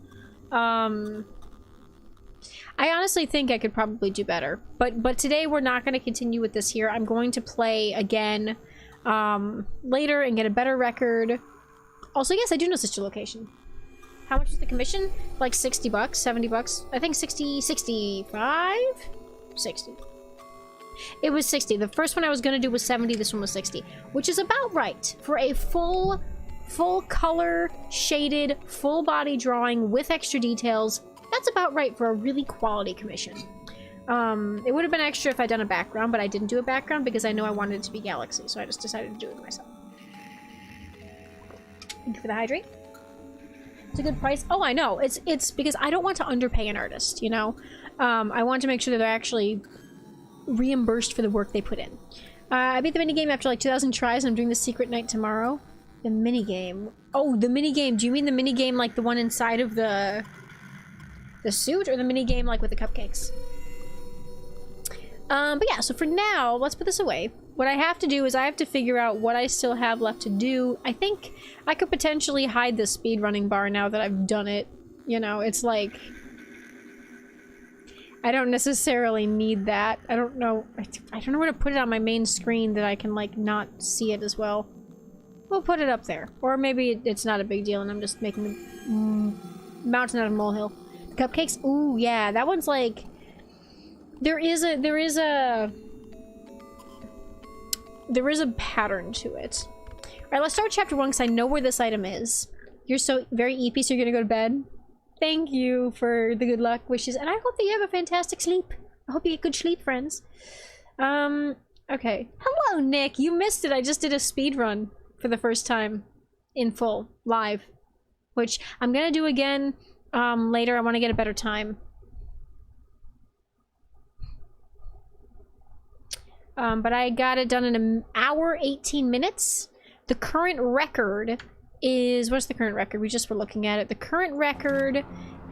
I honestly think I could probably do better, but today we're not going to continue with this here. I'm going to play again later and get a better record. Also, yes, I do know sister location. How much was the commission? Like 60 bucks, 70 bucks. I think 60, 65? 60. It was 60. The first one I was going to do was 70. This one was 60, which is about right for a full color shaded full body drawing with extra details. That's about right for a really quality commission. It would have been extra if I'd done a background, but I didn't do a background because I know I wanted it to be galaxy, so I just decided to do it myself. Thank you for the hydrate. It's a good price. Oh, I know. It's because I don't want to underpay an artist, you know? I want to make sure that they're actually reimbursed for the work they put in. I beat the minigame after like 2,000 tries and I'm doing the secret night tomorrow. The minigame. Oh, the minigame. Do you mean the minigame like the one inside of the suit, or the minigame like with the cupcakes? But yeah, so for now, let's put this away. What I have to do is I have to figure out what I still have left to do. I think I could potentially hide the speedrunning bar now that I've done it. You know, it's like... I don't necessarily need that. I don't know. I don't know where to put it on my main screen that I can, like, not see it as well. We'll put it up there. Or maybe it's not a big deal and I'm just making a mountain out of a molehill. The cupcakes? Ooh, yeah. That one's like... There is a pattern to it. Alright, let's start chapter 1 because I know where this item is. You're so very eepy, so you're gonna go to bed? Thank you for the good luck wishes, and I hope that you have a fantastic sleep. I hope you get good sleep, friends. Okay. Hello, Nick! You missed it! I just did a speed run for the first time. In full. Live. Which I'm gonna do again later. I want to get a better time. But I got it done in an hour, 18 minutes. The current record is... What's the current record? We just were looking at it. The current record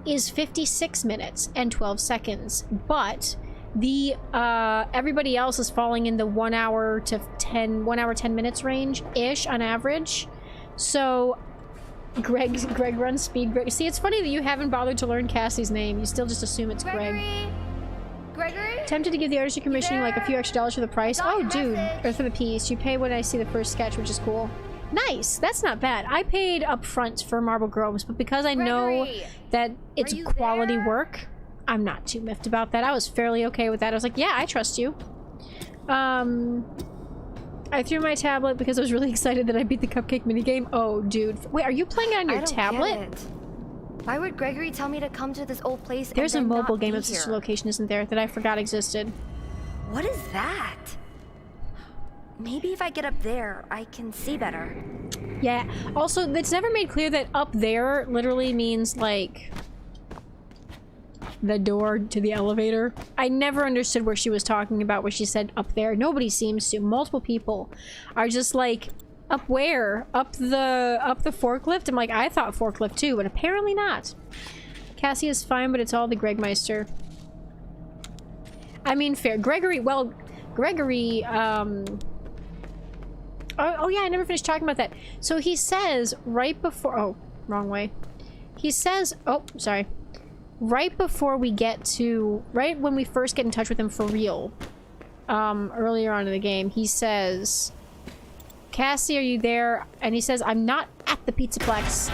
is 56 minutes and 12 seconds. But the everybody else is falling in the 1 hour to 10 minutes range-ish on average. So Greg runs speed. See, it's funny that you haven't bothered to learn Cassie's name. You still just assume it's Greg. Gregory? Tempted to give the artist you're commissioning like a few extra dollars for the price. Oh, dude. Or for the piece. You pay when I see the first sketch, which is cool. Nice. That's not bad. I paid up front for Marble Groves, but because I know that it's quality work, I'm not too miffed about that. I was fairly okay with that. I was like, yeah, I trust you. I threw my tablet because I was really excited that I beat the cupcake minigame. Oh, dude. Wait, are you playing it on your tablet? Get it. Why would Gregory tell me to come to this old place? There's and a then mobile not game be of Sister here? Location, isn't there, that I forgot existed. What is that? Maybe if I get up there, I can see better. Yeah. Also, it's never made clear that up there literally means, like, the door to the elevator. I never understood where she was talking about when she said up there. Nobody seems to. Multiple people are just like, Up where? Up the forklift? I'm like, I thought forklift too, but apparently not. Cassie is fine, but it's all the Gregmeister. I mean, fair. Gregory, oh yeah, I never finished talking about that. So he says right before, oh, wrong way. He says, oh, sorry. Right before we get to, right when we first get in touch with him for real, earlier on in the game, he says, Cassie, are you there? And he says, I'm not at the Pizzaplex.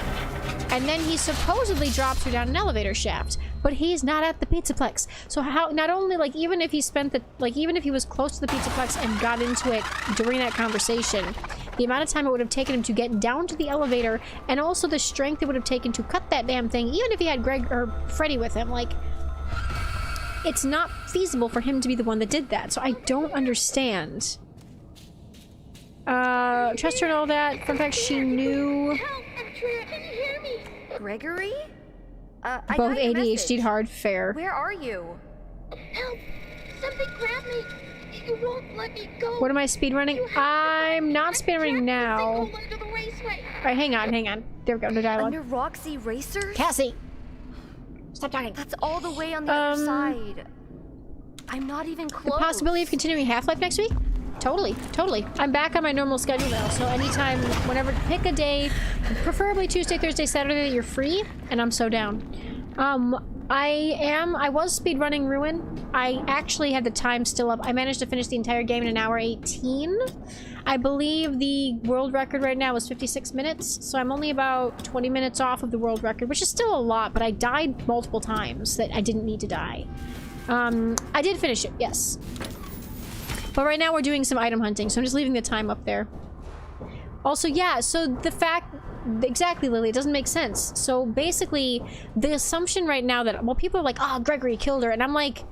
And then he supposedly drops her down an elevator shaft, but he's not at the Pizzaplex. So how, not only, like, even if he spent the, like, even if he was close to the Pizzaplex and got into it during that conversation, the amount of time it would have taken him to get down to the elevator, and also the strength it would have taken to cut that damn thing, even if he had Greg or Freddy with him, like, it's not feasible for him to be the one that did that. So I don't understand. Trust her and all that. Fun fact, she knew. Help! I'm trapped. Can you hear me? Gregory? I Both got your ADHD'd message. hard, fair. Where are you? Help! Something grabbed me. It won't let me go. What am I speedrunning? I'm not speedrunning now. Under the raceway. Alright, hang on. There we go, no dialogue. Under Roxy Racers? Cassie! Stop talking. That's all the way on the other side. I'm not even The close. possibility of continuing Half-Life next week? Totally. I'm back on my normal schedule now, so anytime, whenever, pick a day, preferably Tuesday, Thursday, Saturday that you're free, and I'm so down. I was speedrunning Ruin. I actually had the time still up. I managed to finish the entire game in an hour 18. I believe the world record right now is 56 minutes, so I'm only about 20 minutes off of the world record, which is still a lot, but I died multiple times that I didn't need to die. I did finish it, yes. But right now we're doing some item hunting, so I'm just leaving the time up there. Also, yeah, so the fact... Exactly, Lily, it doesn't make sense. So basically, the assumption right now that... Well, people are like, oh, Gregory killed her, and I'm like...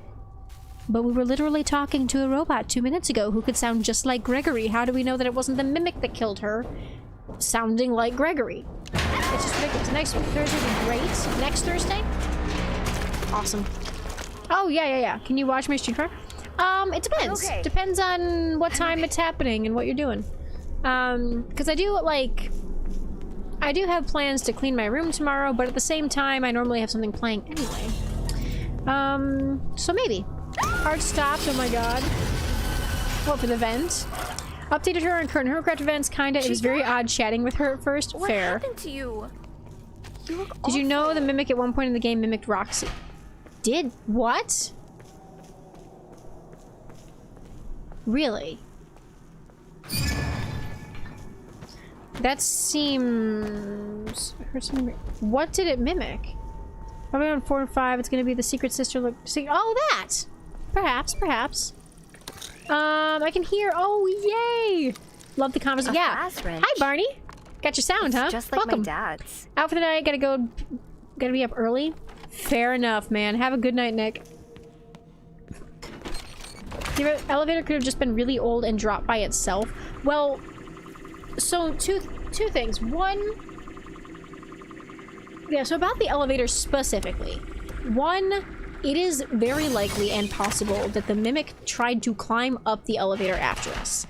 But we were literally talking to a robot 2 minutes ago who could sound just like Gregory. How do we know that it wasn't the mimic that killed her, sounding like Gregory? It's just ridiculous. Next Thursday would be great. Next Thursday? Awesome. Oh, yeah. Can you watch my stream card? It depends. Okay. Depends on what time it's happening and what you're doing. Because I do have plans to clean my room tomorrow, but at the same time, I normally have something playing anyway. So maybe. Hard stopped, oh my god. What, for the vent? Updated her on current Herocraft events, kinda. It was very odd chatting with her at first. What Fair. happened to you? You look Did you know awful. the mimic at one point in the game mimicked Roxy? Did? What? Really? That seems... What did it mimic? Probably on 4 and 5, it's gonna be the secret sister look... Oh, that! Perhaps. I can hear... Oh, yay! Love the conversation. Yeah. fast wrench. Hi, Barney. Got your sound, huh? Just like Welcome. my dad's. Out for the night, gotta be up early. Fair enough, man. Have a good night, Nick. The elevator could have just been really old and dropped by itself. Well, so two things. One, yeah, so about the elevator specifically. One, it is very likely and possible that the mimic tried to climb up the elevator after us.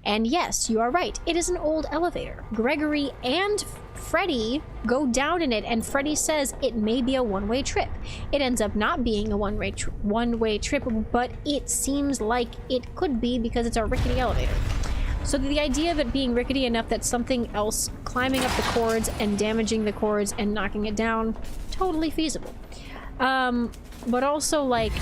And yes, you are right. It is an old elevator. Gregory and Freddy go down in it, and Freddy says it may be a one-way trip. It ends up not being a one-way trip, but it seems like it could be because it's a rickety elevator. So the idea of it being rickety enough that something else climbing up the cords and damaging the cords and knocking it down, totally feasible. But also, like,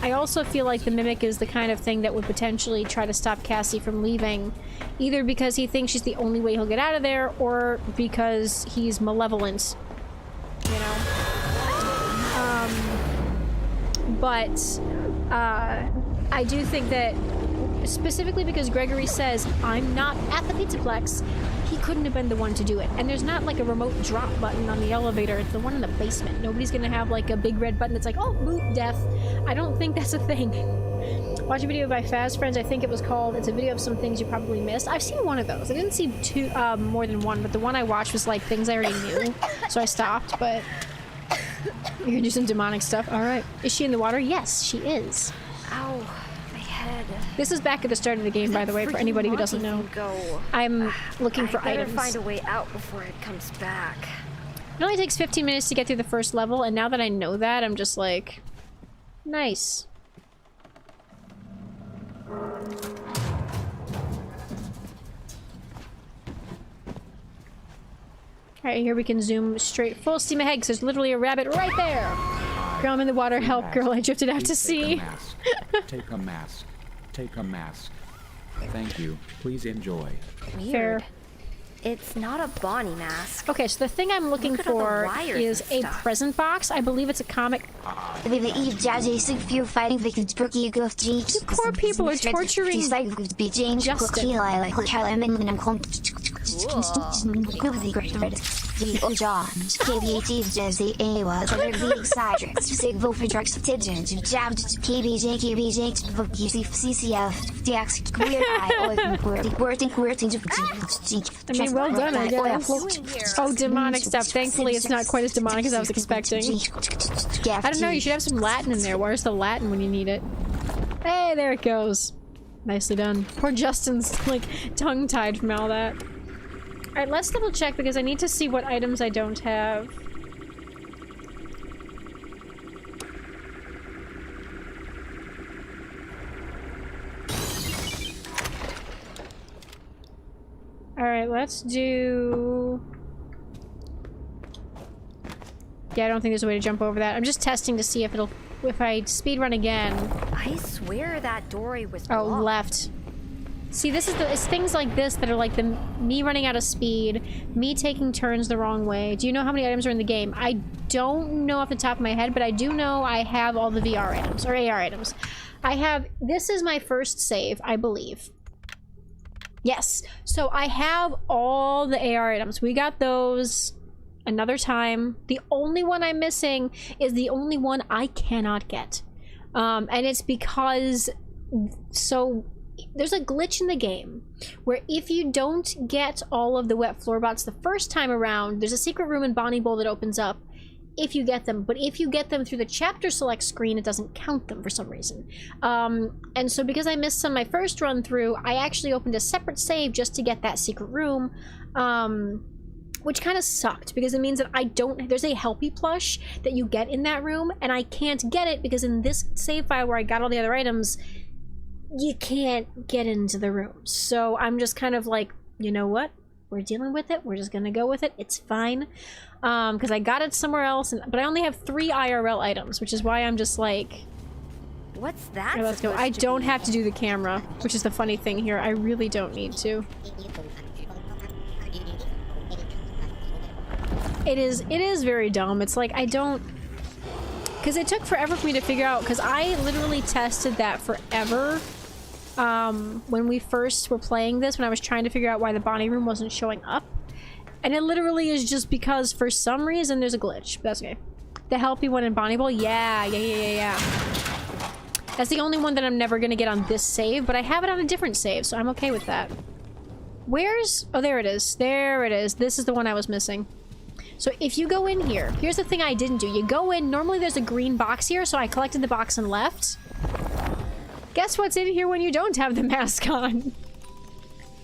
I also feel like the mimic is the kind of thing that would potentially try to stop Cassie from leaving, either because he thinks she's the only way he'll get out of there, or because he's malevolent, you know? I do think that, specifically because Gregory says, I'm not at the Pizzaplex, he couldn't have been the one to do it. And there's not like a remote drop button on the elevator. It's the one in the basement. Nobody's gonna have like a big red button that's like, oh, boop, death. I don't think that's a thing. Watch a video by Fast Friends, I think it was called. It's a video of some things you probably missed. I've seen one of those. I didn't see more than one, but the one I watched was like things I already knew. So I stopped, but you're gonna do some demonic stuff. All right. Is she in the water? Yes, she is. Ow, my head. This is back at the start of the game, by the way, for anybody who doesn't know. Go. I'm looking for I better items. find a way out before it comes back. It only takes 15 minutes to get through the first level, and now that I know that, I'm just like, nice. Alright, here we can zoom straight full steam ahead, because there's literally a rabbit right there! Girl, I'm in the water. Help, girl, I drifted out to sea. Take a mask. Take a mask. Thank you. Please enjoy. Weird. Fair. It's not a Bonnie mask. Okay, so the thing I'm looking Look at all the for wires is and a stuff. present box. I believe it's a comic. Fear fighting victims Poor people are torturing Justin. I mean, well done, I guess. Oh, demonic stuff. Thankfully, it's not quite as demonic as I was expecting. I don't know, you should have some Latin in there. Where's the Latin when you need it? Hey, there it goes. Nicely done. Poor Justin's, like, tongue-tied from all that. Alright, let's double check because I need to see what items I don't have. Alright, let's do... Yeah, I don't think there's a way to jump over that. I'm just testing to see if it'll... if I speedrun again. I swear that doorway was Oh, blocked. left. See, this is the... it's things like this that are like the... me running out of speed, me taking turns the wrong way. Do you know how many items are in the game? I don't know off the top of my head, but I do know I have all the VR items, or AR items. I have... this is my first save, I believe. Yes. So I have all the AR items. We got those another time. The only one I'm missing is the only one I cannot get. And it's because... so... there's a glitch in the game where if you don't get all of the wet floor bots the first time around, there's a secret room in Bonnie Bowl that opens up if you get them. But if you get them through the chapter select screen, it doesn't count them for some reason. And so because I missed some my first run through, I actually opened a separate save just to get that secret room. Which kind of sucked because it means that I don't... there's a Helpy plush that you get in that room, and I can't get it because in this save file where I got all the other items, you can't get into the room. So I'm just kind of like, you know what? We're dealing with it. We're just gonna go with it. It's fine. Because I got it somewhere else, but I only have 3 IRL items, which is why I'm just like... What's that? Here, let's go. I don't have to do the camera, which is the funny thing here. I really don't need to. It is very dumb. It's like, I don't... because it took forever for me to figure out, because I literally tested that forever when we first were playing this, when I was trying to figure out why the Bonnie room wasn't showing up. And it literally is just because for some reason there's a glitch. But that's okay. The Helpy one in Bonnie Bowl? Yeah. That's the only one that I'm never gonna get on this save, but I have it on a different save, so I'm okay with that. Where's... oh, there it is. There it is. This is the one I was missing. So if you go in here, here's the thing I didn't do. You go in, normally there's a green box here, so I collected the box and left. Guess what's in here when you don't have the mask on?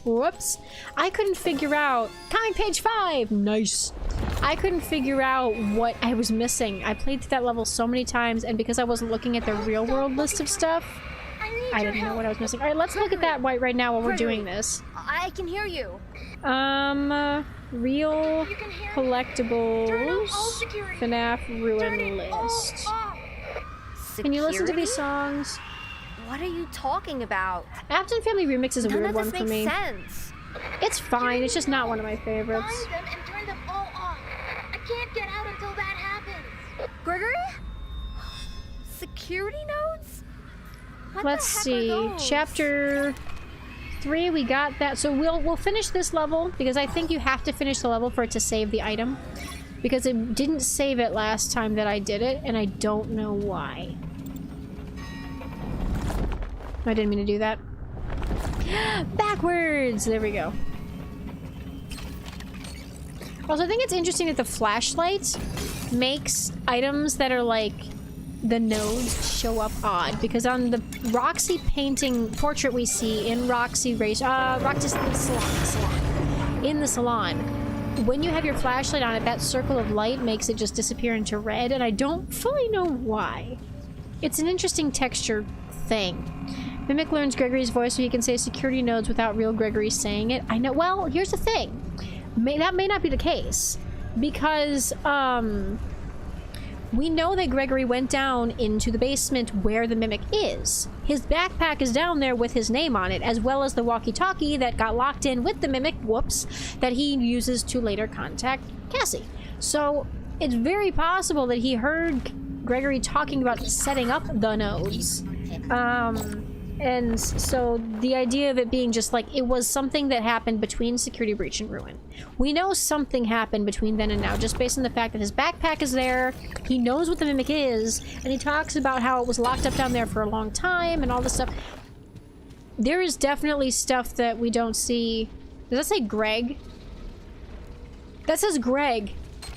Whoops. I couldn't figure out... comic page 5! Nice. I couldn't figure out what I was missing. I played through that level so many times, and because I wasn't looking at the real world list of stuff, I didn't know what I was missing. Alright, let's look at that right now while we're doing this. I can hear you. Real collectibles, FNAF ruin list. Can you listen to these songs? What are you talking about? Afton Family Remix is a weird one for me. None of this makes sense. It's fine, it's just not one of my favorites. Find them and turn them all off. I can't get out until that happens. Gregory? Security nodes? What Let's the heck see. are those? Chapter 3, we got that. So we'll finish this level because I think you have to finish the level for it to save the item. Because it didn't save it last time that I did it, and I don't know why. I didn't mean to do that. Backwards! There we go. Also, I think it's interesting that the flashlight makes items that are like the nodes show up odd, because on the Roxy painting portrait we see in Roxy salon, in the salon, when you have your flashlight on it, that circle of light makes it just disappear into red, and I don't fully know why. It's an interesting texture thing. Mimic learns Gregory's voice so he can say security nodes without real Gregory saying it. I know. Well, here's the thing. That may not be the case, because we know that Gregory went down into the basement where the Mimic is. His backpack is down there with his name on it, as well as the walkie-talkie that got locked in with the Mimic, whoops, that he uses to later contact Cassie. So it's very possible that he heard Gregory talking about setting up the nodes. And so the idea of it being just like, it was something that happened between Security Breach and Ruin. We know something happened between then and now, just based on the fact that his backpack is there, he knows what the Mimic is, and he talks about how it was locked up down there for a long time and all this stuff. There is definitely stuff that we don't see. Does that say Greg? That says Greg.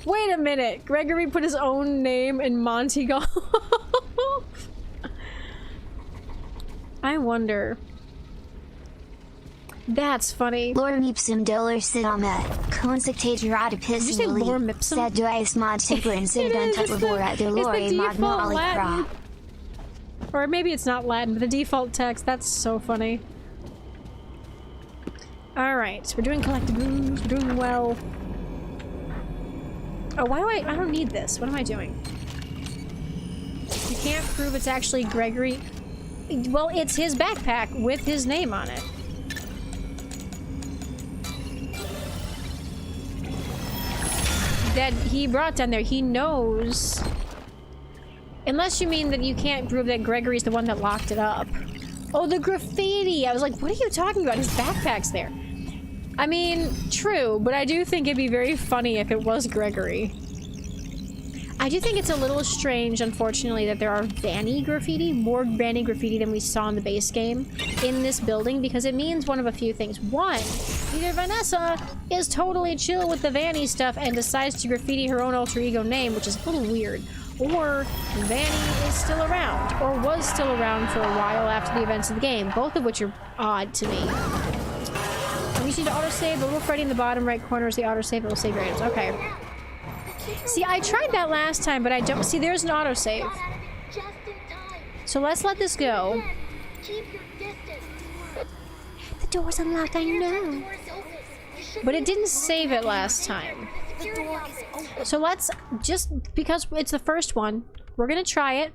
Wait a minute. Gregory put his own name in Monty Golf. I wonder. That's funny. Lor Mipsum Dollar Sidama, Consectator Adipis Did you say Lor Mipsum? Said do I smod temper and sit on Tutlabora de Lore Magna Cra. Or maybe it's not Latin, but the default text. That's so funny. Alright, we're doing collectibles. We're doing well. Oh, why do I don't need this. What am I doing? You can't prove it's actually Gregory. Well, it's his backpack with his name on it. That he brought down there. He knows. Unless you mean that you can't prove that Gregory's the one that locked it up. Oh, the graffiti! I was like, what are you talking about? His backpack's there. I mean, true, but I do think it'd be very funny if it was Gregory. I do think it's a little strange, unfortunately, that there are Vanny graffiti, more Vanny graffiti than we saw in the base game in this building, because it means one of a few things. One, either Vanessa is totally chill with the Vanny stuff and decides to graffiti her own alter ego name, which is a little weird, or Vanny is still around, or was still around for a while after the events of the game, both of which are odd to me. You need to autosave. The little Freddy in the bottom right corner is the autosave. It will save your items. Okay. See, I tried that last time, but I don't... See, there's an autosave. So let's let this go. The door's unlocked, I know. But it didn't save it last time. So let's... Just because it's the first one, we're gonna try it.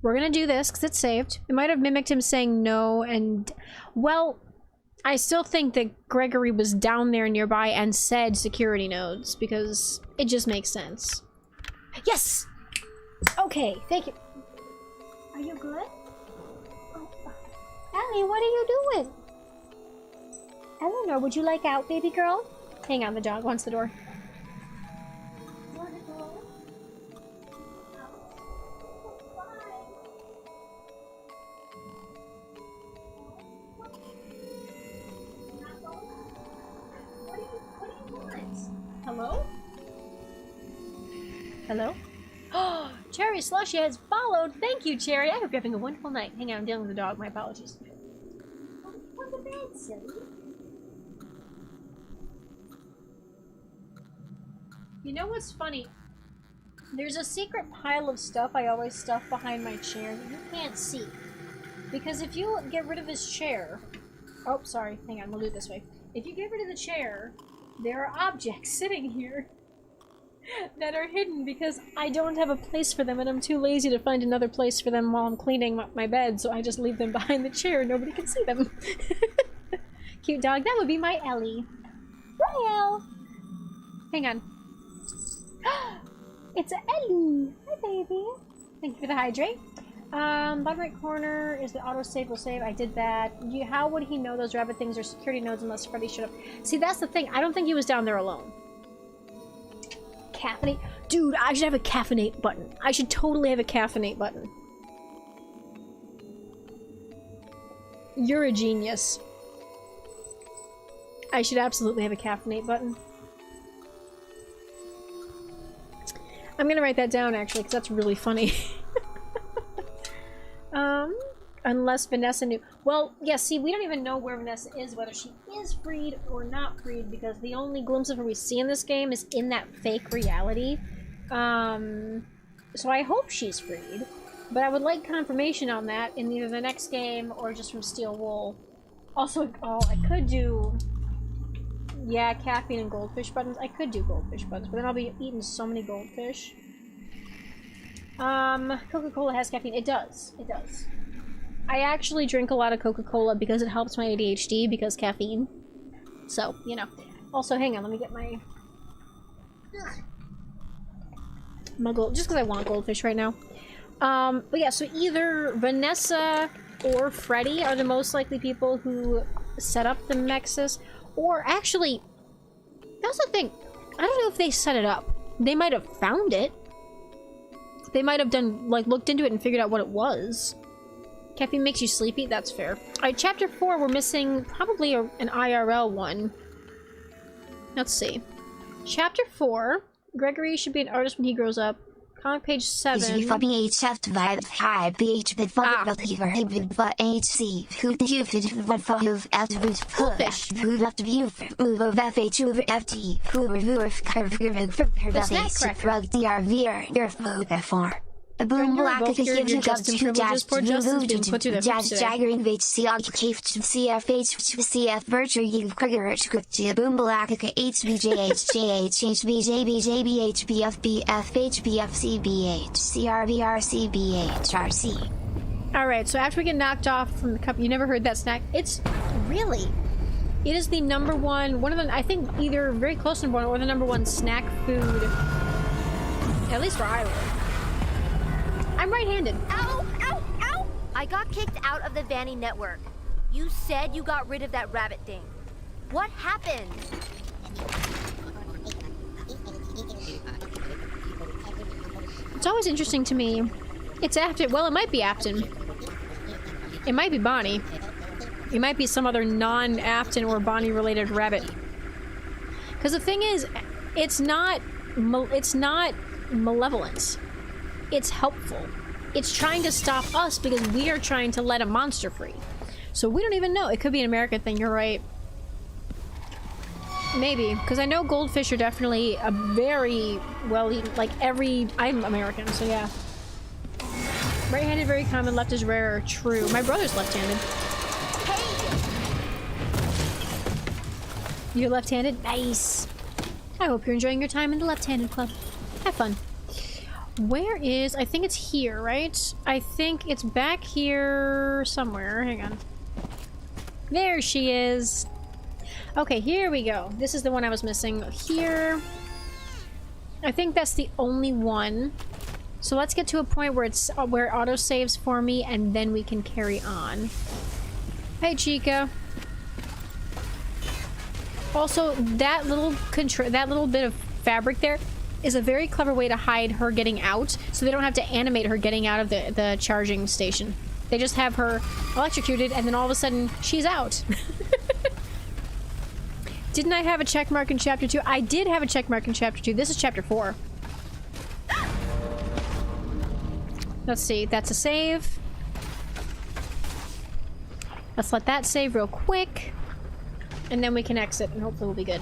We're gonna do this, because it's saved. It might have mimicked him saying no, and... Well... I still think that Gregory was down there nearby and said security nodes, because it just makes sense. Yes! Okay, thank you. Are you good? Oh. Ellie, what are you doing? Eleanor, would you like out, baby girl? Hang on, the dog wants the door. Hello? Hello? Oh, Cherry Slushy has followed. Thank you, Cherry. I hope you're having a wonderful night. Hang on, I'm dealing with the dog. My apologies. Go to bed, silly. You know what's funny? There's a secret pile of stuff I always stuff behind my chair that you can't see. Because if you get rid of this chair... Oh, sorry. Hang on, we'll do it this way. If you get rid of the chair... There are objects sitting here that are hidden because I don't have a place for them and I'm too lazy to find another place for them while I'm cleaning my bed, so I just leave them behind the chair. Nobody can see them. Cute dog. That would be my Ellie. Hi, Elle. Hang on. It's a Ellie. Hi, baby. Thank you for the hydrate. Bottom right corner is the autosave will save. I did that. How would he know those rabbit things are security nodes unless Freddy showed up? See, that's the thing. I don't think he was down there alone. Caffeinate? Dude, I should have a caffeinate button. I should totally have a caffeinate button. You're a genius. I should absolutely have a caffeinate button. I'm gonna write that down, actually, because that's really funny. Unless Vanessa knew. Well, yeah, see, we don't even know where Vanessa is, whether she is freed or not freed, because the only glimpse of her we see in this game is in that fake reality. So I hope she's freed, but I would like confirmation on that in either the next game or just from Steel Wool. Also, oh, I could do... Yeah, caffeine and goldfish buttons. I could do goldfish buttons, but then I'll be eating so many goldfish. Coca-Cola has caffeine. It does. It does. I actually drink a lot of Coca-Cola because it helps my ADHD, because caffeine. So, you know. Also, hang on, let me get my gold, just because I want goldfish right now. But yeah, so either Vanessa or Freddy are the most likely people who set up the Nexus, or actually, that's the thing. I don't know if they set it up. They might have found it. They might have done, like, looked into it and figured out what it was. Caffeine makes you sleepy? That's fair. Alright, chapter 4, we're missing probably an IRL one. Let's see. Chapter 4, Gregory should be an artist when he grows up. Comic page 7. A boom black revoked your Justin privileges. Poor Justin's being put through the hoops today. jaggering vate CF virtue you Krieger script boom black HBJHBFBF CRVRCBH Alright, so after we get knocked off from the cup, you never heard that snack. It's really. It is the number one, I think either very close to number one or the number one snack food. At least where I live. I'm right-handed. Ow! Ow! Ow! I got kicked out of the Vanny network. You said you got rid of that rabbit thing. What happened? It's always interesting to me. It's Afton. Well, it might be Afton. It might be Bonnie. It might be some other non-Afton or Bonnie-related rabbit. Because the thing is, it's not malevolence. It's helpful. It's trying to stop us because we are trying to let a monster free. So we don't even know. It could be an American thing, you're right. Maybe, because I know goldfish are definitely a very well eaten, like I'm American, so yeah. Right-handed, very common, left is rare, true. My brother's left-handed. Hey! You're left-handed? Nice. I hope you're enjoying your time in the left-handed club. Have fun. Where is... I think it's here, right? I think it's back here somewhere. Hang on. There she is. Okay, here we go. This is the one I was missing. Here. I think that's the only one. So let's get to a point where it's where it auto-saves for me, and then we can carry on. Hey, Chica. Also, that little bit of fabric there is a very clever way to hide her getting out, so they don't have to animate her getting out of the charging station. They just have her electrocuted, and then all of a sudden, she's out. Didn't I have a check mark in chapter 2? I did have a check mark in chapter 2. This is chapter 4. Let's see. That's a save. Let's let that save real quick. And then we can exit, and hopefully we'll be good.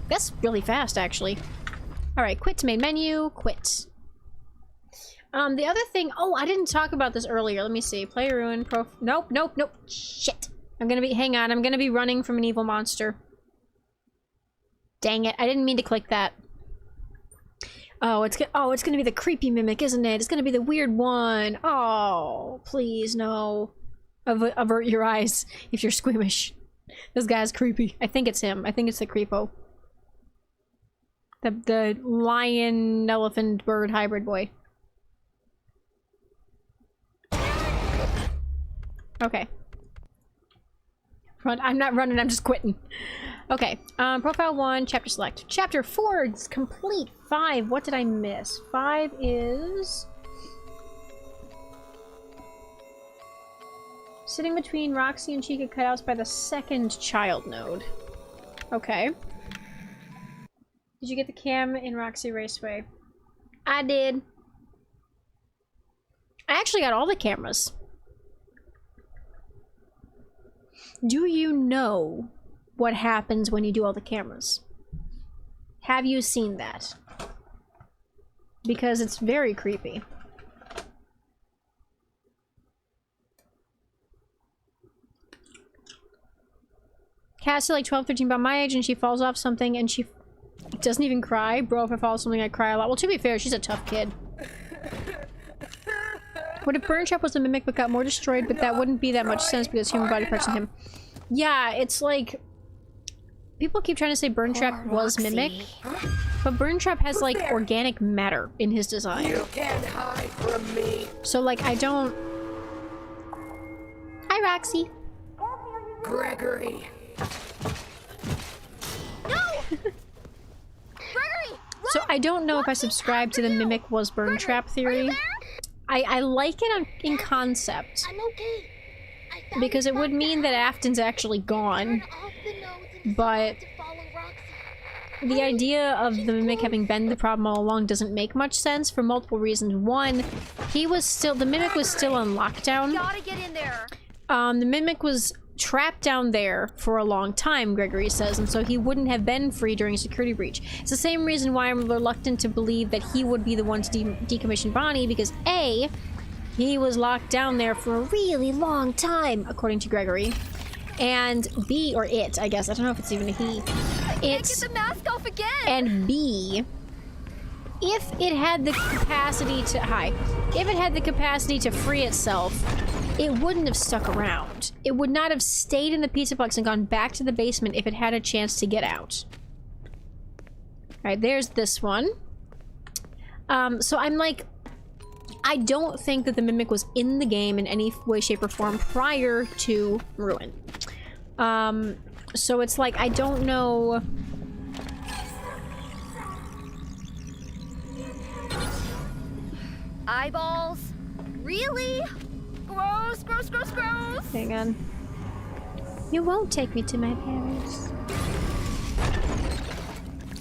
That's really fast, actually. Alright, quit to main menu. Quit. The other thing... Oh, I didn't talk about this earlier. Let me see. Play ruin. Nope, nope, nope. Shit. I'm gonna be... Hang on. I'm gonna be running from an evil monster. Dang it. I didn't mean to click that. Oh, it's gonna be the creepy mimic, isn't it? It's gonna be the weird one. Oh, please, no. Avert your eyes if you're squeamish. This guy's creepy. I think it's him. I think it's the creepo. The lion, elephant, bird hybrid boy. Okay. Run. I'm not running, I'm just quitting. Okay. Profile 1, chapter select. Chapter 4 is complete. 5. What did I miss? 5 is... sitting between Roxy and Chica cutouts by the second child node. Okay. Did you get the cam in Roxy Raceway? I did. I actually got all the cameras. Do you know what happens when you do all the cameras? Have you seen that? Because it's very creepy. Cassie, like 12, 13, about my age, and she falls off something and she doesn't even cry. Bro, if I fall off something, I cry a lot. Well, to be fair, she's a tough kid. What if Burn Trap was a mimic but got more destroyed, but that wouldn't be that much sense because human body parts in him. Yeah, it's like... People keep trying to say Burn Trap was mimic, but Burn Trap has, like, organic matter in his design. You can't hide from me. So, like, I don't... Hi, Roxy. Gregory. So I don't know if I subscribe to the mimic was Burn Trap theory. I like it in concept. I'm okay. I found Because it would mean that Afton's actually gone. But the idea of the mimic having been the problem all along doesn't make much sense for multiple reasons. One, the mimic was still on lockdown. Gotta get in there. The mimic was trapped down there for a long time, Gregory says, and so he wouldn't have been free during a security breach. It's the same reason why I'm reluctant to believe that he would be the one to decommission Bonnie, because A, he was locked down there for a really long time, according to Gregory, and B, or it, I guess, I don't know if it's even a he, Get the mask off again. and B, if it had the capacity to free itself, it wouldn't have stuck around. It would not have stayed in the pizza box and gone back to the basement if it had a chance to get out. Alright, there's this one. So I'm like, I don't think that the mimic was in the game in any way, shape, or form prior to Ruin. So it's like, I don't know... Eyeballs? Really? Gross, gross, gross, gross. Hang on. You won't take me to my parents.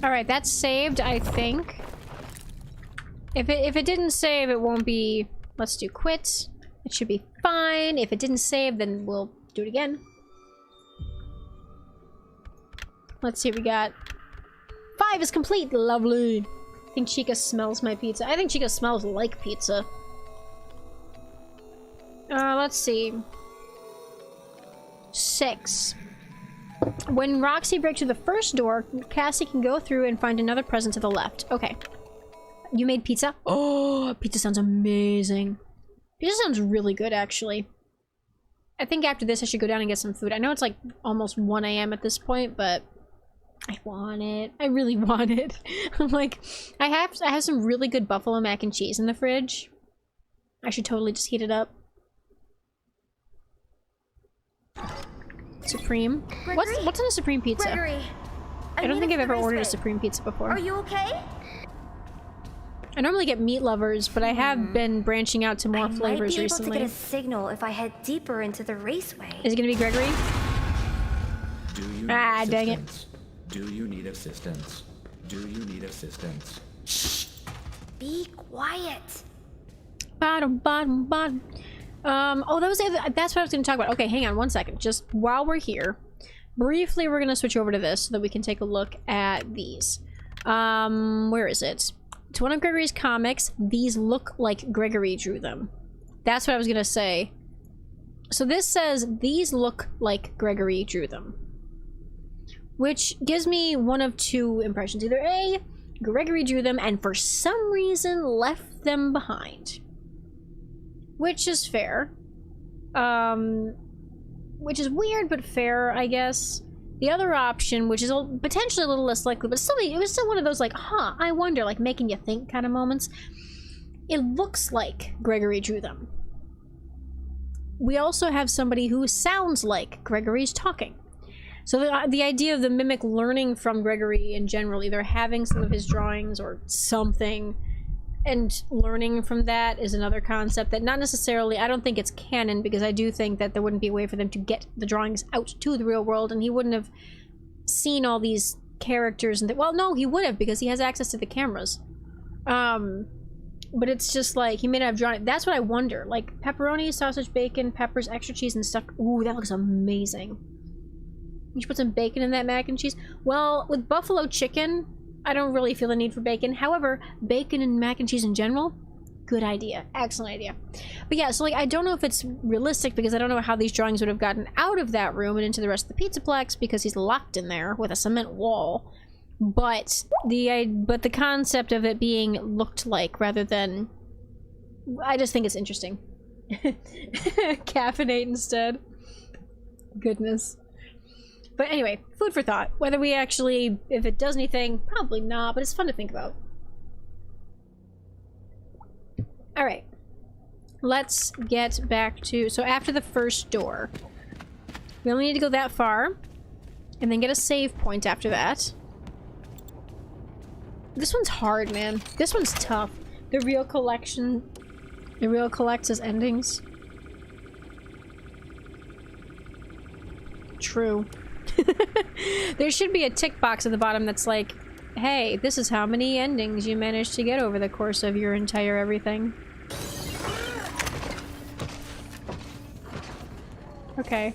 Alright, that's saved, I think. If it didn't save, it won't be... Let's do quit. It should be fine. If it didn't save, then we'll do it again. Let's see what we got. 5 is complete! Lovely! I think Chica smells my pizza. I think Chica smells like pizza. Let's see. 6. When Roxy breaks through the first door, Cassie can go through and find another present to the left. Okay. You made pizza? Oh, pizza sounds amazing. Pizza sounds really good, actually. I think after this I should go down and get some food. I know it's like almost 1 AM at this point, but I want it. I really want it. I'm like, I have some really good buffalo mac and cheese in the fridge. I should totally just heat it up. Supreme. What's in a Supreme pizza? Gregory, I don't think I've ever ordered a Supreme. Supreme pizza before. Are you okay? I normally get meat lovers, but I have been branching out to more flavors I might be able recently. to get a signal if I head deeper into the raceway. Is it gonna be Gregory? Do you need Dang it. assistance? Do you need assistance? Do you need assistance? Be quiet. Bottom. Oh, that's what I was gonna talk about. Okay, hang on one second. Just while we're here, briefly we're gonna switch over to this so that we can take a look at these. Where is it? It's one of Gregory's comics. These look like Gregory drew them. That's what I was gonna say. So this says, these look like Gregory drew them. Which gives me one of two impressions. Either A, Gregory drew them and for some reason left them behind. Which is fair. Which is weird but fair, I guess. The other option, which is potentially a little less likely, but still, it was still one of those like, huh, I wonder, like making you think kind of moments. It looks like Gregory drew them. We also have somebody who sounds like Gregory's talking. So the idea of the mimic learning from Gregory in general, either having some of his drawings or something, and learning from that is another concept that not necessarily, I don't think it's canon, because I do think that there wouldn't be a way for them to get the drawings out to the real world, and he wouldn't have seen all these characters and well, no, he would have, because he has access to the cameras. But it's just like, he may not have drawn it. That's what I wonder. Like, pepperoni, sausage, bacon, peppers, extra cheese, and stuff. Ooh, that looks amazing. You should put some bacon in that mac and cheese. Well, with buffalo chicken, I don't really feel the need for bacon. However, bacon and mac and cheese in general, good idea. Excellent idea. But yeah, so like, I don't know if it's realistic because I don't know how these drawings would have gotten out of that room and into the rest of the Pizzaplex because he's locked in there with a cement wall. But the concept of it being looked like rather than... I just think it's interesting. Caffeinate instead. Goodness. But anyway, food for thought. Whether we actually... If it does anything, probably not, but it's fun to think about. Alright. Let's get back to... So after the first door, we only need to go that far, and then get a save point after that. This one's hard, man. This one's tough. The real collects as endings. True. There should be a tick box at the bottom that's like, hey, this is how many endings you managed to get over the course of your entire everything. Okay.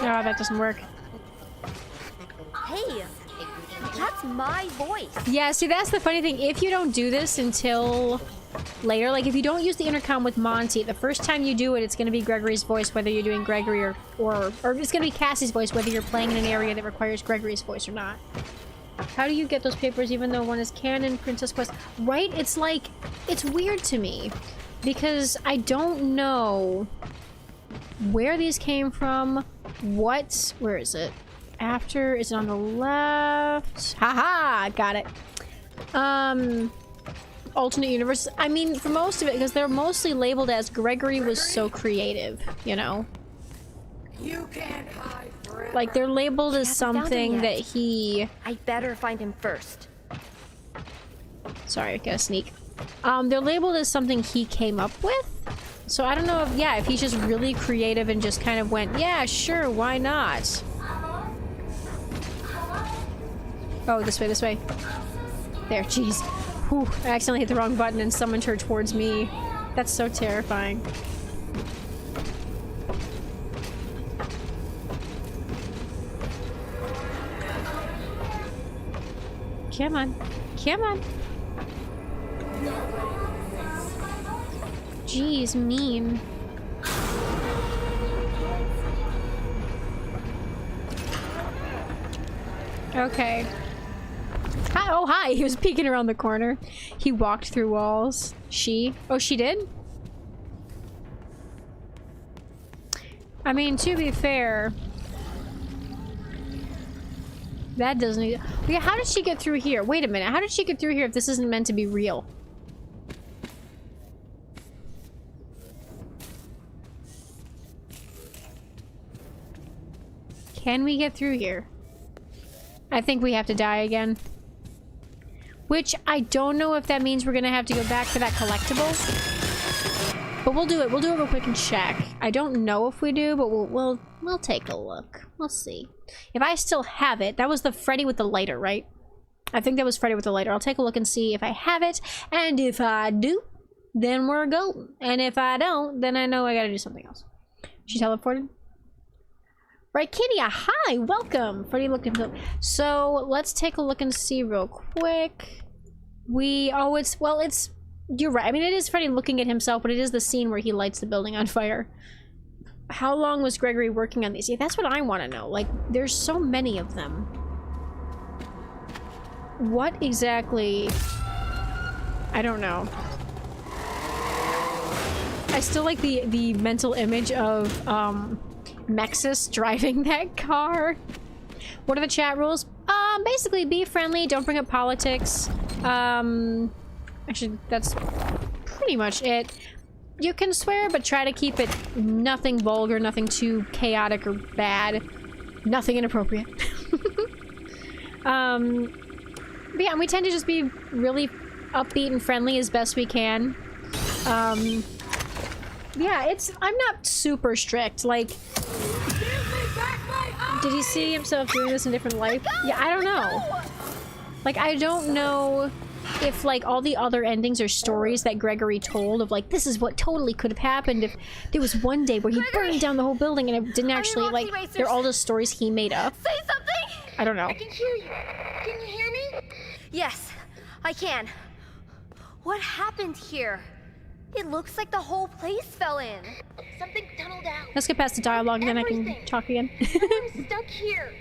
No, that doesn't work. Hey, that's my voice. Yeah, see, that's the funny thing. If you don't do this until later, like if you don't use the intercom with Monty, the first time you do it, it's going to be Gregory's voice, whether you're doing Gregory or it's going to be Cassie's voice, whether you're playing in an area that requires Gregory's voice or not. How do you get those papers even though one is canon, Princess Quest? Right? It's like, it's weird to me because I don't know where these came from. Where is it? After, is it on the left? Haha, got it. Alternate universe. I mean, for most of it, because they're mostly labeled as Gregory was so creative, you know? You can't hide forever. Like, they're labeled as something that he... I better find him first. Sorry, gotta sneak. They're labeled as something he came up with. So I don't know if, yeah, if he's just really creative and just kind of went, yeah, sure, why not? Oh, this way, this way. There, jeez. Whew, I accidentally hit the wrong button and summoned her towards me. That's so terrifying. Come on. Come on. Jeez, mean. Okay. Hi, oh, hi! He was peeking around the corner. He walked through walls. She? Oh, she did? I mean, to be fair... That doesn't... Yeah, how did she get through here? Wait a minute. How did she get through here if this isn't meant to be real? Can we get through here? I think we have to die again. Which, I don't know if that means we're gonna have to go back for that collectible. But we'll do it. We'll do it real quick and check. I don't know if we do, but we'll take a look. We'll see. If I still have it, that was the Freddy with the lighter, right? I think that was Freddy with the lighter. I'll take a look and see if I have it. And if I do, then we're golden. And if I don't, then I know I gotta do something else. She teleported? Right, Kitty, hi, welcome. Freddy looked at him. So let's take a look and see real quick. You're right. I mean, it is Freddy looking at himself, but it is the scene where he lights the building on fire. How long was Gregory working on these? Yeah, that's what I want to know. Like, there's so many of them. What exactly? I don't know. I still like the mental image of, Mexus driving that car. What are the chat rules? Basically be friendly, don't bring up politics. Actually, that's pretty much it. You can swear, but try to keep it nothing vulgar, nothing too chaotic or bad. Nothing inappropriate. But yeah, and we tend to just be really upbeat and friendly as best we can. Yeah, I'm not super strict, like... Did he see himself doing this in a different life? Yeah, I don't know. Like, I don't know if, like, all the other endings are stories that Gregory told of, like, this is what totally could have happened if there was one day where he burned down the whole building and it didn't actually, like, they're all just stories he made up. Say something! I don't know. I can hear you. Can you hear me? Yes, I can. What happened here? It looks like the whole place fell in. Something tunneled out. Let's get past the dialogue and then I can talk again. I'm stuck here.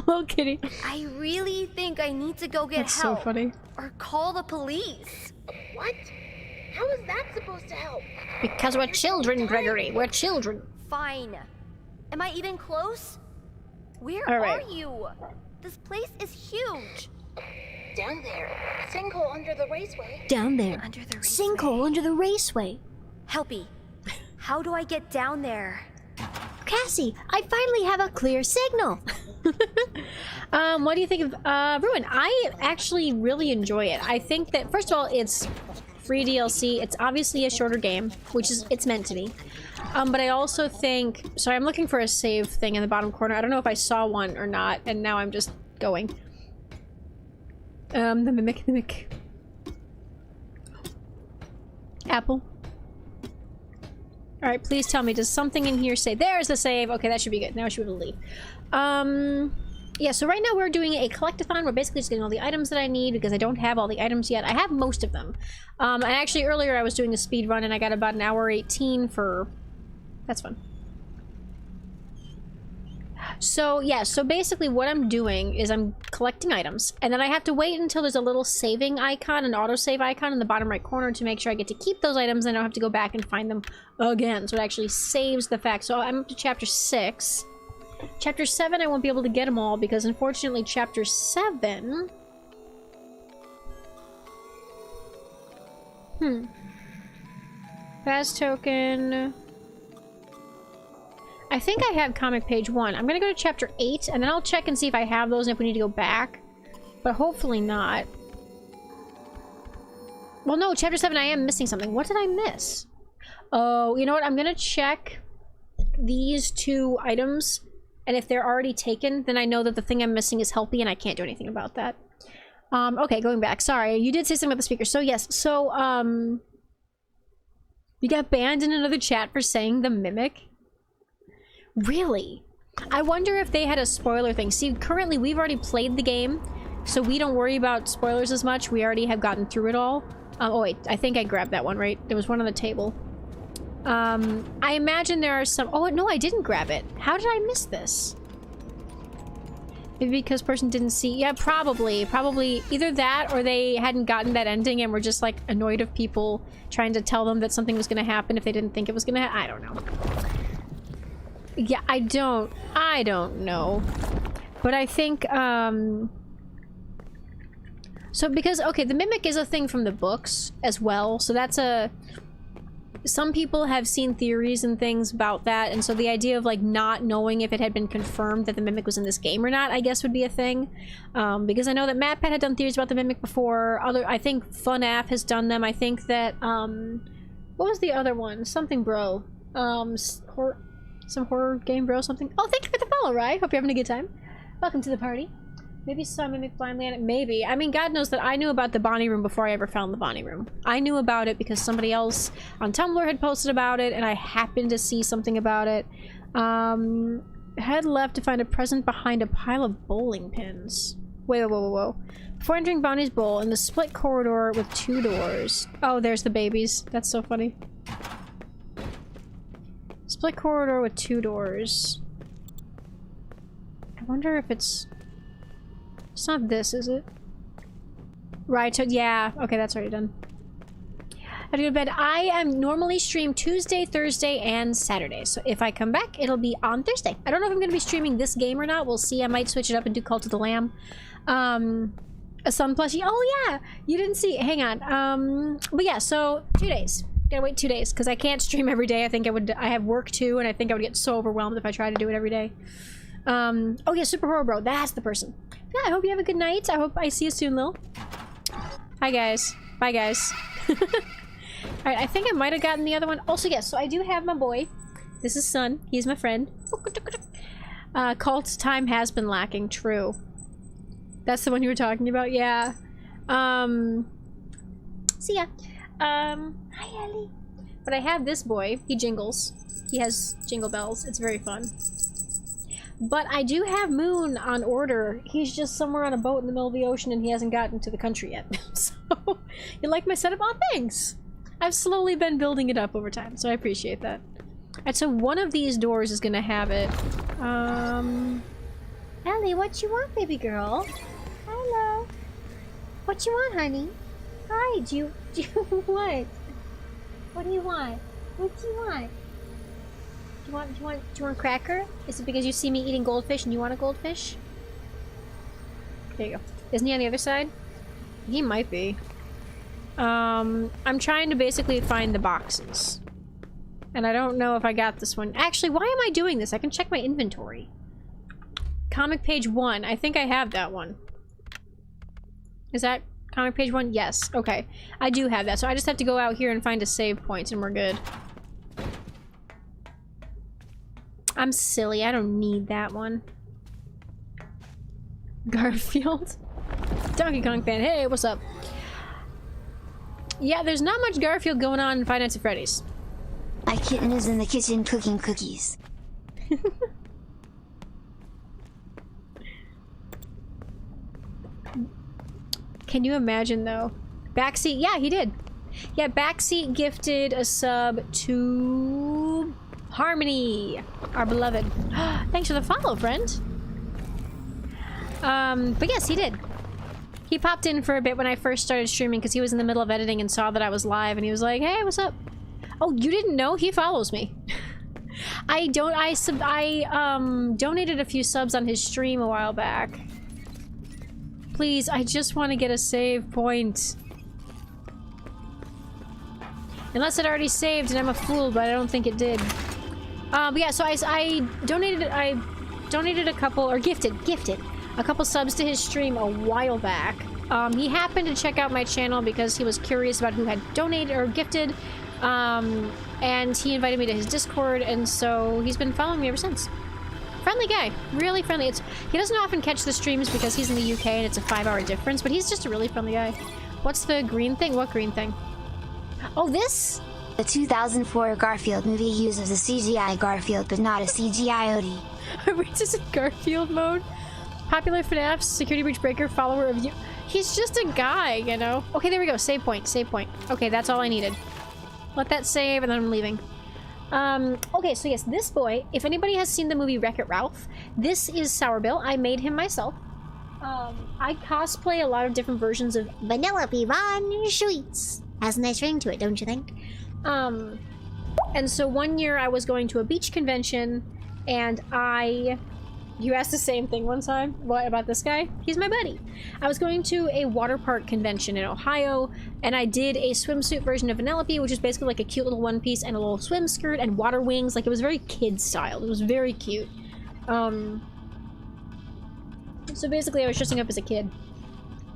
Little kitty. I really think I need to go get That's help. so funny. Or call the police. What? How is that supposed to help? Because we're children, Gregory. We're children. Fine. Am I even close? Where All right. are you? This place is huge. Down there. Sinkhole under the raceway. Down there. Under the Sinkhole under the raceway. Helpy. How do I get down there? Cassie, I finally have a clear signal. What do you think of Ruin? I actually really enjoy it. I think that, first of all, it's free DLC. It's obviously a shorter game, which is it's meant to be. But I also think, sorry, I'm looking for a save thing in the bottom corner. I don't know if I saw one or not, and now I'm just going. The mimic. Apple. Alright, please tell me, does something in here say, there's the save. Okay, that should be good. Now I should be able to leave. Yeah, so right now we're doing a collectathon. We're basically just getting all the items that I need because I don't have all the items yet. I have most of them. And actually earlier I was doing a speed run and I got about an hour 18 for... That's fun. So, yeah, so basically what I'm doing is I'm collecting items, and then I have to wait until there's a little saving icon, an autosave icon in the bottom right corner to make sure I get to keep those items and I don't have to go back and find them again. So it actually saves the fact. So I'm up to chapter 6. Chapter 7, I won't be able to get them all because unfortunately chapter 7... Fast token... I think I have comic page 1. I'm gonna go to chapter 8, and then I'll check and see if I have those and if we need to go back. But hopefully not. Well, no, chapter 7, I am missing something. What did I miss? Oh, you know what? I'm gonna check these 2 items, and if they're already taken, then I know that the thing I'm missing is Helpy, and I can't do anything about that. Okay, going back. Sorry, you did say something about the speaker. So, yes. So, you got banned in another chat for saying the mimic? Really? I wonder if they had a spoiler thing. See, currently we've already played the game, so we don't worry about spoilers as much. We already have gotten through it all. Oh wait, I think I grabbed that one, right? There was one on the table. I imagine there are some... Oh, no, I didn't grab it. How did I miss this? Maybe because person didn't see... Yeah, probably. Probably either that or they hadn't gotten that ending and were just, like, annoyed of people trying to tell them that something was going to happen if they didn't think it was going to I don't know. Yeah, I don't know. But I think, so because, okay, the mimic is a thing from the books as well, so that's a... Some people have seen theories and things about that, and so the idea of, like, not knowing if it had been confirmed that the mimic was in this game or not, I guess would be a thing. Because I know that MatPat had done theories about the mimic before. I think FNAF has done them. I think that, what was the other one? Something bro. Some horror game bro something. Oh, thank you for the follow, Rye. Hope you're having a good time. Welcome to the party. Maybe saw Mimic blindly on it. Maybe. I mean, God knows that I knew about the Bonnie room before I ever found the Bonnie room. I knew about it because somebody else on Tumblr had posted about it, and I happened to see something about it. Head left to find a present behind a pile of bowling pins. Whoa. Before entering Bonnie's bowl, in the split corridor with 2 doors. Oh, there's the babies. That's so funny. Split corridor with 2 doors. I wonder if it's... It's not this, is it? Right, so yeah. Okay, that's already done. I have to go to bed. I am normally stream Tuesday, Thursday, and Saturday. So if I come back, it'll be on Thursday. I don't know if I'm going to be streaming this game or not. We'll see. I might switch it up and do Cult of the Lamb. A Sun plushie. Oh, yeah! You didn't see... Hang on. But yeah, so 2 days. Gotta wait 2 days because I can't stream every day. I think I have work too, and I think I would get so overwhelmed if I tried to do it every day. Oh yeah, Super Horror Bro, that's the person. Yeah, I hope you have a good night. I hope I see you soon, Lil. Hi guys. Bye guys. Alright, I think I might have gotten the other one. Also, yes, so I do have my boy. This is Sun. He's my friend. Cult's time has been lacking. True. That's the one you were talking about? Yeah. See ya. Hi, Ellie. But I have this boy. He jingles. He has jingle bells. It's very fun. But I do have Moon on order. He's just somewhere on a boat in the middle of the ocean and he hasn't gotten to the country yet. So, you like my setup? Oh, thanks! I've slowly been building it up over time, so I appreciate that. Alright, so one of these doors is gonna have it. Ellie, what you want, baby girl? Hello. What you want, honey? Hi, do you what? What do you want? What do you want? Do you want cracker? Is it because you see me eating goldfish and you want a goldfish? There you go. Isn't he on the other side? He might be. I'm trying to basically find the boxes. And I don't know if I got this one. Actually, why am I doing this? I can check my inventory. Comic page 1. I think I have that one. Is that comic page 1? Yes. Okay. I do have that. So I just have to go out here and find a save point and we're good. I'm silly. I don't need that one. Garfield. Donkey Kong fan. Hey, what's up? Yeah, there's not much Garfield going on in Five Nights at Freddy's. My kitten is in the kitchen cooking cookies. Can you imagine, though? Backseat. Yeah, he did. Yeah, Backseat gifted a sub to Harmony, our beloved. Thanks for the follow, friend. But yes, he did. He popped in for a bit when I first started streaming because he was in the middle of editing and saw that I was live and he was like, hey, what's up? Oh, you didn't know? He follows me. I donated a few subs on his stream a while back. Please, I just want to get a save point. Unless it already saved and I'm a fool, but I don't think it did. But yeah, so I donated a couple, or gifted a couple subs to his stream a while back. He happened to check out my channel because he was curious about who had donated or gifted. And he invited me to his Discord, and so he's been following me ever since. Friendly guy, really friendly. He doesn't often catch the streams because he's in the UK and it's a 5-hour difference, but he's just a really friendly guy. What's the green thing? What green thing? Oh, this? The 2004 Garfield movie uses a CGI Garfield, but not a CGI Odie. Are we just in Garfield mode? Popular FNAF, security breach breaker, follower of you. He's just a guy, you know? Okay, there we go. Save point, save point. Okay, that's all I needed. Let that save, and then I'm leaving. Okay, so yes, this boy, if anybody has seen the movie Wreck-It Ralph, this is Sour Bill. I made him myself. I cosplay a lot of different versions of Vanellope Von Sweets. Has a nice ring to it, don't you think? And so one year I was going to a beach convention, and you asked the same thing one time. What about this guy? He's my buddy. I was going to a water park convention in Ohio, and I did a swimsuit version of Vanellope, which is basically like a cute little one piece and a little swim skirt and water wings. Like, it was very kid-styled. It was very cute. So basically I was dressing up as a kid.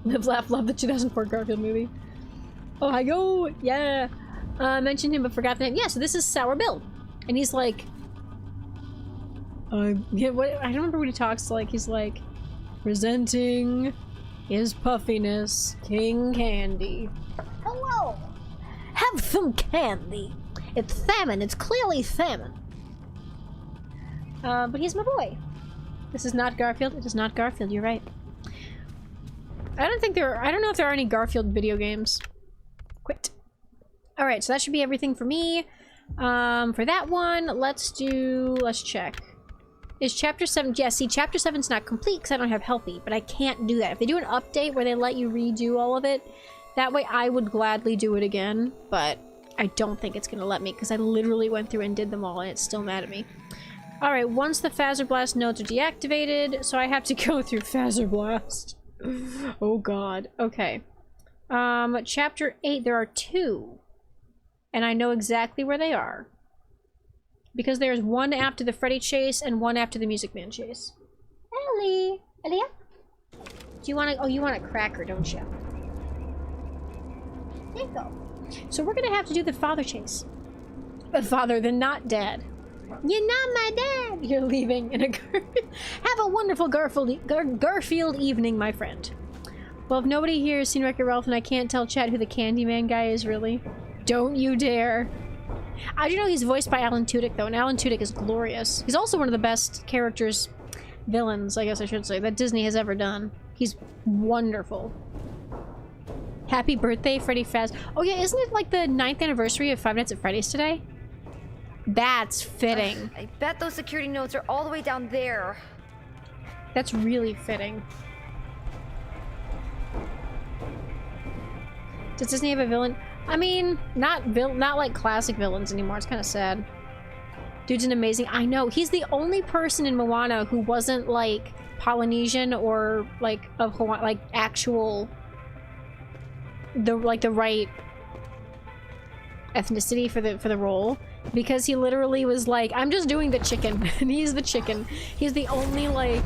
Live, laugh, love, the 2004 Garfield movie. Ohio! Yeah! Mentioned him but forgot the name. Yeah, so this is Sour Bill. And he's like... yeah, what, I don't remember what he talks like. He's like, presenting his puffiness, King Candy. Hello! Have some candy. It's salmon. It's clearly salmon. But he's my boy. This is not Garfield. It is not Garfield. You're right. I don't know if there are any Garfield video games. Quit. Alright, so that should be everything for me. For that one, let's check. Is Chapter 7... Yeah, see, Chapter 7's not complete because I don't have Healthy, but I can't do that. If they do an update where they let you redo all of it, that way I would gladly do it again, but I don't think it's going to let me because I literally went through and did them all and it's still mad at me. Alright, once the Phaser Blast nodes are deactivated, so I have to go through Phaser Blast. Oh god. Okay. Chapter 8, there are 2. And I know exactly where they are. Because there's one after the Freddy chase and one after the Music Man chase. Ellie! Elia? Do you want to... Oh, you want a cracker, don't you? There you go. So we're gonna have to do the father chase. The father, the not dad. You're not my dad. You're leaving in a Have a wonderful Garfield evening, my friend. Well, if nobody here has seen Wreck-It Ralph and I can't tell Chad who the Candyman guy is really, don't you dare. I do know he's voiced by Alan Tudyk though, and Alan Tudyk is glorious. He's also one of the best villains, I guess I should say, that Disney has ever done. He's wonderful. Happy birthday, Freddy Faz. Oh yeah, isn't it like the 9th anniversary of Five Nights at Freddy's today? That's fitting. I bet those security notes are all the way down there. That's really fitting. Does Disney have a villain? I mean, not like classic villains anymore. It's kind of sad. Dude's an amazing. I know. He's the only person in Moana who wasn't like Polynesian or like of Hawaii, like actual the right ethnicity for the role, because he literally was like, I'm just doing the chicken, and he's the chicken. He's the only like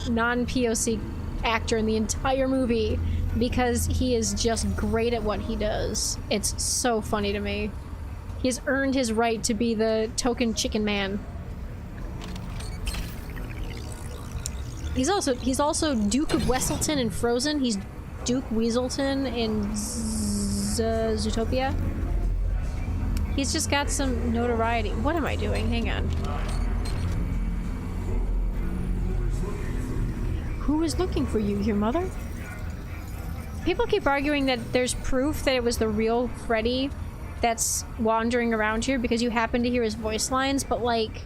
non-POC actor in the entire movie because he is just great at what he does. It's so funny to me. He's earned his right to be the token chicken man. He's also Duke of Wesselton in Frozen. He's Duke Weaselton in Zootopia. He's just got some notoriety. What am I doing? Hang on. Who is looking for you, your mother? People keep arguing that there's proof that it was the real Freddy that's wandering around here because you happen to hear his voice lines, but like,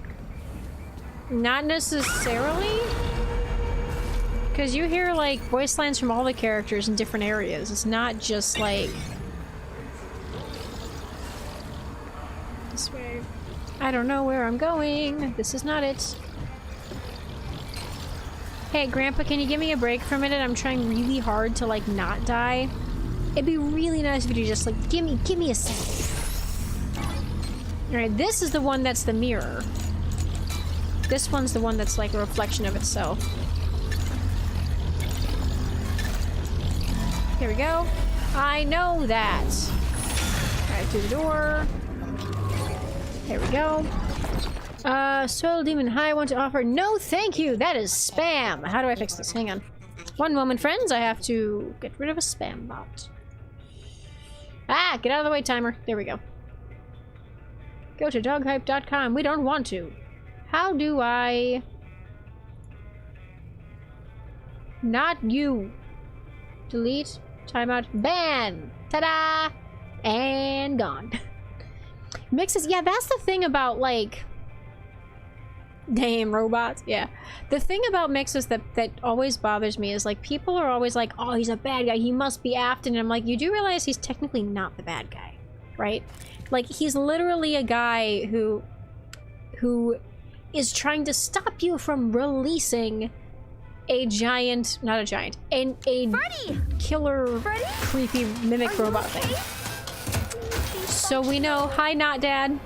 not necessarily. Because you hear like voice lines from all the characters in different areas. It's not just like this way. I don't know where I'm going. This is not it. Hey, Grandpa, can you give me a break for a minute? I'm trying really hard to like not die. It'd be really nice if you just like give me a second. All right, this is the one that's the mirror. This one's the one that's like a reflection of itself. Here we go. I know that. Alright, through the door. There we go. Soil Demon, hi, I want to offer. No, thank you. That is spam. How do I fix this? Hang on. One moment, friends. I have to get rid of a spam bot. Ah, get out of the way, timer. There we go. Go to doghype.com. We don't want to. How do I... Not you. Delete. Timeout. Ban! Ta-da! And gone. Mixes. Yeah, that's the thing about, like... Damn, robots. Yeah. The thing about mixes that always bothers me is, like, people are always like, oh, he's a bad guy. He must be Afton. And I'm like, you do realize he's technically not the bad guy, right? Like, he's literally a guy who is trying to stop you from releasing a giant, not a giant, a Freddy! Killer, Freddy? Creepy mimic robot thing. So we know, hi, not dad.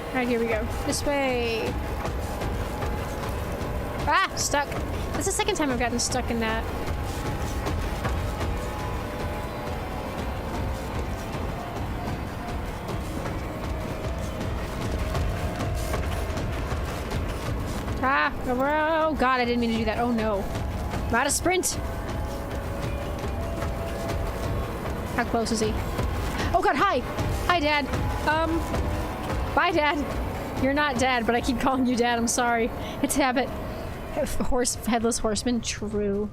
Alright, here we go. This way. Ah, stuck. That's the second time I've gotten stuck in that. Ah, oh god, I didn't mean to do that. Oh no. I'm out of sprint. How close is he? Oh god, hi! Hi, Dad. Bye, Dad. You're not Dad, but I keep calling you Dad. I'm sorry. It's habit. Headless horseman. True.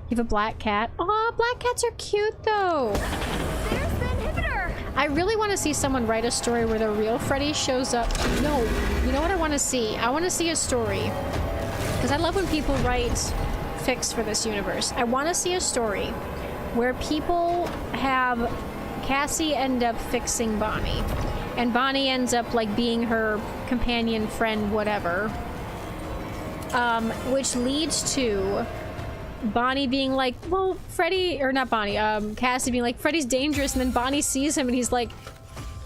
You have a black cat. Aw, black cats are cute, though. There's the inhibitor! I really want to see someone write a story where the real Freddy shows up. No. You know what I want to see? I want to see a story. Because I love when people write fics for this universe. I want to see a story where people have Cassie end up fixing Bonnie. And Bonnie ends up, like, being her companion, friend, whatever. Which leads to Bonnie being like, well, Freddy, or not Bonnie, Cassie being like, Freddy's dangerous, and then Bonnie sees him and he's like,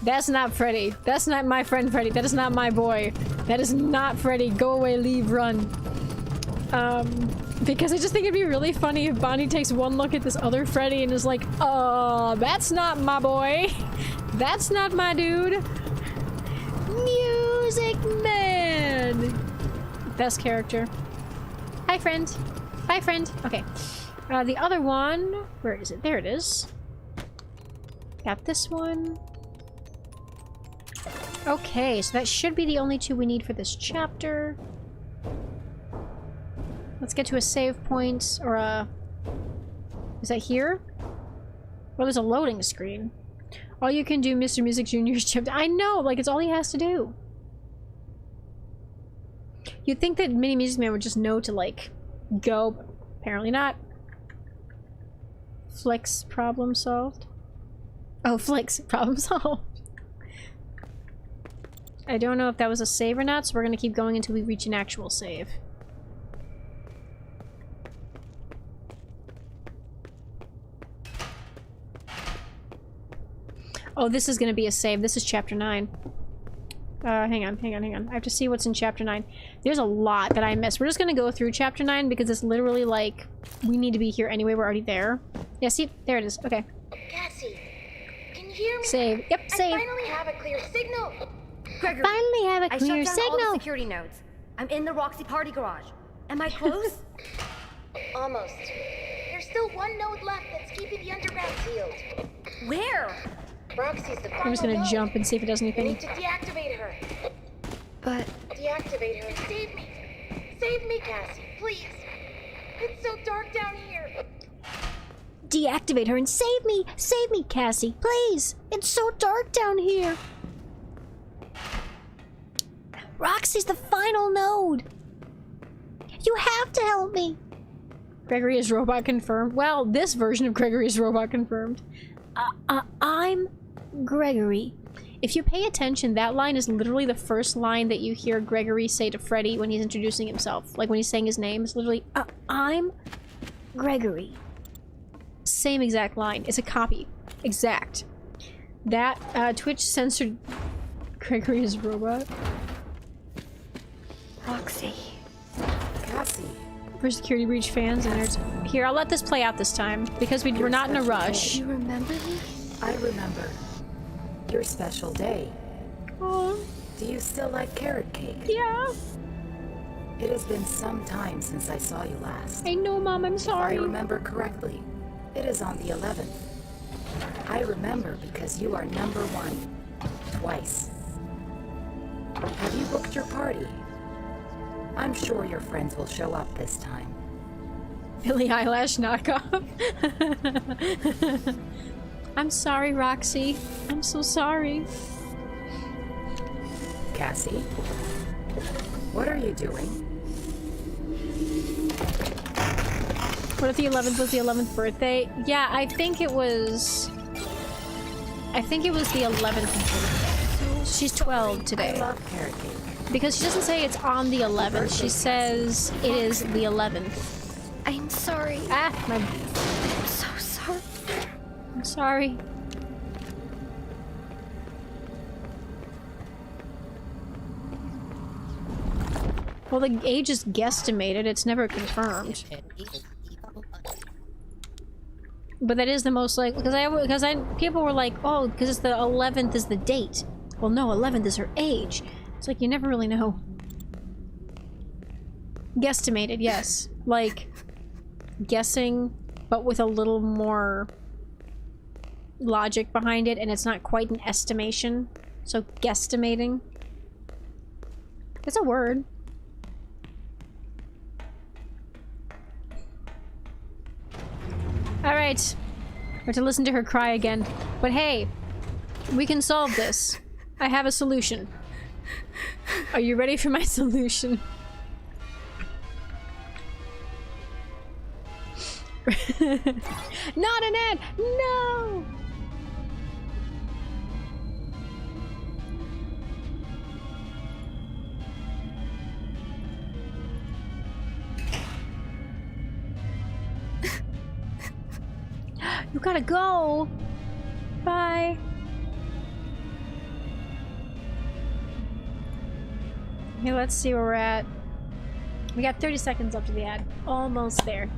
that's not Freddy. That's not my friend Freddy. That is not my boy. That is not Freddy. Go away, leave, run. Because I just think it'd be really funny if Bonnie takes one look at this other Freddy and is like, that's not my boy. That's not my dude. Music Man. Best character. Hi, friend. Bye, friend. Okay. The other one, where is it? There it is. Got this one. Okay, so that should be the only two we need for this chapter. Let's get to a save point, or a... Is that here? Well, there's a loading screen. All you can do, Mr. Music Jr.'s chapter. I know, like, it's all he has to do. You'd think that Mini Music Man would just know to, like, go, but apparently not. Flex problem solved. Oh, Flex problem solved. I don't know if that was a save or not, so we're gonna keep going until we reach an actual save. Oh, this is gonna be a save. This is chapter 9. Hang on. I have to see what's in chapter 9. There's a lot that I missed. We're just gonna go through chapter 9 because it's literally like, we need to be here anyway, we're already there. Yeah, see? There it is. Okay. Cassie, can you hear me? Save. Yep, save. I finally have a clear signal. Gregory, Finally have a I clear shut down all the signal. security nodes. I'm in the Roxy party garage. Am I close? Almost. There's still one node left that's keeping the underground sealed. Where? Roxy's the final I'm just gonna node. jump and see if it does We anything. need to deactivate her. But Deactivate her and save me. Save me, Cassie, please. It's so dark down here. Deactivate her and save me! Save me, Cassie, please! It's so dark down here! Roxy's the final node! You have to help me! Gregory is robot confirmed. Well, this version of Gregory is robot confirmed. I'm Gregory. If you pay attention, that line is literally the first line that you hear Gregory say to Freddy when he's introducing himself. Like when he's saying his name, it's literally, I'm Gregory. same exact line. It's a copy. Exact. That, Twitch censored Gregory as robot. Roxy. Cassie. For security breach fans and nerds. Here, I'll let this play out this time, because we're not in a rush. You remember me? I remember. Your special day. Oh, Do you still like carrot cake? yeah. It has been some time since I saw you last. I know, Mom, I'm If I sorry. remember correctly, it is on the 11th. I remember because you are number 1. Twice. Have you booked your party? I'm sure your friends will show up this time. Billie Eyelash knockoff. I'm sorry, Roxy. I'm so sorry. Cassie? What are you doing? What if the 11th was the 11th birthday? Yeah, I think it was the 11th birthday. She's 12 I today. love carrot cake. Because she doesn't say it's on the 11th. She says it is the 11th. I'm sorry. Ah, I'm so sorry. I'm sorry. Well, the age is guesstimated. It's never confirmed. But that is the most like because people were like, oh, because it's the 11th is the date. Well, no, 11th is her age. It's like you never really know. Guesstimated, yes. Like guessing, but with a little more logic behind it, and it's not quite an estimation. So guesstimating. It's a word. Alright. We have to listen to her cry again. But hey, we can solve this. I have a solution. Are you ready for my solution? Not an ad! No! You gotta go! Bye! Okay, let's see where we're at. We got 30 seconds up to the ad. Almost there.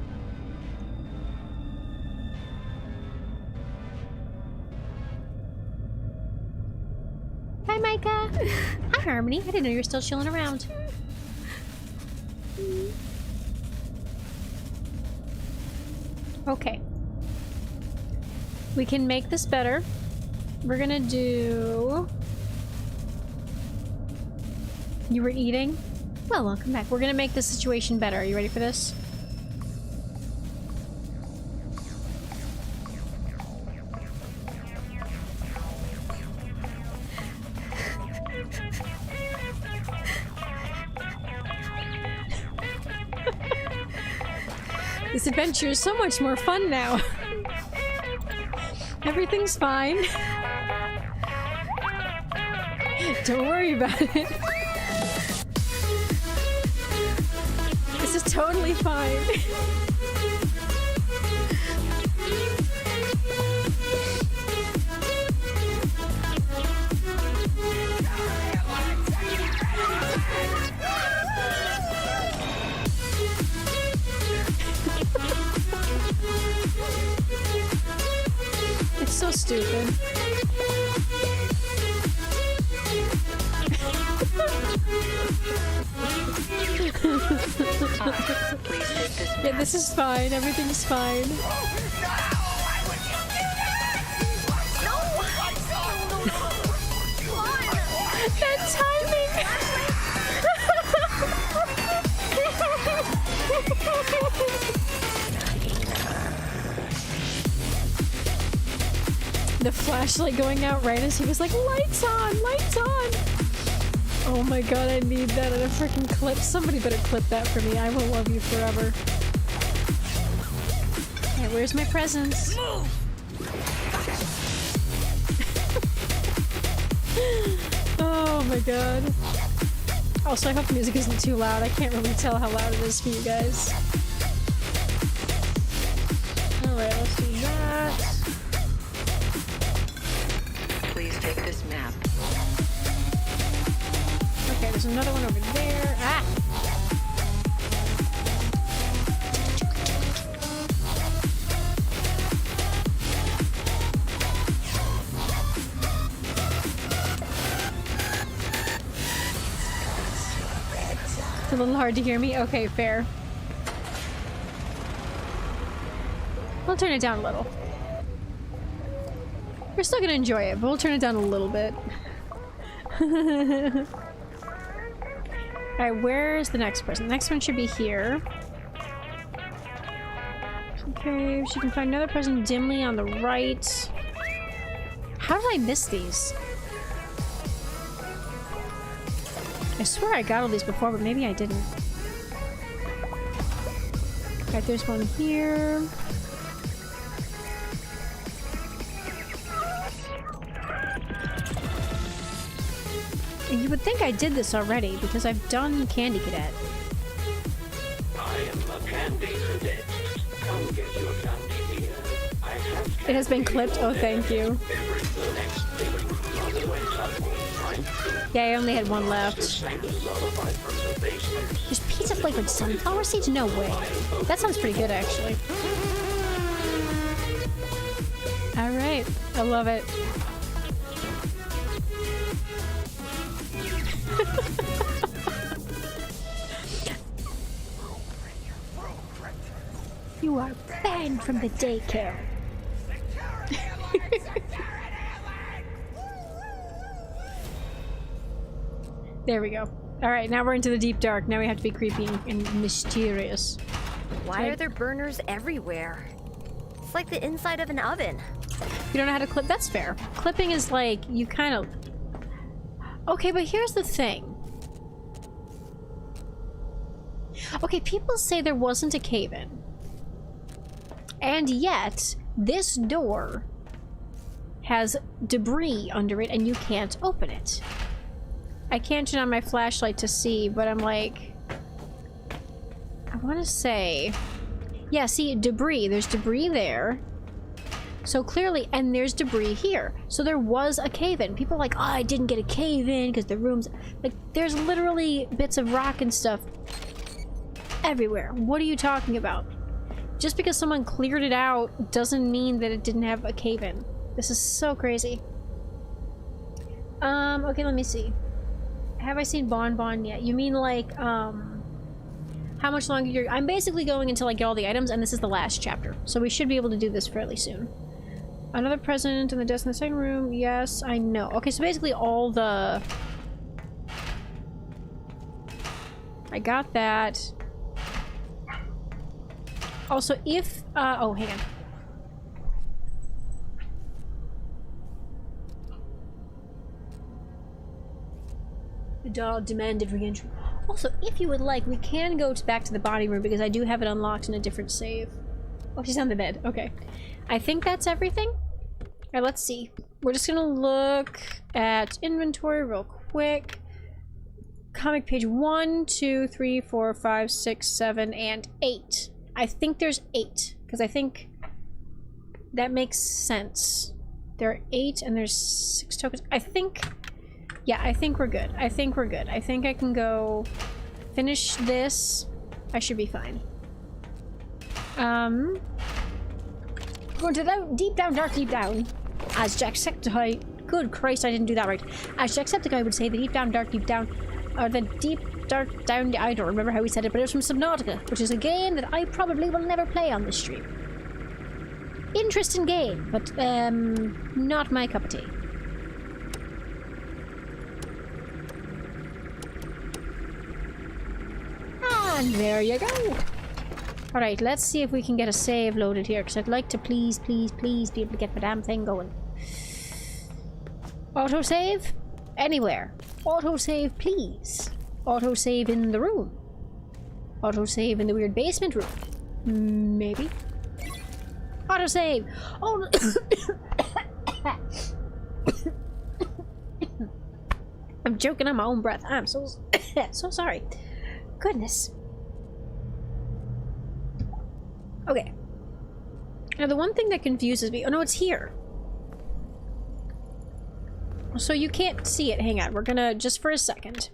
Monica. Hi, Harmony. I didn't know you were still chilling around. Okay. We can make this better. We're gonna do... You were eating? Well, welcome back. We're gonna make this situation better. Are you ready for this? This adventure is so much more fun now. Everything's fine. Don't worry about it. This is totally fine. It's so stupid. Yeah, this is fine. Everything's fine. That timing! The flashlight going out right as he was like, lights on! Lights on! Oh my god, I need that in a freaking clip. Somebody better clip that for me. I will love you forever. Okay, where's my presents? Oh my god. Also, I hope the music isn't too loud. I can't really tell how loud it is for you guys. Alright, let's do that. Please take this map. Okay, there's another one over there. Ah! It's a little hard to hear me. Okay, fair. We'll turn it down a little. We're still gonna enjoy it, but we'll turn it down a little bit. Alright, where's the next person? The next one should be here. Okay, she can find another person dimly on the right. How did I miss these? I swear I got all these before, but maybe I didn't. Alright, there's one here. You would think I did this already, because I've done Candy Cadet. I am a candy cadet. Come get your candy here. I have It has been clipped. Oh, thank you. Yeah, I only had one left. There's pizza flavored sunflower seeds? No way. That sounds pretty good, actually. Alright. I love it. You are banned from the daycare. There we go. Alright, now we're into the deep dark. Now we have to be creepy and mysterious. Why are there burners everywhere? It's like the inside of an oven. You don't know how to clip? That's fair. Clipping is like, you kind of... Okay, but here's the thing. Okay, people say there wasn't a cave-in. And yet, this door has debris under it and you can't open it. I can't turn on my flashlight to see, but I'm like... I want to say... Yeah, see, debris. There's debris there. So clearly, and there's debris here. So there was a cave-in. People are like, oh, I didn't get a cave-in because the room's... Like, there's literally bits of rock and stuff everywhere. What are you talking about? Just because someone cleared it out doesn't mean that it didn't have a cave-in. This is so crazy. Okay, let me see. Have I seen Bon Bon yet? You mean like, how much longer you're... I'm basically going until I get all the items, and this is the last chapter. So we should be able to do this fairly soon. Another present in the desk in the second room. Yes, I know. Okay, so basically all the... I got that. Also, if... oh, hang on. The doll demanded re-entry. Also, if you would like, we can go back to the body room because I do have it unlocked in a different save. Oh, she's on the bed. Okay. I think that's everything. Alright, let's see. We're just gonna look at inventory real quick. Comic page 1, 2, 3, 4, 5, 6, 7, and 8. I think there's 8, because I think that makes sense. There are 8 and there's 6 tokens. I think... Yeah, I think we're good. I think we're good. I think I can go finish this. I should be fine. Going to the deep down, dark deep down. As Jacksepticeye... Good Christ, I didn't do that right. As Jacksepticeye would say, the deep down, dark deep down. Or the deep, dark down... I don't remember how he said it, but it was from Subnautica, which is a game that I probably will never play on this stream. Interesting game, but, not my cup of tea. And there you go. Alright, let's see if we can get a save loaded here, because I'd like to please, please, please be able to get the damn thing going. Autosave? Anywhere. Autosave, please. Autosave in the room. Autosave in the weird basement room. Maybe. Autosave! Oh, I'm joking on my own breath. I'm so so sorry. Goodness. Okay. Now the one thing that confuses me... Oh no, it's here. So you can't see it. Hang on. We're gonna... Just for a second.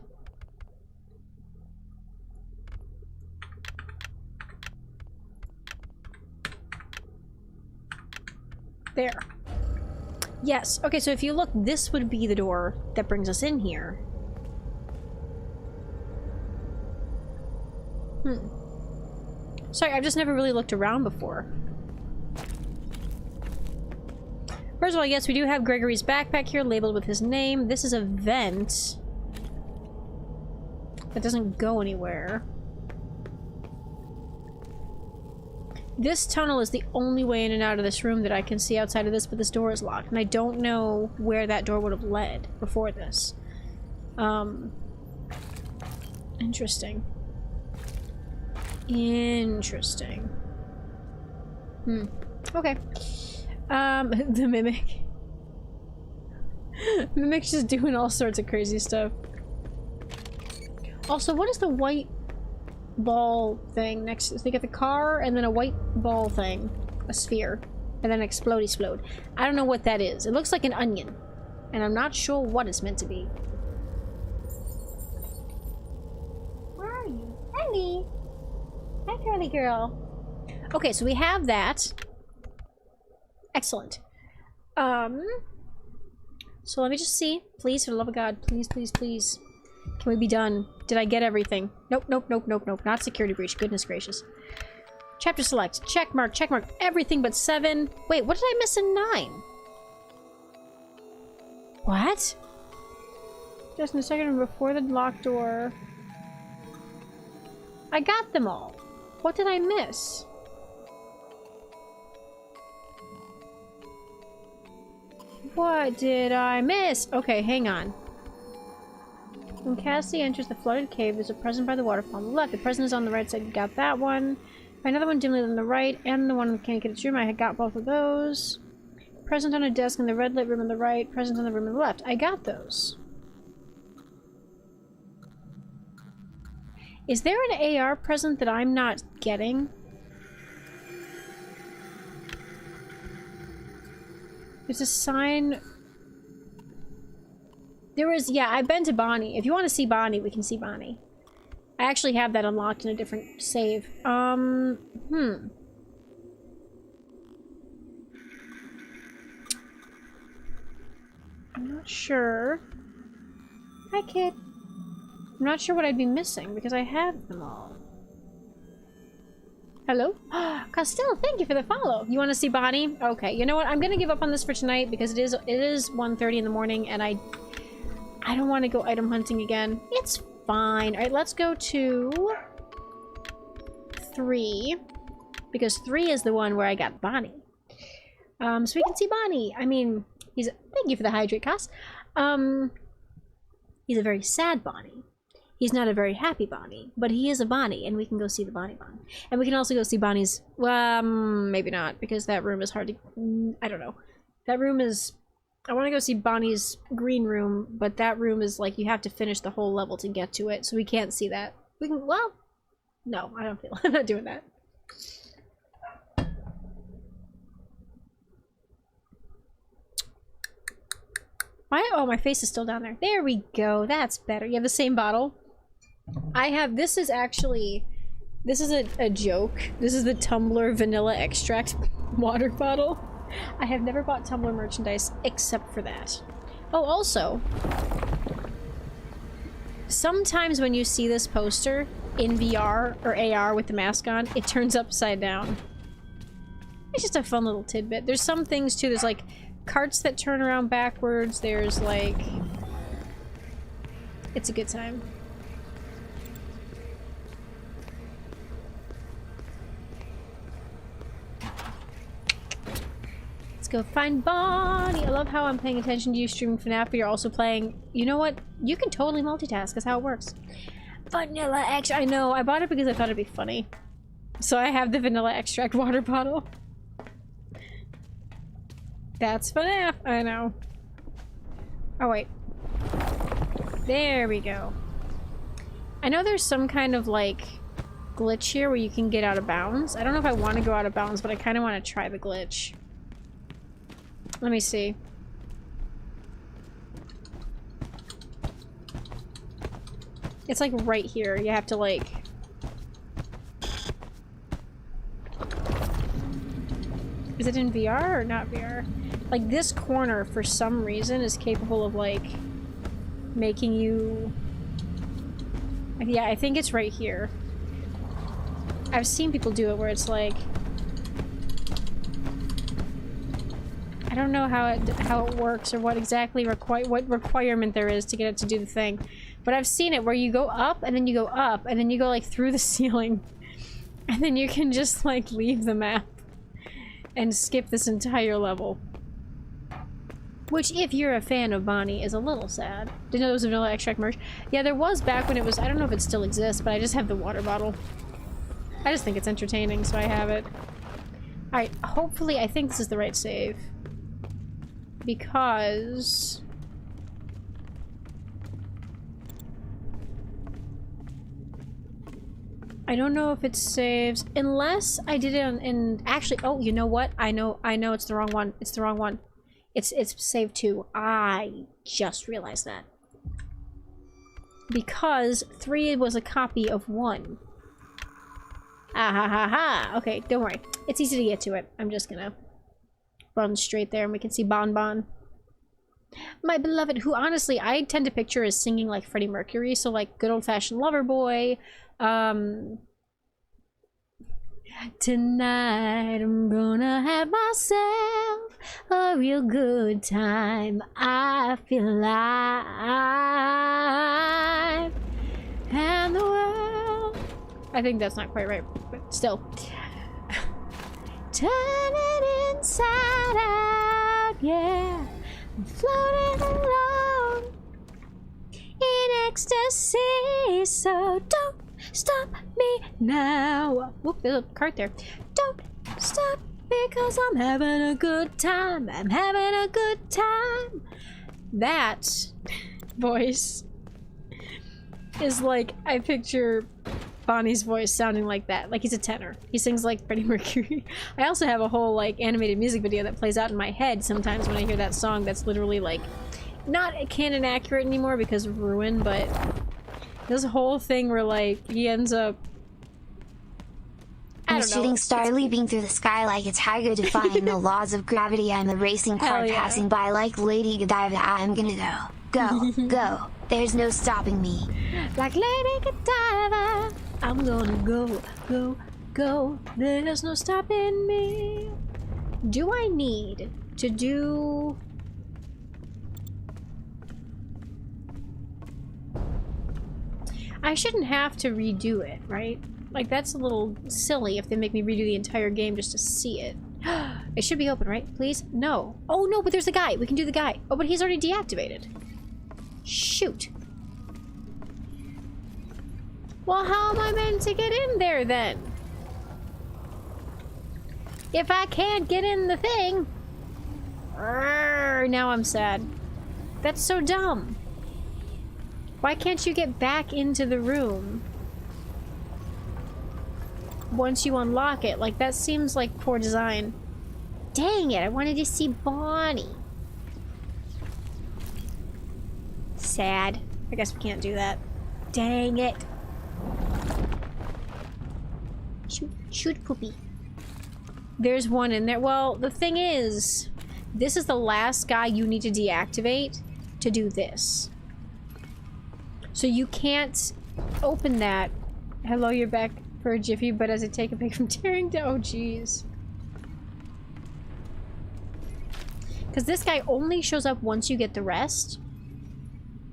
There. Yes. Okay, so if you look, this would be the door that brings us in here. Sorry, I've just never really looked around before. First of all, yes, we do have Gregory's backpack here labeled with his name. This is a vent that doesn't go anywhere. This tunnel is the only way in and out of this room that I can see outside of this, but this door is locked, and I don't know where that door would have led before this. Interesting. Interesting. Okay. The Mimic. Mimic's just doing all sorts of crazy stuff. Also, what is the white ball thing next? They get the car and then a white ball thing. A sphere. And then explode. I don't know what that is. It looks like an onion. And I'm not sure what it's meant to be. Where are you? Andy! Hi, curly girl. Okay, so we have that. Excellent. So let me just see. Please, for the love of God. Please, please, please. Can we be done? Did I get everything? Nope. Not security breach. Goodness gracious. Chapter select. Check mark. Everything but 7. Wait, what did I miss in 9? What? Just in a second before the locked door. I got them all. What did I miss? What did I miss? Okay, hang on. When Cassie enters the flooded cave, there's a present by the waterfall on the left. The present is on the right side. You got that one. Another one dimly on the right, and the one in the can't room. I had got both of those. Present on a desk in the red lit room on the right. Present on the room on the left. I got those. Is there an AR present that I'm not getting? There's a sign. There is, yeah, I've been to Bonnie. If you want to see Bonnie, we can see Bonnie. I actually have that unlocked in a different save. I'm not sure. Hi, kid. I'm not sure what I'd be missing because I have them all. Hello? Costello, thank you for the follow. You want to see Bonnie? Okay, you know what? I'm gonna give up on this for tonight because it is 1:30 in the morning and I don't want to go item hunting again. It's fine. Alright, let's go to 3. Because 3 is the one where I got Bonnie. So we can see Bonnie. I mean, thank you for the hydrate, Cass. He's a very sad Bonnie. He's not a very happy Bonnie, but he is a Bonnie, and we can go see the Bonnie. And we can also go see Bonnie's, well, maybe not, because that room is hard to, I don't know. That room is, I want to go see Bonnie's green room, but that room is like, you have to finish the whole level to get to it, so we can't see that. We can, well, no, I don't feel, I'm not doing that. Oh, my face is still down there. There we go. That's better. You have the same bottle. I have, this is a joke. This is the Tumblr vanilla extract water bottle. I have never bought Tumblr merchandise except for that. Oh, also, sometimes when you see this poster in VR or AR with the mask on, it turns upside down. It's just a fun little tidbit. There's some things too. There's like carts that turn around backwards. There's like, it's a good time. Let's go find Bonnie. I love how I'm paying attention to you streaming FNAF, but you're also playing, you know what? You can totally multitask. That's how it works. Vanilla extract. I know. I bought it because I thought it'd be funny. So I have the vanilla extract water bottle. That's FNAF. I know. Oh, wait. There we go. I know there's some kind of, like, glitch here where you can get out of bounds. I don't know if I want to go out of bounds, but I kind of want to try the glitch. Let me see. It's, like, right here. You have to, like... Is it in VR or not VR? Like, this corner, for some reason, is capable of, like, making you... Yeah, I think it's right here. I've seen people do it where it's like... I don't know how it works or what exactly what requirement there is to get it to do the thing. But I've seen it where you go up, and then you go up, and then you go, like, through the ceiling. And then you can just, like, leave the map. And skip this entire level. Which, if you're a fan of Bonnie, is a little sad. Didn't know there was a vanilla extract merch. Yeah, there was back when it was... I don't know if it still exists, but I just have the water bottle. I just think it's entertaining, so I have it. Alright, hopefully I think this is the right save. Because... I don't know if it saves, unless I did it in actually, oh, you know what? I know it's the wrong one. It's the wrong one. It's saved 2. I just realized that. Because 3 was a copy of 1. Ah ha ha ha. Okay, don't worry. It's easy to get to it. I'm just gonna run straight there and we can see Bon Bon. My beloved, who honestly I tend to picture as singing like Freddie Mercury, so like good old-fashioned lover boy. Tonight I'm gonna have myself a real good time. I feel alive. And the world... I think that's not quite right, but still. Turn it inside out, yeah. I'm floating along in ecstasy, so don't stop me now. Whoop, there's a cart there. Don't stop because I'm having a good time. I'm having a good time. That voice is like, I picture Bonnie's voice sounding like that. Like he's a tenor. He sings like Freddie Mercury. I also have a whole like animated music video that plays out in my head sometimes when I hear that song that's literally like not canon accurate anymore because of Ruin, but this whole thing where like he ends up I'm a shooting star leaping through the sky like a tiger defying the laws of gravity. I'm a racing car passing by like Lady Godiva. I'm gonna go, go, go, There's no stopping me. Like Lady Godiva, I'm gonna go, go, go. There's no stopping me. Do I need to do... I shouldn't have to redo it, right? Like, that's a little silly if they make me redo the entire game just to see it. It should be open, right? Please? No. Oh, no, but there's a guy. We can do the guy. Oh, but he's already deactivated. Shoot. Well, how am I meant to get in there, then? If I can't get in the thing... Now I'm sad. That's so dumb. Why can't you get back into the room once you unlock it? Like, that seems like poor design. Dang it, I wanted to see Bonnie. Sad. I guess we can't do that. Dang it. Shoot, shoot, Poopy. There's one in there. Well, the thing is, this is the last guy you need to deactivate to do this. So you can't open that. Hello, you're back for a jiffy, but does it take a pic from tearing down? Oh, jeez. Because this guy only shows up once you get the rest.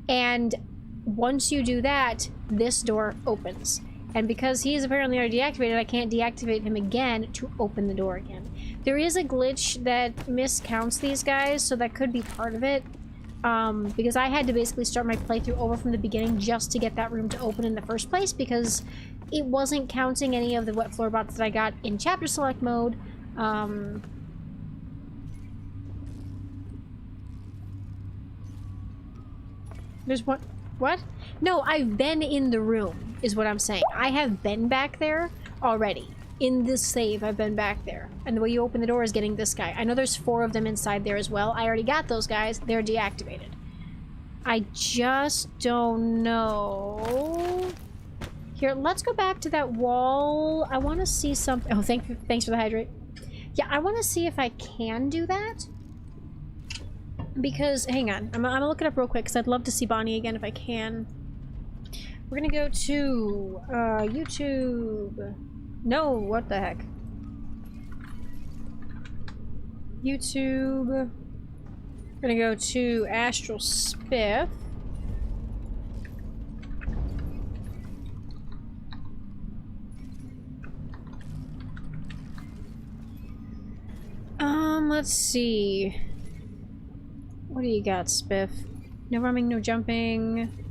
And once you do that, this door opens. And because he is apparently already deactivated, I can't deactivate him again to open the door again. There is a glitch that miscounts these guys, so that could be part of it. Because I had to basically start my playthrough over from the beginning just to get that room to open in the first place, because it wasn't counting any of the wet floor bots that I got in chapter select mode. There's one. What? No, I've been in the room, is what I'm saying. I have been back there already. In this save, I've been back there. And the way you open the door is getting this guy. I know there's 4 of them inside there as well. I already got those guys. They're deactivated. I just don't know. Here, let's go back to that wall. I want to see something. Oh, thanks for the hydrate. Yeah, I want to see if I can do that. Because, hang on. I'm gonna look it up real quick because I'd love to see Bonnie again if I can. We're gonna go to YouTube. No, what the heck? YouTube. We're gonna go to Astral Spiff. Let's see. What do you got, Spiff? No running, no jumping.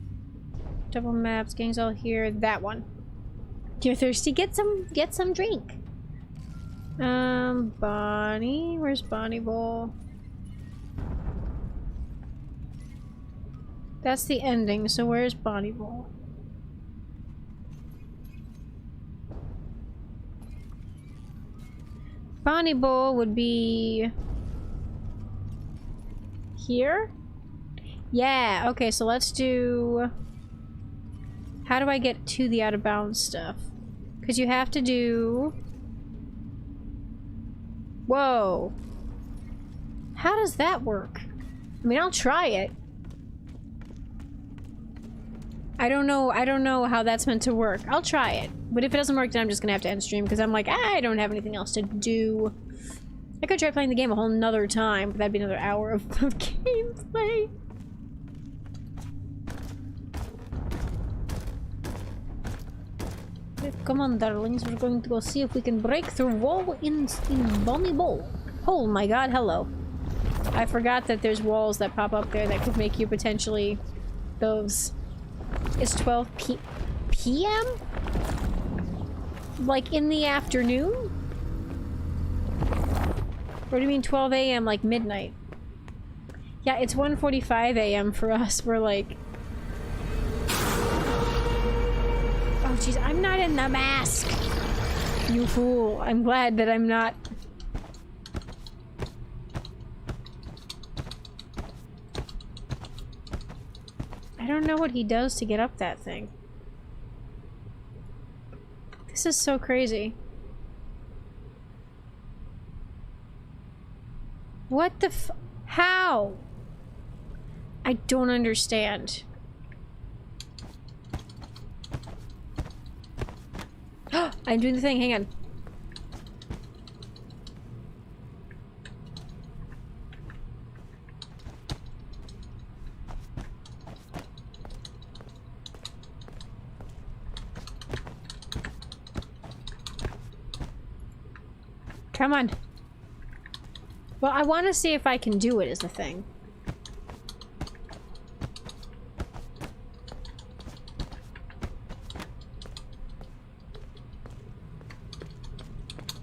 Double maps, gangs all here. That one. You're thirsty? Get some drink. Bonnie. Where's Bonnie Bowl? That's the ending, so where's Bonnie Bowl? Bonnie Bowl would be here? Yeah, okay, so let's do... How do I get to the out of bounds stuff? Because you have to do... Whoa. How does that work? I mean, I'll try it. I don't know how that's meant to work. I'll try it. But if it doesn't work, then I'm just gonna have to end stream because I'm like, I don't have anything else to do. I could try playing the game a whole nother time, but that'd be another hour of gameplay. Come on, darlings. We're going to go see if we can break through wall in Bonnie Bowl. Oh my god, hello. I forgot that there's walls that pop up there that could make you potentially those. It's 12 p.m.? Like in the afternoon? Or do you mean 12 a.m. like midnight? Yeah, it's 1:45 a.m. for us. We're like... Oh jeez, I'm not in the mask! You fool. I'm glad that I'm not. I don't know what he does to get up that thing. This is so crazy. What the f- How? I don't understand. I'm doing the thing, hang on. Come on. Well, I want to see if I can do it is the thing.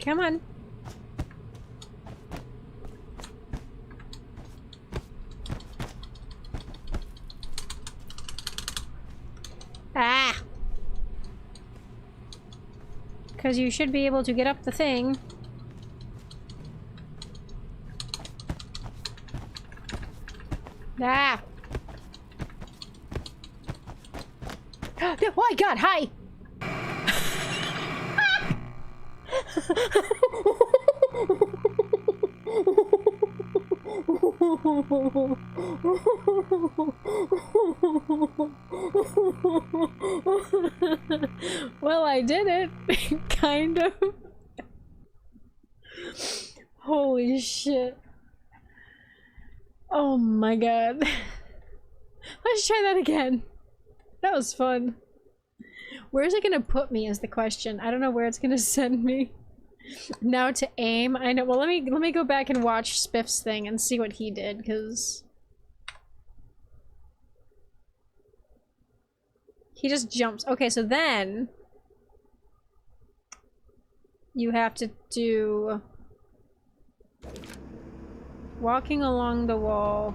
Come on. Ah! Because you should be able to get up the thing. Ah! Oh my god, hi! Well, I did it. Kind of. Holy shit. Oh my god. Let's try that again. That was fun. Where's it gonna put me is the question. I don't know where it's gonna send me. Now to aim. I know. Well, let me go back and watch Spiff's thing and see what he did, because he just jumps. Okay, so then you have to do walking along the wall.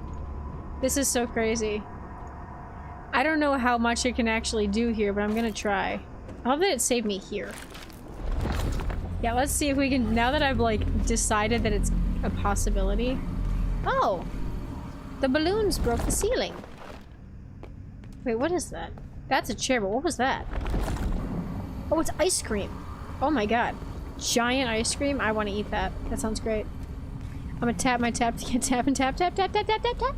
This is so crazy. I don't know how much it can actually do here, but I'm gonna try. I love that it saved me here. Yeah, let's see if we can, now that I've like decided that it's a possibility. Oh! The balloons broke the ceiling. Wait, what is that? That's a chair, but what was that? Oh, it's ice cream. Oh my god. Giant ice cream? I want to eat that. That sounds great. I'm gonna tap my tap to get tap and tap, tap, tap, tap, tap, tap, tap.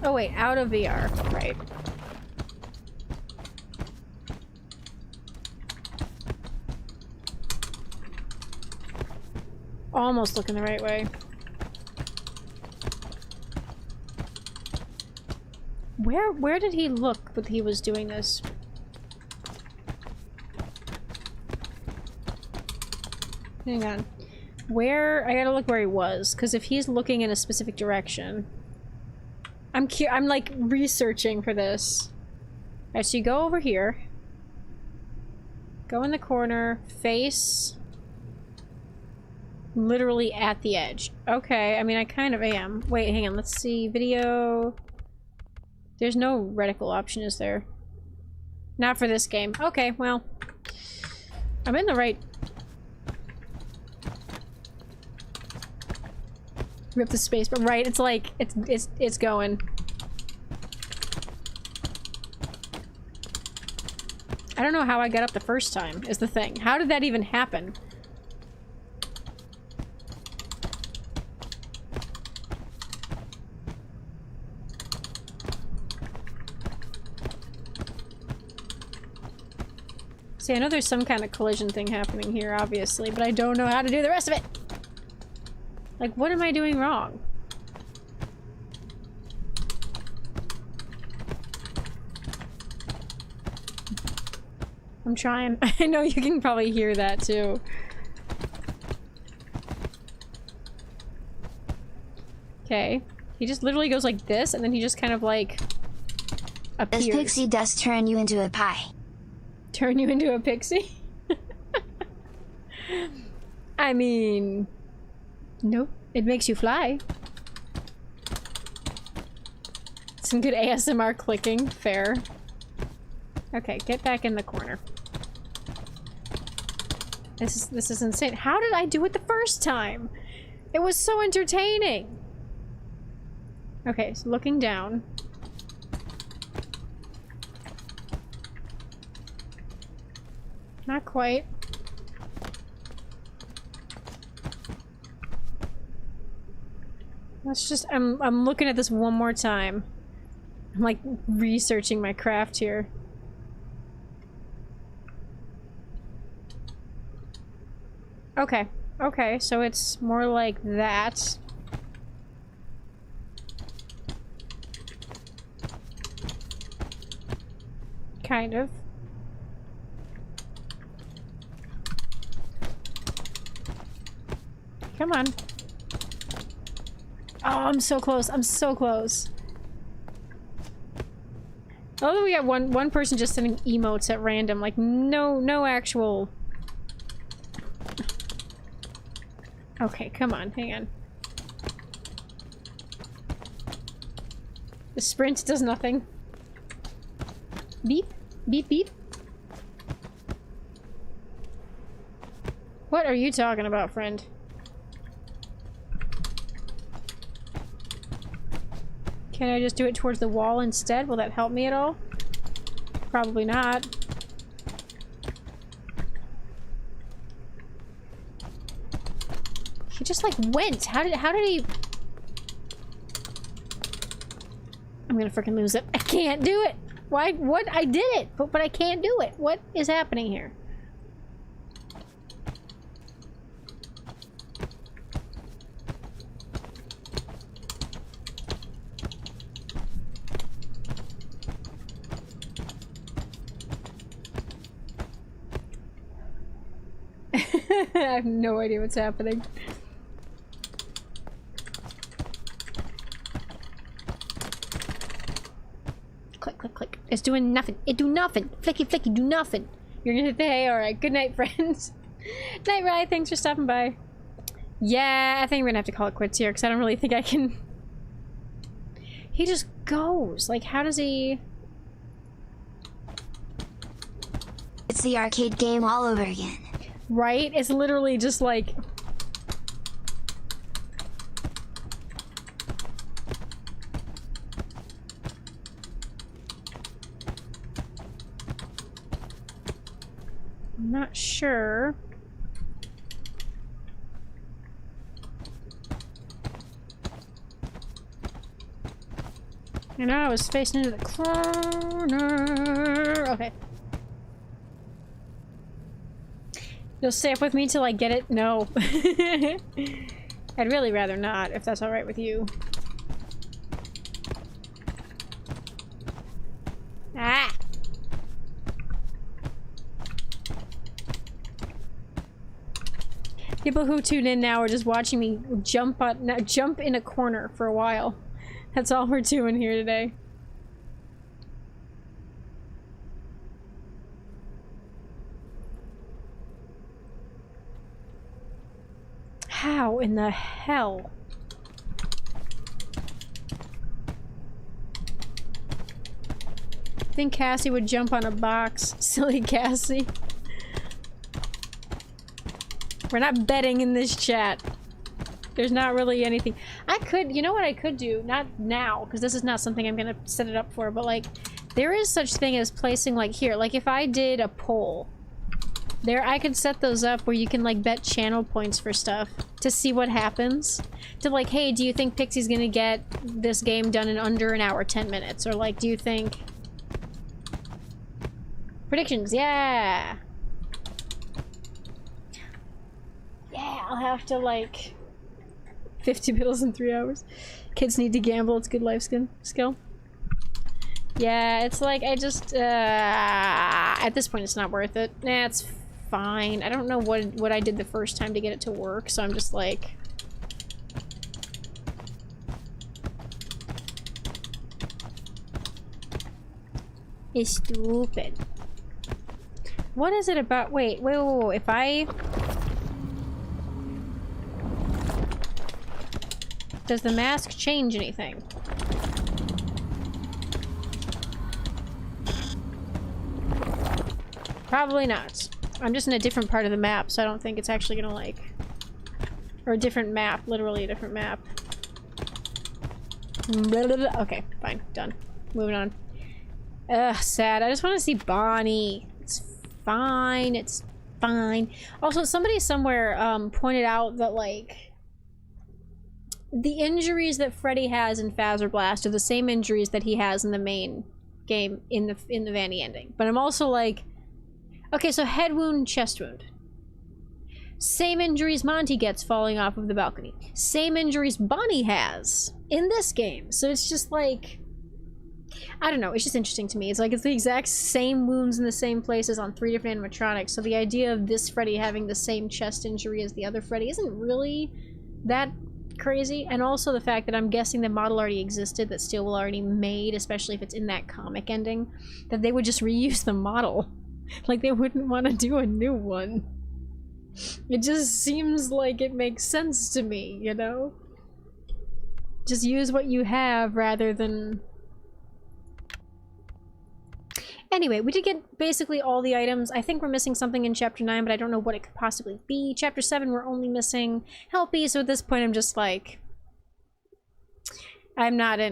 Oh wait, out of VR. Right. Almost looking the right way. Where did he look when he was doing this? Hang on. Where? I gotta look where he was, because if he's looking in a specific direction. I'm like researching for this. Alright, so you go over here. Go in the corner, face literally at the edge. Okay, I mean I kind of am. Wait, hang on, let's see. Video. There's no reticle option, is there? Not for this game. Okay, well. I'm in the right. Rip the space, but right, it's like it's going. I don't know how I got up the first time, is the thing. How did that even happen? See, I know there's some kind of collision thing happening here, obviously, but I don't know how to do the rest of it! Like, what am I doing wrong? I'm trying. I know you can probably hear that, too. Okay. He just literally goes like this, and then he just kind of, like, appears. This pixie dust turn you into a pie. Turn you into a pixie? I mean... Nope. It makes you fly. Some good ASMR clicking. Fair. Okay, get back in the corner. This is insane. How did I do it the first time? It was so entertaining. Okay, so looking down. Not quite. Let's just, I'm looking at this one more time. I'm like researching my craft here. Okay. Okay, so it's more like that. Kind of. Come on. Oh, I'm so close. I'm so close. Although we got one person just sending emotes at random, like no actual. Okay, come on, hang on. The sprint does nothing. Beep, beep, beep. What are you talking about, friend? Can I just do it towards the wall instead? Will that help me at all? Probably not. He just like went. How did he? I'm gonna freaking lose it. I can't do it. Why? What? I did it, but I can't do it. What is happening here? I have no idea what's happening. Click, click, click. It's doing nothing. It do nothing. Flicky, flicky, do nothing. You're gonna hit the hay. Alright, good night, friends. Night, Rye. Thanks for stopping by. Yeah, I think we're gonna have to call it quits here, because I don't really think I can... He just goes. Like, how does he... It's the arcade game all over again. Right? It's literally just like... I'm not sure. You know, I was facing into the corner. Okay. You'll stay up with me till I get it? No. I'd really rather not, if that's alright with you. Ah! People who tune in now are just watching me jump in a corner for a while. That's all we're doing here today. How in the hell? I think Cassie would jump on a box. Silly Cassie. We're not betting in this chat. There's not really anything. I could, you know what I could do? Not now, because this is not something I'm gonna set it up for, but like, there is such thing as placing, like, here, like if I did a poll, there, I could set those up where you can like bet channel points for stuff to see what happens. To like, hey, do you think Pixie's gonna get this game done in under an hour, 10 minutes? Or like, do you think... Predictions, yeah! Yeah, I'll have to like... 50 bills in 3 hours. Kids need to gamble, it's good life skill. Yeah, it's like, I just, at this point it's not worth it. Nah, it's fine. I don't know what I did the first time to get it to work, so I'm just like... It's stupid. What is it about? Wait. If I... Does the mask change anything? Probably not. I'm just in a different part of the map, so I don't think it's actually gonna like... Or a different map, literally a different map. Okay, fine, done. Moving on. Ugh, sad. I just want to see Bonnie. It's fine, it's fine. Also, somebody somewhere pointed out that like... The injuries that Freddy has in Phasor Blast are the same injuries that he has in the main game in the Vanny ending. But I'm also like... Okay, so head wound, chest wound. Same injuries Monty gets falling off of the balcony. Same injuries Bonnie has in this game. So it's just like, I don't know, it's just interesting to me. It's like it's the exact same wounds in the same places on 3 different animatronics. So the idea of this Freddy having the same chest injury as the other Freddy isn't really that crazy. And also the fact that I'm guessing the model already existed, that Steel will already made, especially if it's in that comic ending, that they would just reuse the model. Like they wouldn't want to do a new one. It just seems like it makes sense to me, you know? Just use what you have rather than... Anyway, we did get basically all the items. I think we're missing something in Chapter 9, but I don't know what it could possibly be. Chapter 7, we're only missing Helpy, so at this point I'm just like... I'm not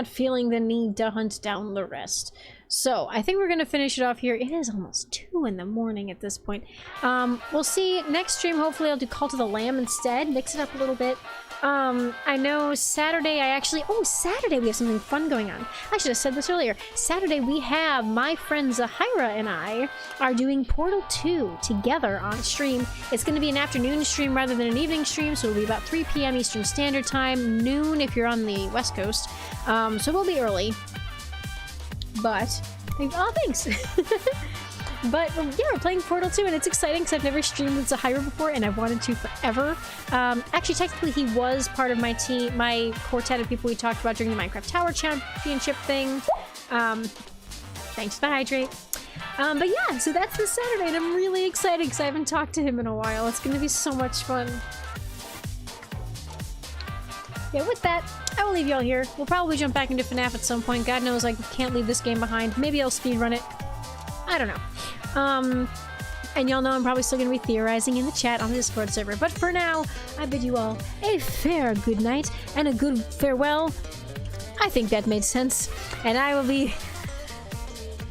feeling the need to hunt down the rest. So, I think we're gonna finish it off here. It is almost 2 in the morning at this point. We'll see. Next stream, hopefully I'll do Call to the Lamb instead. Mix it up a little bit. I know Saturday Saturday we have something fun going on. I should have said this earlier. Saturday we have my friend Zahira and I are doing Portal 2 together on stream. It's going to be an afternoon stream rather than an evening stream, so it'll be about 3 p.m. Eastern Standard Time, noon if you're on the West Coast. So we'll be early. But, thanks! But yeah, we're playing Portal 2 and it's exciting because I've never streamed with Zahira before and I've wanted to forever. Actually, technically he was part of my team, my quartet of people we talked about during the Minecraft Tower Championship thing. Thanks for the hydrate. But yeah, so that's this Saturday and I'm really excited because I haven't talked to him in a while. It's going to be so much fun. Yeah, with that, I will leave y'all here. We'll probably jump back into FNAF at some point. God knows I can't leave this game behind. Maybe I'll speedrun it. I don't know. And y'all know I'm probably still going to be theorizing in the chat on the Discord server. But for now, I bid you all a fair good night and a good farewell. I think that made sense. And I will be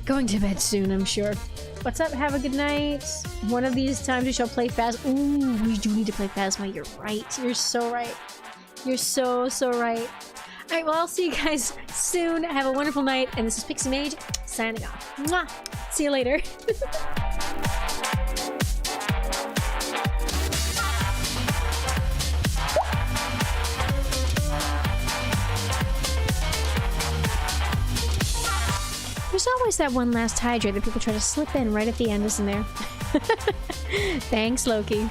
going to bed soon, I'm sure. What's up? Have a good night. One of these times we shall play Phasma. Ooh, we do need to play Phasma. You're right. You're so right. You're so right. Alright, well, I'll see you guys soon. Have a wonderful night. And this is Pixie Mage, signing off. Mwah! See you later. There's always that one last hydrate that people try to slip in right at the end, isn't there? Thanks, Loki.